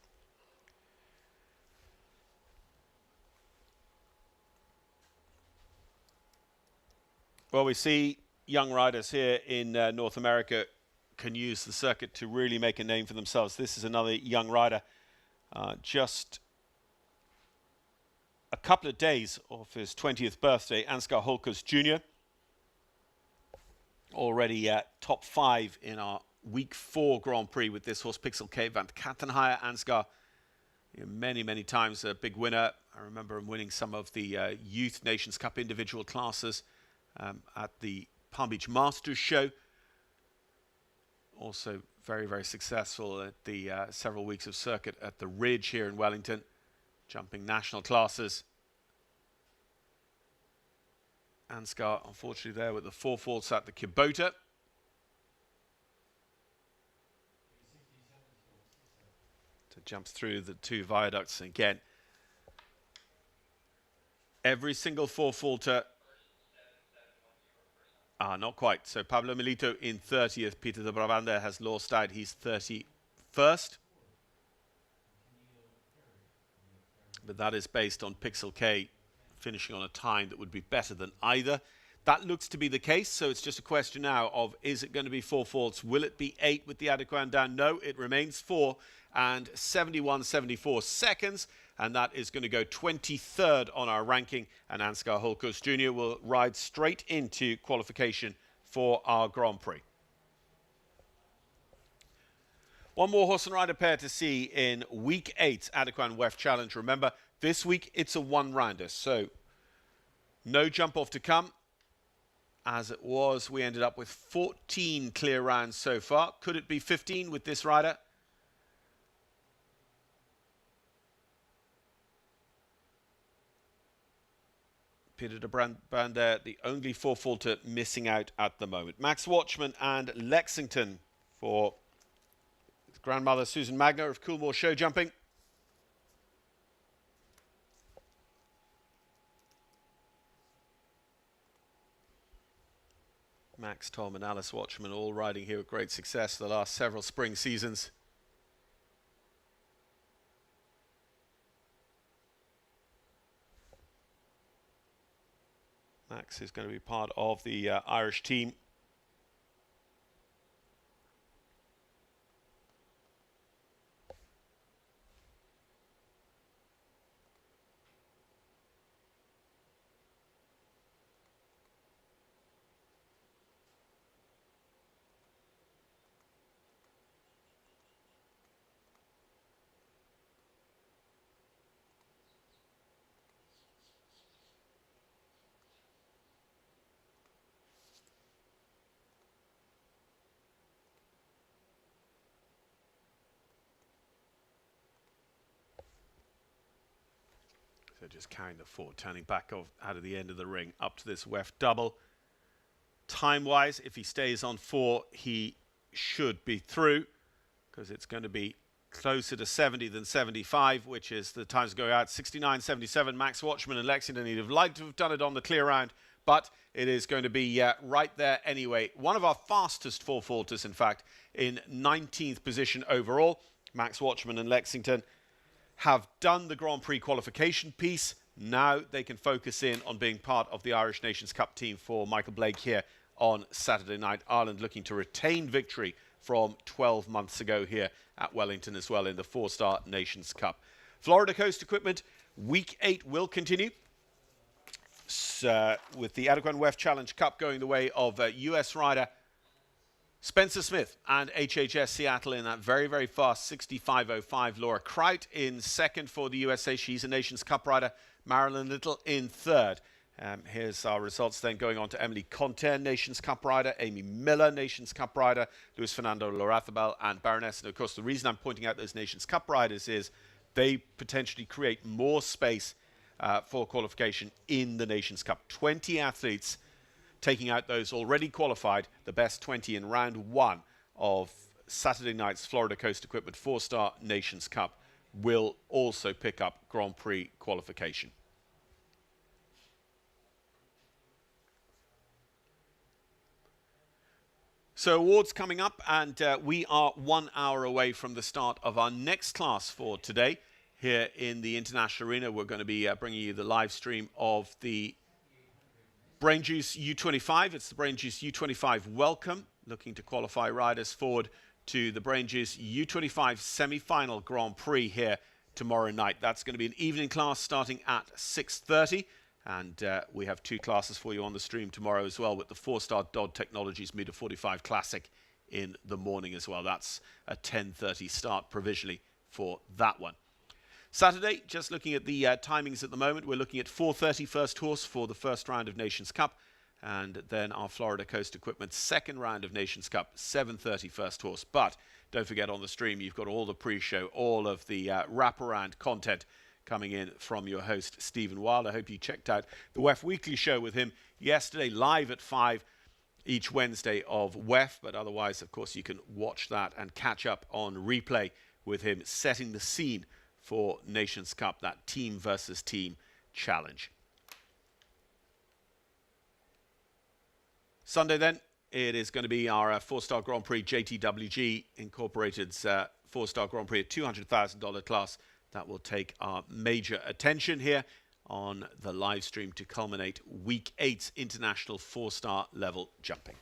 Well, we see young riders here in North America can use the circuit to really make a name for themselves. This is another young rider, just a couple of days off his 20th birthday, Ansgar Holkers Jr. Already top 5 in our week 4 Grand Prix with this horse, Pixel K van Kattenheimer. Ansgar, many, many times a big winner. I remember him winning some of the Youth Nations Cup individual classes at the Palm Beach Masters show. Also very, very successful at the several weeks of circuit at the Ridge here in Wellington, jumping national classes. Ansgar, unfortunately, there with the 4 faults at the Kubota. So jumps through the 2 viaducts again. Every single 4-faulter. Not quite. So Pablo Milito in 30th. Peter de Brabander has lost out. He's 31st. But that is based on Pixel K finishing on a time that would be better than either. That looks to be the case. So it's just a question now of, is it going to be 4 faults? Will it be 8 with the Adequan down? No, it remains 4 and 71.74 seconds. And that is going to go 23rd on our ranking. And Ansgar Holkers Jr. will ride straight into qualification for our Grand Prix. One more horse and rider pair to see in week 8 Adequan WEF Challenge. Remember, this week it's a 1-rounder. So no jump off to come. As it was, we ended up with 14 clear rounds so far. Could it be 15 with this rider? Peter de Brabander, the only 4-faulter missing out at the moment. Max Watchman and Lexington for grandmother Susan Magner of Coolmore Show Jumping. Max, Tom and Alice Watchman all riding here with great success the last several spring seasons. Max is going to be part of the Irish team. So just carrying the four, turning back out of the end of the ring up to this WEF double. Time-wise, if he stays on 4, he should be through, because it's going to be closer to 70 than 75, which is the times going out. 69.77. Max Watchman and Lexington, he'd have liked to have done it on the clear round, but it is going to be right there anyway. One of our fastest 4-faulters, in fact, in 19th position overall. Max Watchman and Lexington have done the Grand Prix qualification piece. Now they can focus in on being part of the Irish Nations Cup team for Michael Blake here on Saturday night. Ireland looking to retain victory from 12 months ago here at Wellington as well in the 4-Star Nations Cup. Florida Coast Equipment, Week 8 will continue. With the Adequan WEF Challenge Cup going the way of US rider Spencer Smith and HHS Seattle in that very, very fast 65.05. Laura Kreit in second for the USA. She's a Nations Cup rider. Marilyn Little in third. Here's our results then going on to Emily Conter, Nations Cup rider. Amy Miller, Nations Cup rider. Luis Fernando Lorathabel and Baroness. And of course, the reason I'm pointing out those Nations Cup riders is they potentially create more space for qualification in the Nations Cup. 20 athletes taking out those already qualified, the best 20 in round 1 of Saturday night's Florida Coast Equipment 4-Star Nations Cup will also pick up Grand Prix qualification. So awards coming up, and we are 1 hour away from the start of our next class for today. Here in the International Arena, we're going to be bringing you the live stream of the Brain Juice U25. It's the Brain Juice U25 Welcome, looking to qualify riders forward to the Brain Juice U25 semi-final Grand Prix here tomorrow night. That's going to be an evening class starting at 6:30, and we have 2 classes for you on the stream tomorrow as well, with the 4-Star Dodd Technologies Meter 45 Classic in the morning as well. That's a 10:30 start provisionally for that one. Saturday, just looking at the timings at the moment, we're looking at 4:30 first horse for the first round of Nations Cup, and then our Florida Coast Equipment second round of Nations Cup, 7:30 first horse. But don't forget, on the stream, you've got all the pre-show, all of the wraparound content coming in from your host, Stephen Wild. I hope you checked out the WEF Weekly Show with him yesterday, live at 5 each Wednesday of WEF. But otherwise, of course, you can watch that and catch up on replay with him setting the scene for Nations Cup, that team versus team challenge. Sunday then, it is going to be our 4-Star Grand Prix JTWG Incorporated's 4-Star Grand Prix, a $200,000 class. That will take our major attention here on the live stream to culminate Week 8's international 4-star level jumping.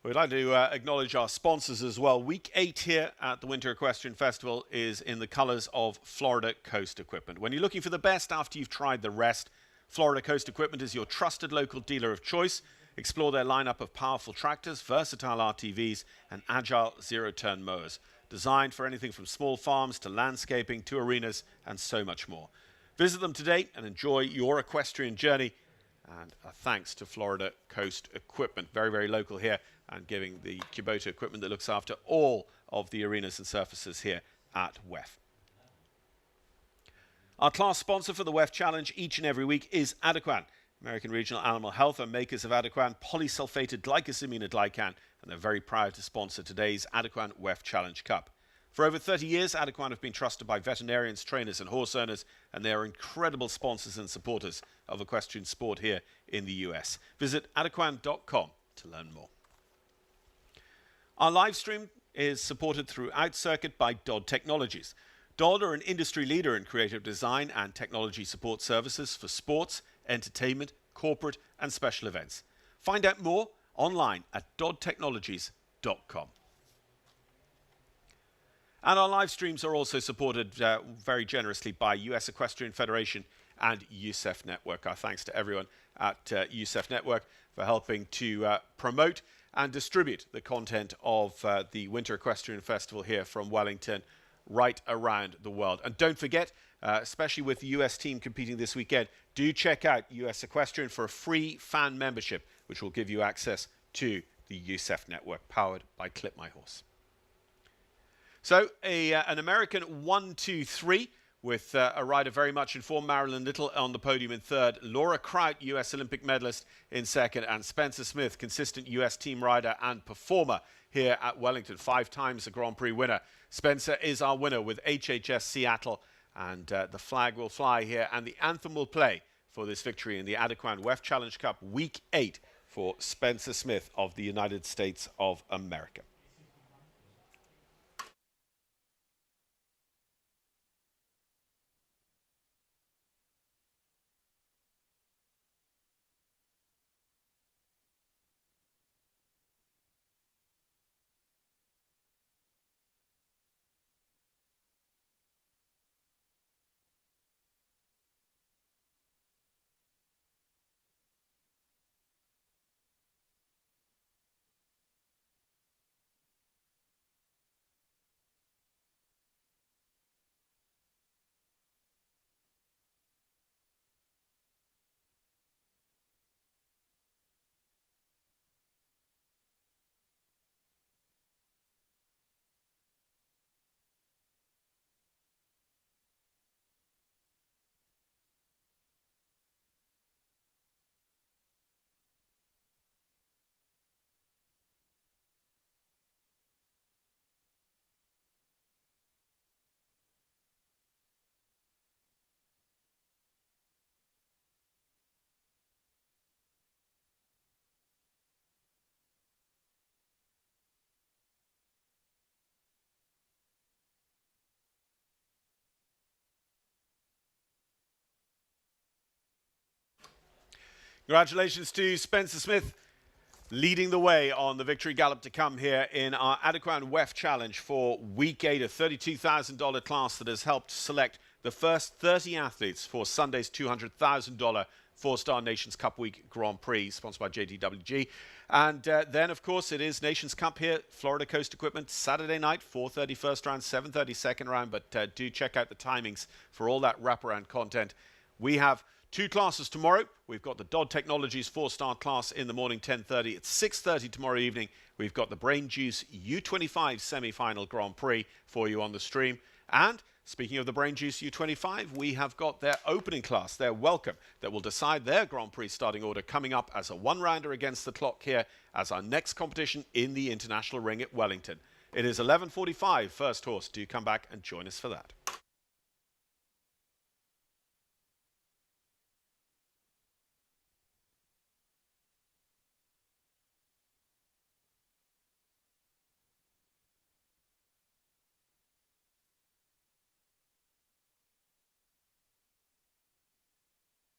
We'd like to acknowledge our sponsors as well. Week 8 here at the Winter Equestrian Festival is in the colours of Florida Coast Equipment. When you're looking for the best after you've tried the rest, Florida Coast Equipment is your trusted local dealer of choice. Explore their lineup of powerful tractors, versatile RTVs, and agile zero-turn mowers. Designed for anything from small farms to landscaping to arenas and so much more. Visit them today and enjoy your equestrian journey. And a thanks to Florida Coast Equipment, very, very local here, and giving the Kubota equipment that looks after all of the arenas and surfaces here at WEF. Our class sponsor for the WEF Challenge each and every week is Adequan. American Regional Animal Health are makers of Adequan polysulfated glycosaminoglycan, and they're very proud to sponsor today's Adequan WEF Challenge Cup. For over 30 years, Adequan have been trusted by veterinarians, trainers and horse owners, and they are incredible sponsors and supporters of equestrian sport here in the US. Visit adequan.com to learn more. Our live stream is supported through Outcircuit by Dodd Technologies. Dodd are an industry leader in creative design and technology support services for sports, entertainment, corporate and special events. Find out more online at doddtechnologies.com. And our live streams are also supported very generously by US Equestrian Federation and USEF Network. Our thanks to everyone at USEF Network for helping to promote and distribute the content of the Winter Equestrian Festival here from Wellington right around the world. And don't forget, especially with the US team competing this weekend, do check out US Equestrian for a free fan membership, which will give you access to the USEF Network, powered by Clip My Horse. So an American 1-2-3 with a rider very much informed, Marilyn Little on the podium in third, Laura Kraut, US Olympic medalist in second, and Spencer Smith, consistent US team rider and performer here at Wellington, 5 times a Grand Prix winner. Spencer is our winner with HHS Seattle, and the flag will fly here and the anthem will play for this victory in the Adequan WEF Challenge Cup Week 8 for Spencer Smith of the United States of America. Congratulations to Spencer Smith, leading the way on the victory gallop to come here in our Adequan WEF Challenge for Week 8, a $32,000 class that has helped select the first 30 athletes for Sunday's $200,000 4-Star Nations Cup Week Grand Prix, sponsored by JDWG. And then, of course, it is Nations Cup here, Florida Coast Equipment, Saturday night, 4:30 first round, 7:30 second round. But do check out the timings for all that wraparound content. We have 2 classes tomorrow. We've got the Dodd Technologies 4-Star class in the morning, 10:30. At 6:30 tomorrow evening, we've got the Brain Juice U25 semi-final Grand Prix for you on the stream. And speaking of the Brain Juice U25, we have got their opening class, their welcome, that will decide their Grand Prix starting order coming up as a one-rounder against the clock here as our next competition in the International Ring at Wellington. It is 11:45 first horse. Do come back and join us for that.